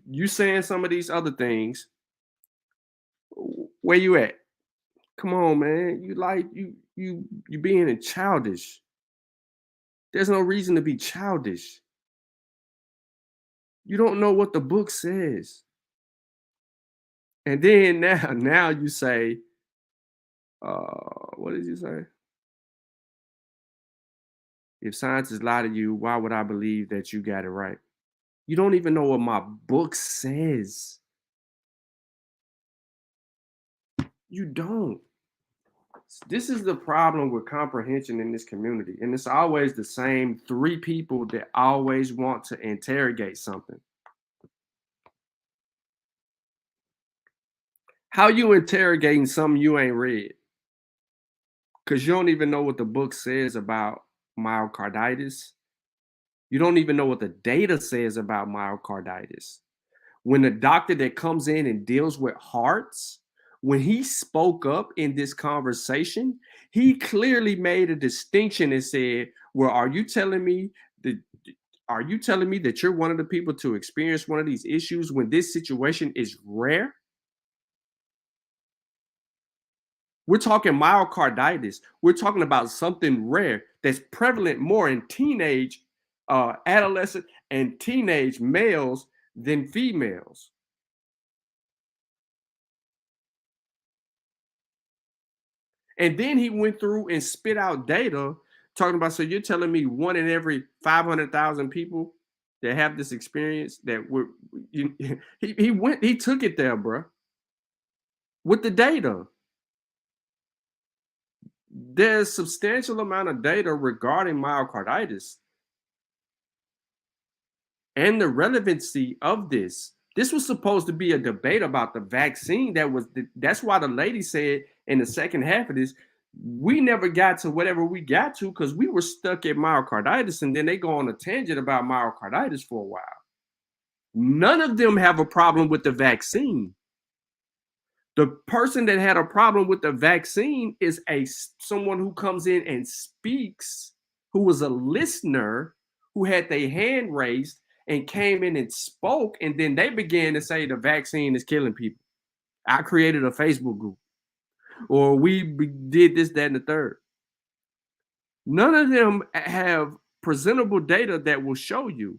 you saying some of these other things. Where you at? Come on, man. You being childish. There's no reason to be childish. You don't know what the book says. And then now you say, what did you say? If scientists lie to you, why would I believe that you got it right? You don't even know what my book says. You don't. This is the problem with comprehension in this community. And it's always the same three people that always want to interrogate something. How you interrogating something you ain't read? Because you don't even know what the book says about myocarditis. You don't even know what the data says about myocarditis. When the doctor that comes in and deals with hearts, when he spoke up in this conversation, he clearly made a distinction and said, well, are you telling me that you're one of the people to experience one of these issues when this situation is rare? We're talking myocarditis. We're talking about something rare that's prevalent more in teenage, adolescent, and teenage males than females. And then he went through and spit out data talking about, so you're telling me 1 in every 500,000 people that have this experience that he took it there, bro, with the data. there's substantial amount of data regarding myocarditis and the relevancy of this. This was supposed to be a debate about the vaccine. That's why the lady said in the second half of this, we never got to whatever we got to because we were stuck at myocarditis, and then they go on a tangent about myocarditis for a while. None of them have a problem with the vaccine. The person that had a problem with the vaccine is someone who comes in and speaks, who was a listener, who had their hand raised and came in and spoke, and then they began to say the vaccine is killing people. I created a Facebook group, or we did this, that, and the third. None of them have presentable data that will show you.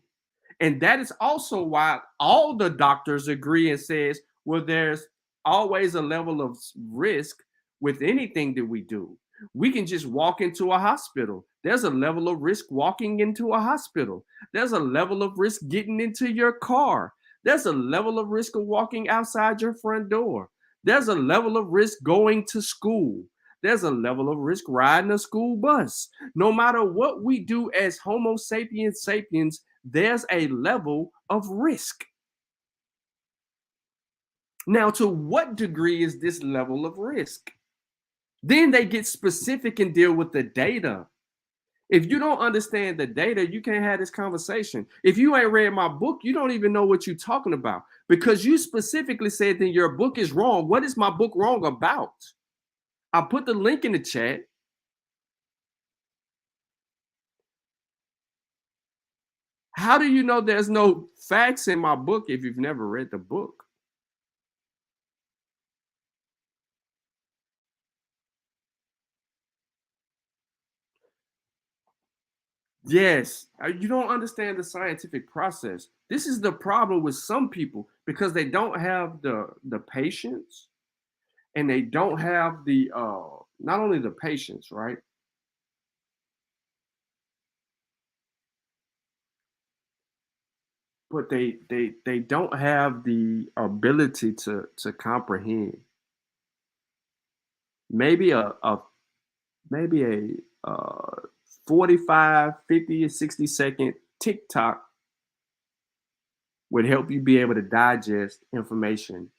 And that is also why all the doctors agree and says, well, there's always a level of risk with anything that we do. We can just walk into a hospital. There's a level of risk walking into a hospital. There's a level of risk getting into your car. There's a level of risk of walking outside your front door. There's a level of risk going to school. There's a level of risk riding a school bus. No matter what we do as Homo sapiens sapiens, there's a level of risk. Now, to what degree is this level of risk? Then they get specific and deal with the data. If you don't understand the data, you can't have this conversation. If you ain't read my book, you don't even know what you're talking about because you specifically said that your book is wrong. What is my book wrong about? I put the link in the chat. How do you know there's no facts in my book if you've never read the book? Yes, you don't understand the scientific process. This is the problem with some people because they don't have the patience, and they don't have the not only the patience, right? But they don't have the ability to comprehend. Maybe a 45, 50, 60-second TikTok would help you be able to digest information.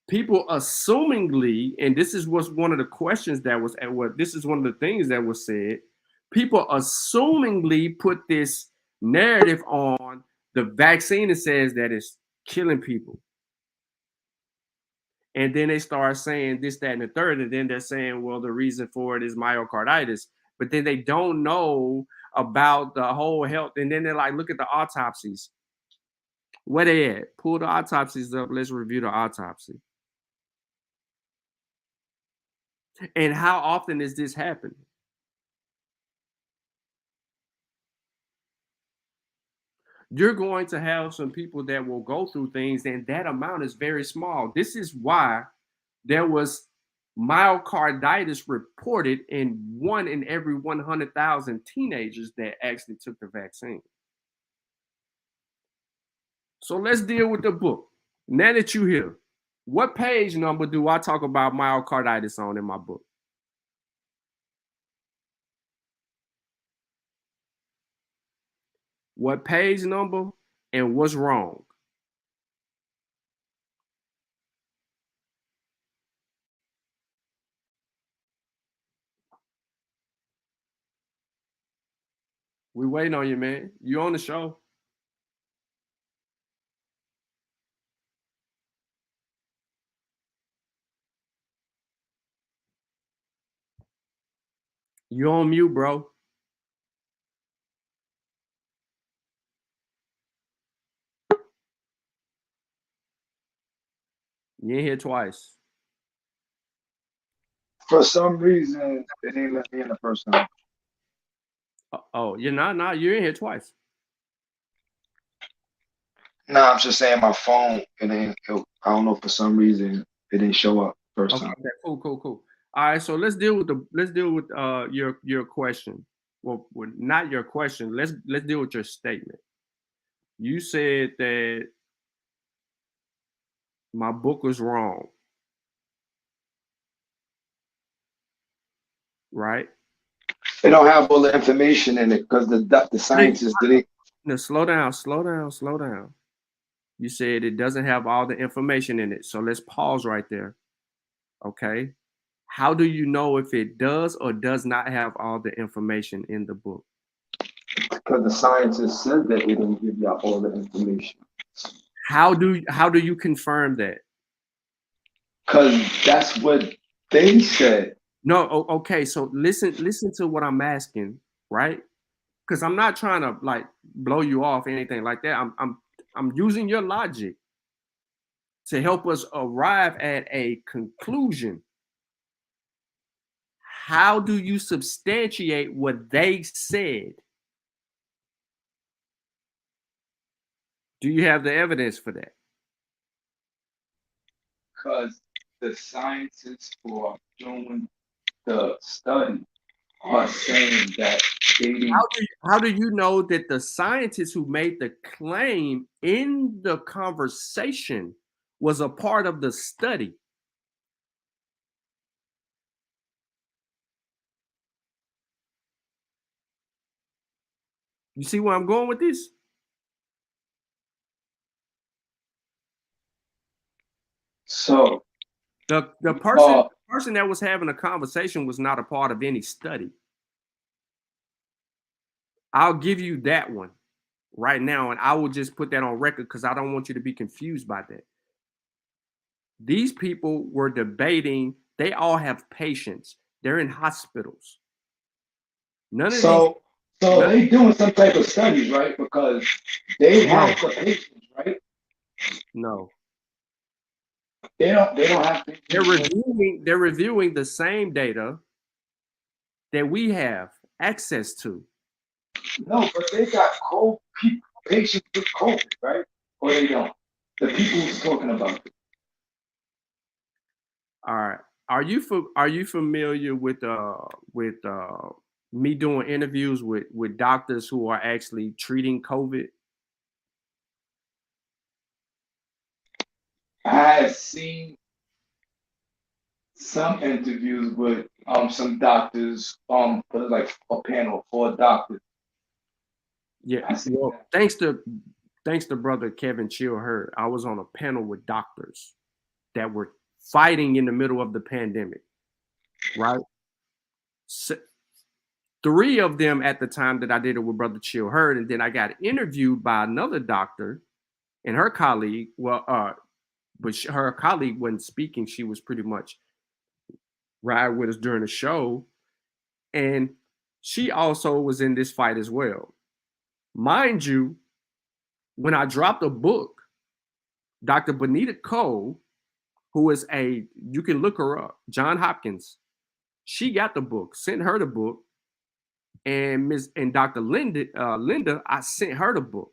People assumingly, and this is what's one of the questions that was, and what this is one of the things that was said, people assumingly put this narrative on the vaccine that says that it's killing people. And then they start saying this, that, and the third, and then they're saying, well, the reason for it is myocarditis. But then they don't know about the whole health. And then they're like, look at the autopsies. Where they at? Pull the autopsies up. Let's review the autopsy. And how often is this happening? You're going to have some people that will go through things, and that amount is very small. This is why there was myocarditis reported in 1 in every 100,000 teenagers that actually took the vaccine. So let's deal with the book. Now that you're here, what page number do I talk about myocarditis on in my book? What page number and what's wrong? We waiting on you, man. You on the show? You on mute, bro. You ain't here twice. For some reason, they didn't let me in the first time. Oh, you're not. You're in here twice. No, I'm just saying my phone. I don't know, for some reason it didn't show up first time. Okay, cool. All right, so let's deal with your question. Well, not your question. Let's deal with your statement. You said that my book was wrong, right? They don't have all the information in it because the scientists didn't. No, slow down, slow down, slow down. You said it doesn't have all the information in it. So let's pause right there. Okay. How do you know if it does or does not have all the information in the book? Because the scientists said that they didn't give you all the information. How do you confirm that? Because that's what they said. No, okay. So listen to what I'm asking, right? Because I'm not trying to like blow you off or anything like that. I'm using your logic to help us arrive at a conclusion. How do you substantiate what they said? Do you have the evidence for that? Because the scientists who are doing the study are saying that they didn't. How do you know that the scientist who made the claim in the conversation was a part of the study? You see where I'm going with this? So the person that was having a conversation was not a part of any study. I'll give you that one right now, and I will just put that on record because I don't want you to be confused by that. These people were debating. They all have patients. They're in hospitals. So they doing some type of studies, right? Because they have the patients, right? No. They don't have to. They're reviewing the same data that we have access to. No, but they got patients with COVID, right? Or they don't. The people who's talking about it. All right. Are you familiar with me doing interviews with doctors who are actually treating COVID? I have seen some interviews with some doctors, like a panel for doctors. Yeah. Well, thanks to brother Kevin Chill Hurd, I was on a panel with doctors that were fighting in the middle of the pandemic, right? So, 3 of them at the time that I did it with brother Chill Hurd, and then I got interviewed by another doctor and her colleague. Well, but her colleague wasn't speaking. She was pretty much ride with us during the show, and she also was in this fight as well. Mind you, when I dropped a book, Dr. Bonita Cole, who is you can look her up, John Hopkins, she got the book, sent her the book, and Dr. Linda, I sent her the book.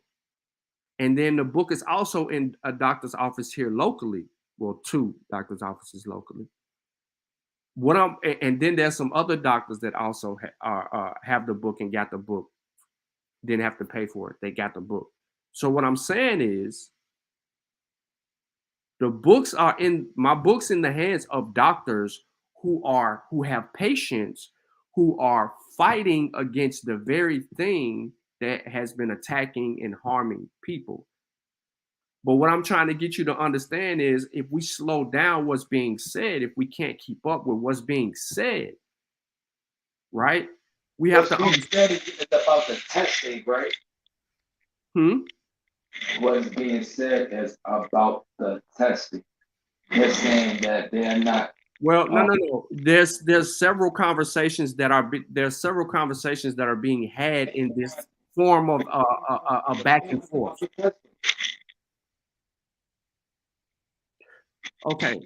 And then the book is also in a doctor's office here locally. Well, 2 doctor's offices locally. And then there's some other doctors that also have the book and got the book, didn't have to pay for it. They got the book. So what I'm saying is, my books in the hands of doctors who have patients who are fighting against the very thing that has been attacking and harming people. But what I'm trying to get you to understand is, if we slow down what's being said, if we can't keep up with what's being said, right? We have to understand it's about the testing, right? What is being said is about the testing. They're saying that they're not. Well, no. There's several conversations that are being had in this form of a back and forth. Okay,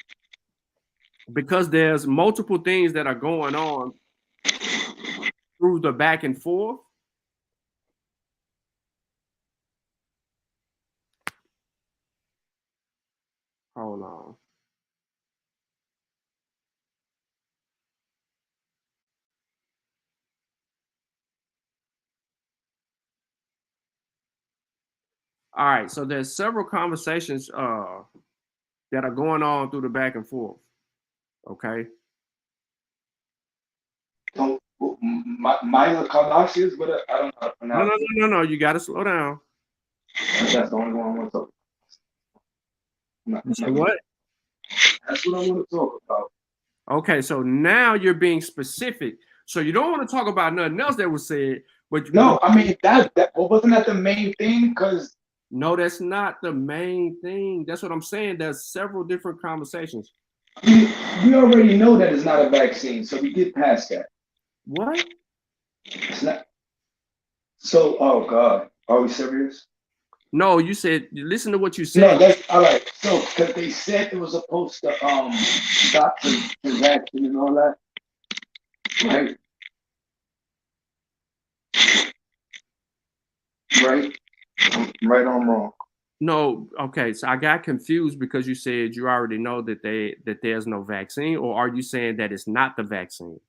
because there's multiple things that are going on through the back and forth. Hold on. All right, so there's several conversations that are going on through the back and forth. Okay. So Mila Kardashians, but I don't know how to pronounce it. No. You got to slow down. That's the only one I want to talk about. You say what? That's what I want to talk about. Okay, so now you're being specific. So you don't want to talk about nothing else that was said, but no, I mean that wasn't that the main thing? Because no, that's not the main thing. That's what I'm saying. There's several different conversations. We already know that it's not a vaccine, so we get past that. What? It's not. So, oh God, are we serious? No, you said. Listen to what you said. No, that's all right. So, because they said it was supposed to stop the vaccine and all that, right? Right? Right or wrong? No, okay. So I got confused because you said you already know that there's no vaccine, or are you saying that it's not the vaccine?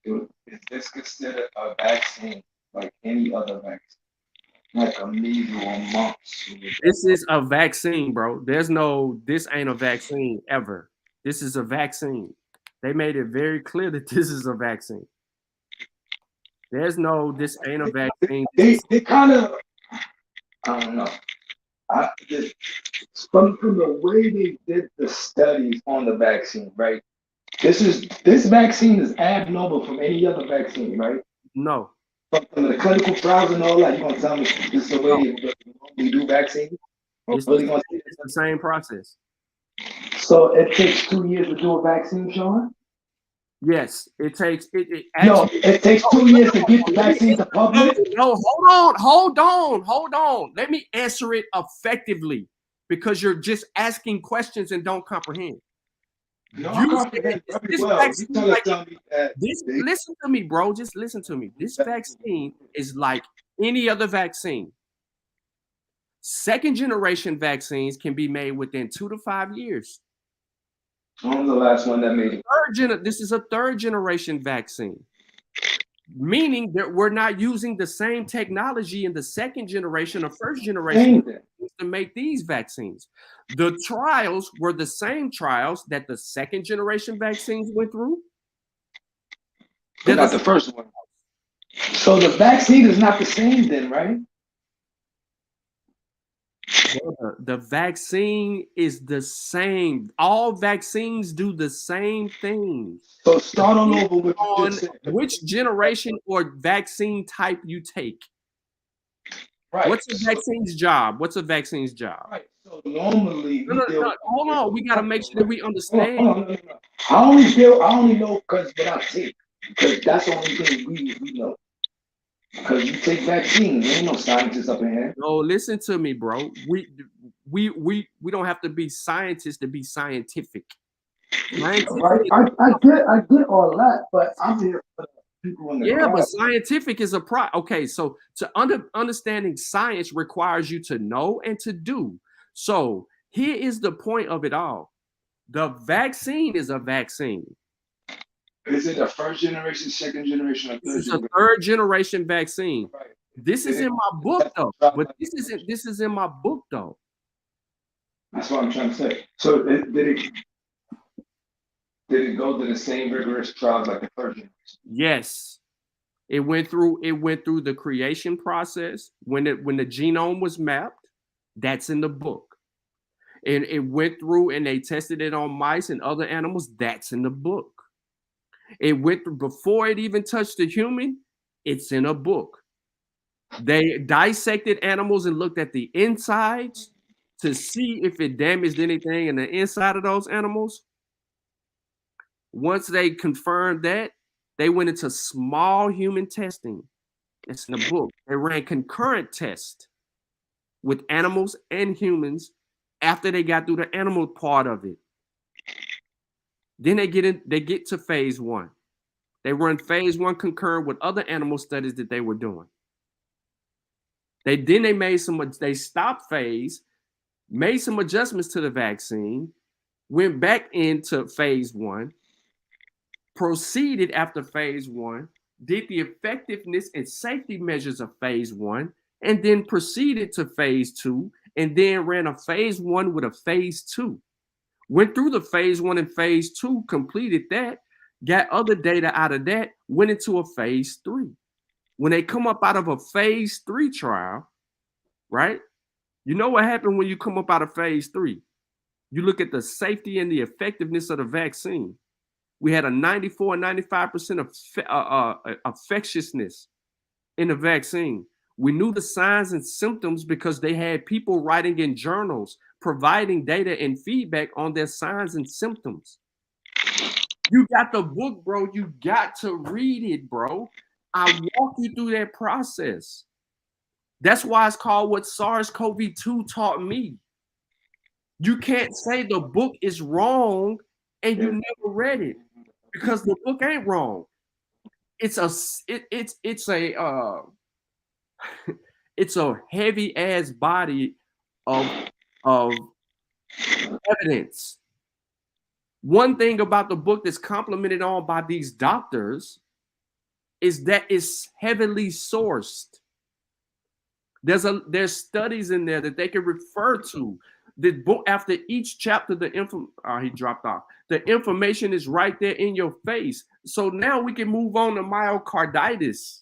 Is this considered a vaccine like any other vaccine? Like a measles or mumps? This is a vaccine, bro. This ain't a vaccine ever. This is a vaccine. They made it very clear that this is a vaccine. There's no, this ain't a vaccine. They kind of, I don't know. From the way they did the studies on the vaccine, right? This vaccine is abnormal from any other vaccine, right? No. From the clinical trials and all that, you gonna tell me this is the way we do vaccines? It's the same process. So it takes 2 years to do a vaccine, Sean? Yes, it takes it it takes 2 years to get the vaccine to public. No, hold on. Let me answer it effectively because you're just asking questions and don't comprehend. No, I comprehend very well. Listen to me, bro. Just listen to me. This vaccine is like any other vaccine. Second generation vaccines can be made within 2 to 5 years. I'm the last one that made it. This is a third generation vaccine, meaning that we're not using the same technology in the second generation or first generation to make these vaccines. The trials were the same trials that the second generation vaccines went through. They're not the first one. So the vaccine is not the same then, right? The vaccine is the same. All vaccines do the same thing. So start all over with on which generation or vaccine type you take. Right. What's a vaccine's job? What's a vaccine's job? Right. So normally, hold on. We got to make sure that we understand. No. I only know because what I take, because that's the only thing we know. Because you take vaccines, there ain't no scientists up in here. No, listen to me, bro. We don't have to be scientists to be scientific. Right? I get all that, but I'm here for the people in the crowd. But scientific is okay. So understanding science requires you to know and to do. So here is the point of it all. The vaccine is a vaccine. Is it a first generation, second generation, or third generation? It's a third generation vaccine. Right. This is in my book though. But this is in my book though. That's what I'm trying to say. So did it go to the same rigorous trials like the first generation? Yes. It went through the creation process. When the genome was mapped, that's in the book. And it went through and they tested it on mice and other animals, that's in the book. It went through before it even touched the human, it's in a book. They dissected animals and looked at the insides to see if it damaged anything in the inside of those animals. Once they confirmed that, they went into small human testing. It's in the book. They ran concurrent tests with animals and humans after they got through the animal part of it. Then they get to phase 1. They run phase 1 concurrent with other animal studies that they were doing. They stopped phase, made some adjustments to the vaccine, went back into phase 1, proceeded after phase 1, did the effectiveness and safety measures of phase 1, and then proceeded to phase 2, and then ran a phase 1 with a phase 2. Went through the phase 1 and phase 2, completed that, got other data out of that, went into a phase 3. When they come up out of a phase 3 trial, right? You know what happened when you come up out of phase 3? You look at the safety and the effectiveness of the vaccine. We had a 94 and 95% of infectiousness in the vaccine. We knew the signs and symptoms because they had people writing in journals, providing data and feedback on their signs and symptoms. You got the book, bro. You got to read it, bro. I walk you through that process. That's why it's called What SARS-CoV-2 Taught Me. You can't say the book is wrong and you never read it, because the book ain't wrong. It's a it's a heavy ass body of evidence. One thing about the book that's complimented on by these doctors is that it's heavily sourced. There's studies in there that they can refer to. The book, after each chapter, he dropped off. The information is right there in your face. So now we can move on to myocarditis.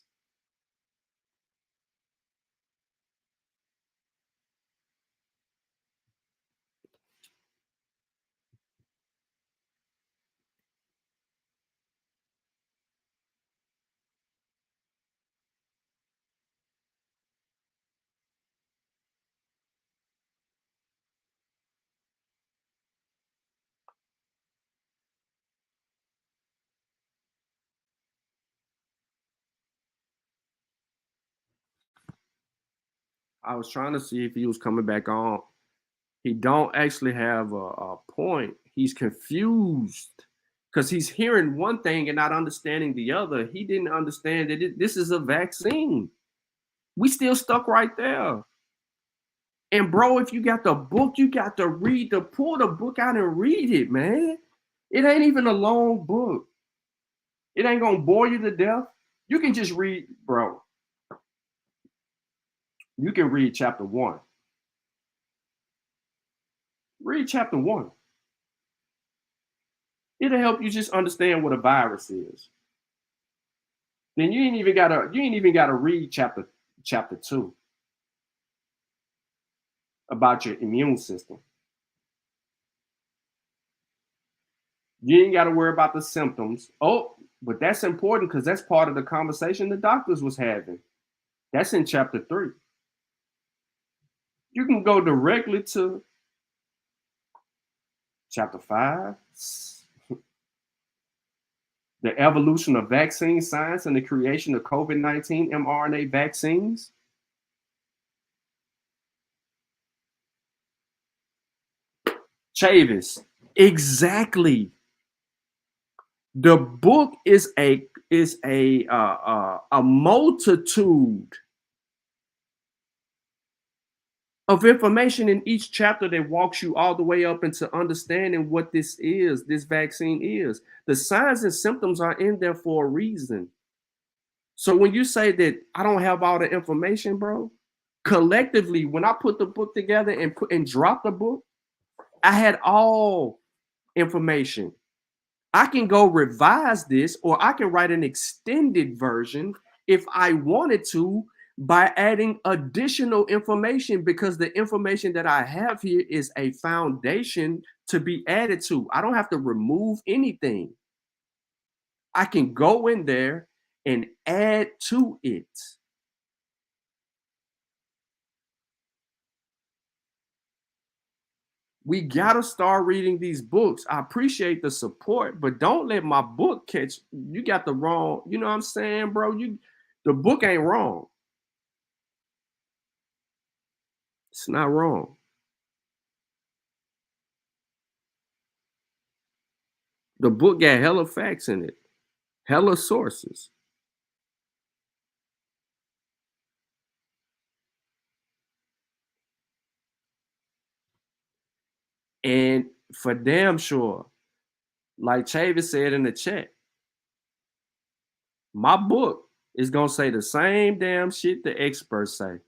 I was trying to see if he was coming back on. He don't actually have a point. He's confused because he's hearing one thing and not understanding the other. He didn't understand that this is a vaccine. We still stuck right there. And bro, if you got the book, you got to pull the book out and read it, man. It ain't even a long book. It ain't gonna bore you to death. You can just read, bro. You can read chapter 1. Read chapter 1. It'll help you just understand what a virus is. Then you ain't even gotta read chapter 2 about your immune system. You ain't gotta worry about the symptoms. Oh, but that's important because that's part of the conversation the doctors was having. That's in chapter 3. You can go directly to chapter 5. The evolution of vaccine science and the creation of COVID-19 mRNA vaccines. Chavis, exactly. The book is a multitude of information in each chapter that walks you all the way up into understanding what this vaccine is. The signs and symptoms are in there for a reason. So when you say that I don't have all the information, bro, collectively, when I put the book together and dropped the book, I had all information. I can go revise this, or I can write an extended version if I wanted to, by adding additional information, because the information that I have here is a foundation to be added to. I don't have to remove anything. I can go in there and add to it. We gotta start reading these books. I appreciate the support, but don't let my book catch you. Got the wrong, you know what I'm saying, bro? The book ain't wrong. It's not wrong. The book got hella facts in it, hella sources. And for damn sure, like Chavis said in the chat, my book is gonna say the same damn shit the experts say.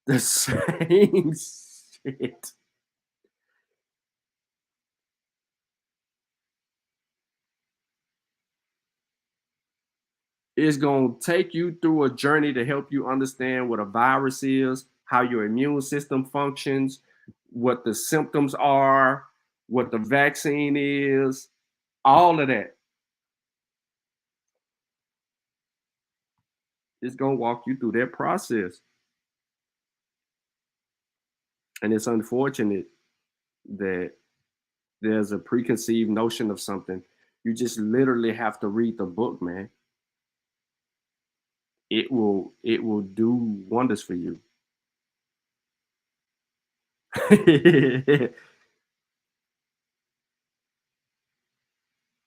The same shit. It's going to take you through a journey to help you understand what a virus is, how your immune system functions, what the symptoms are, what the vaccine is, all of that. It's going to walk you through that process. And it's unfortunate that there's a preconceived notion of something. You just literally have to read the book, man. It will do wonders for you.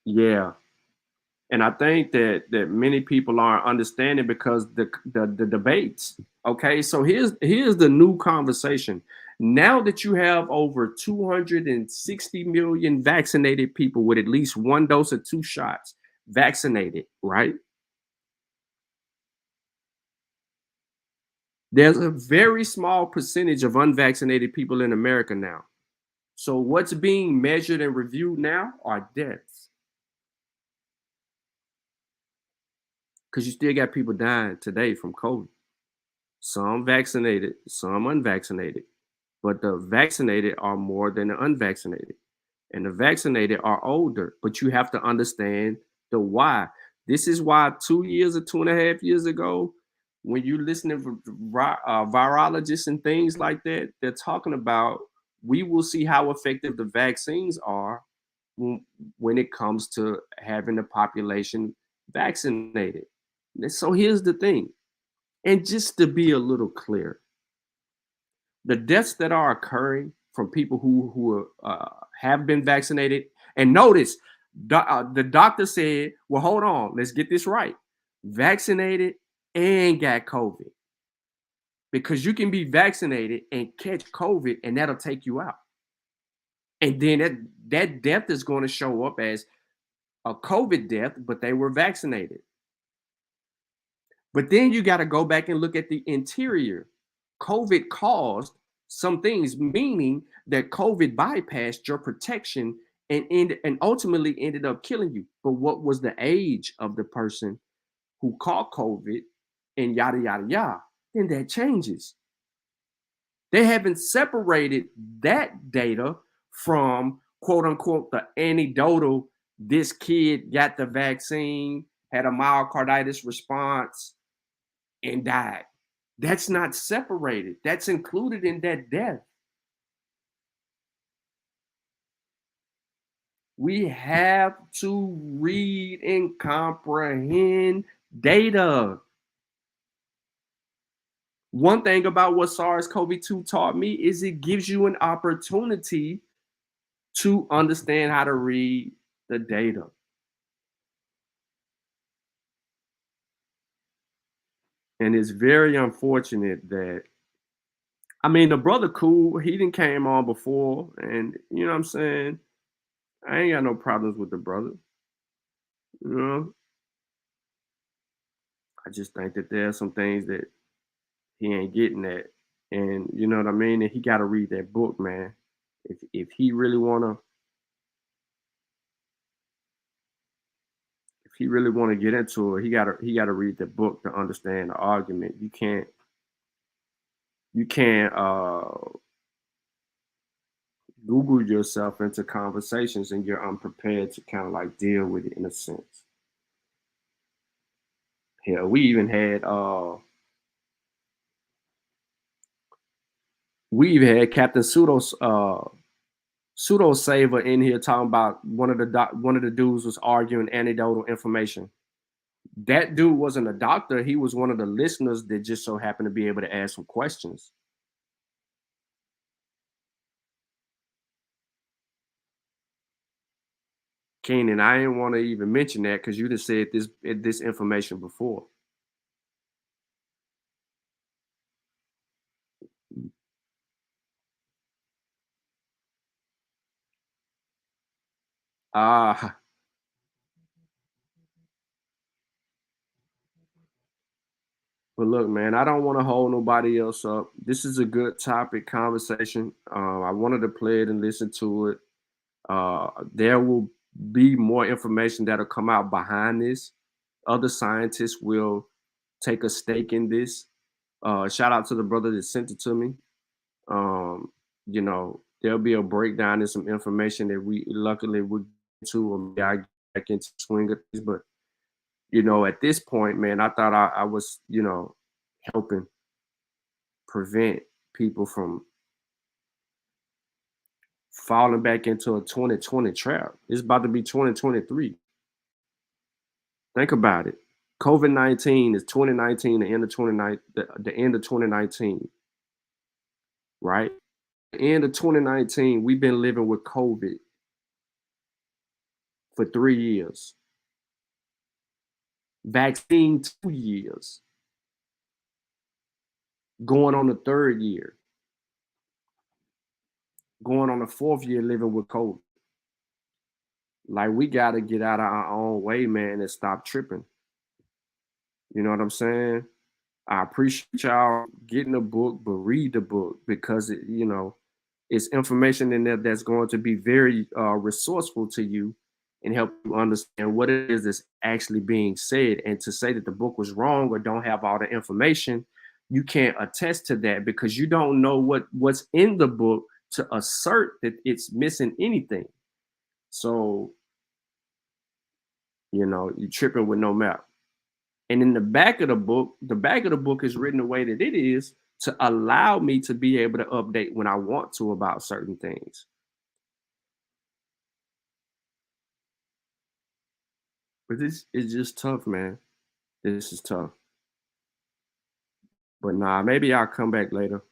Yeah. And I think that many people aren't understanding because the debates. Okay, so here's the new conversation. Now that you have over 260 million vaccinated people with at least one dose or two shots vaccinated, right? There's a very small percentage of unvaccinated people in America now. So what's being measured and reviewed now are deaths. Because you still got people dying today from COVID. Some vaccinated, some unvaccinated. But the vaccinated are more than the unvaccinated. And the vaccinated are older. But you have to understand the why. This is why 2 years or 2.5 years ago, when you listen to virologists and things like that, they're talking about we will see how effective the vaccines are when it comes to having the population vaccinated. So here's the thing. And just to be a little clear, the deaths that are occurring from people who have been vaccinated, and notice the doctor said, well, hold on, let's get this right. Vaccinated and got COVID. Because you can be vaccinated and catch COVID and that'll take you out. And then that death is going to show up as a COVID death, but they were vaccinated. But then you got to go back and look at the interior. COVID caused some things, meaning that COVID bypassed your protection and ultimately ended up killing you. But what was the age of the person who caught COVID and yada, yada, yada? Then that changes. They haven't separated that data from quote unquote the anecdotal, this kid got the vaccine, had a myocarditis response, and died. That's not separated. That's included in that death. We have to read and comprehend data. One thing about what SARS-CoV-2 taught me is it gives you an opportunity to understand how to read the data. And it's very unfortunate that, I mean, the brother cool, he didn't came on before, and you know what I'm saying? I ain't got no problems with the brother. You know? I just think that there are some things that he ain't getting at. And you know what I mean? And he gotta read that book, man. If he really wanna get into it, he gotta read the book to understand the argument. You can't Google yourself into conversations and you're unprepared to kind of like deal with it in a sense. Yeah, we even had Captain Pseudo Saver in here talking about one of the dudes was arguing anecdotal information. That dude wasn't a doctor. He was one of the listeners that just so happened to be able to ask some questions. Keenan, I didn't want to even mention that because you just said this information before. But look, man, I don't want to hold nobody else up. This is a good topic conversation. I wanted to play it and listen to it. There will be more information that'll come out behind this. Other scientists will take a stake in this. Shout out to the brother that sent it to me. You know, there'll be a breakdown and some information that we luckily would get to, or maybe I get back into swing of this. But you know, at this point, man, I thought I was, you know, helping prevent people from falling back into a 2020 trap. It's about to be 2023. Think about it. COVID-19 is 2019, the end of 2019, right? The end of 2019, we've been living with COVID for 3 years. Vaccine 2 years. Going on the 3rd year. Going on the 4th year living with COVID. Like, we got to get out of our own way, man, and stop tripping. You know what I'm saying? I appreciate y'all getting the book, but read the book, because it, you know, it's information in there that's going to be very resourceful to you and help you understand what it is that's actually being said. And to say that the book was wrong or don't have all the information, you can't attest to that, because you don't know what's in the book to assert that it's missing anything. So, you know, you're tripping with no map. And in the back of the book is written the way that it is to allow me to be able to update when I want to about certain things. But this is just tough, man. This is tough. But nah, maybe I'll come back later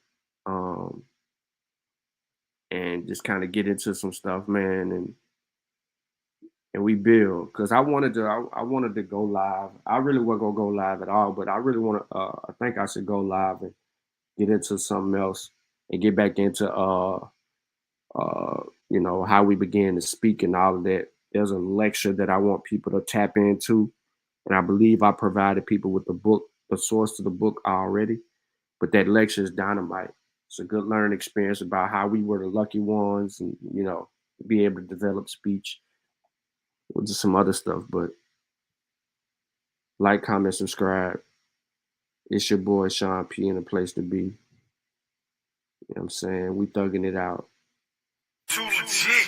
and just kind of get into some stuff, man, and we build. Because I wanted to go live. I really wasn't gonna go live at all, but I really want to. I think I should go live and get into something else and get back into you know, how we began to speak and all of that. There's a lecture that I want people to tap into, and I believe I provided people with the book, the source to the book already. But that lecture is dynamite. It's a good learning experience about how we were the lucky ones, and you know, be able to develop speech. Or just some other stuff. But like, comment, subscribe. It's your boy Sean P in a place to be. You know what I'm saying? We thugging it out. Too legit.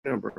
number.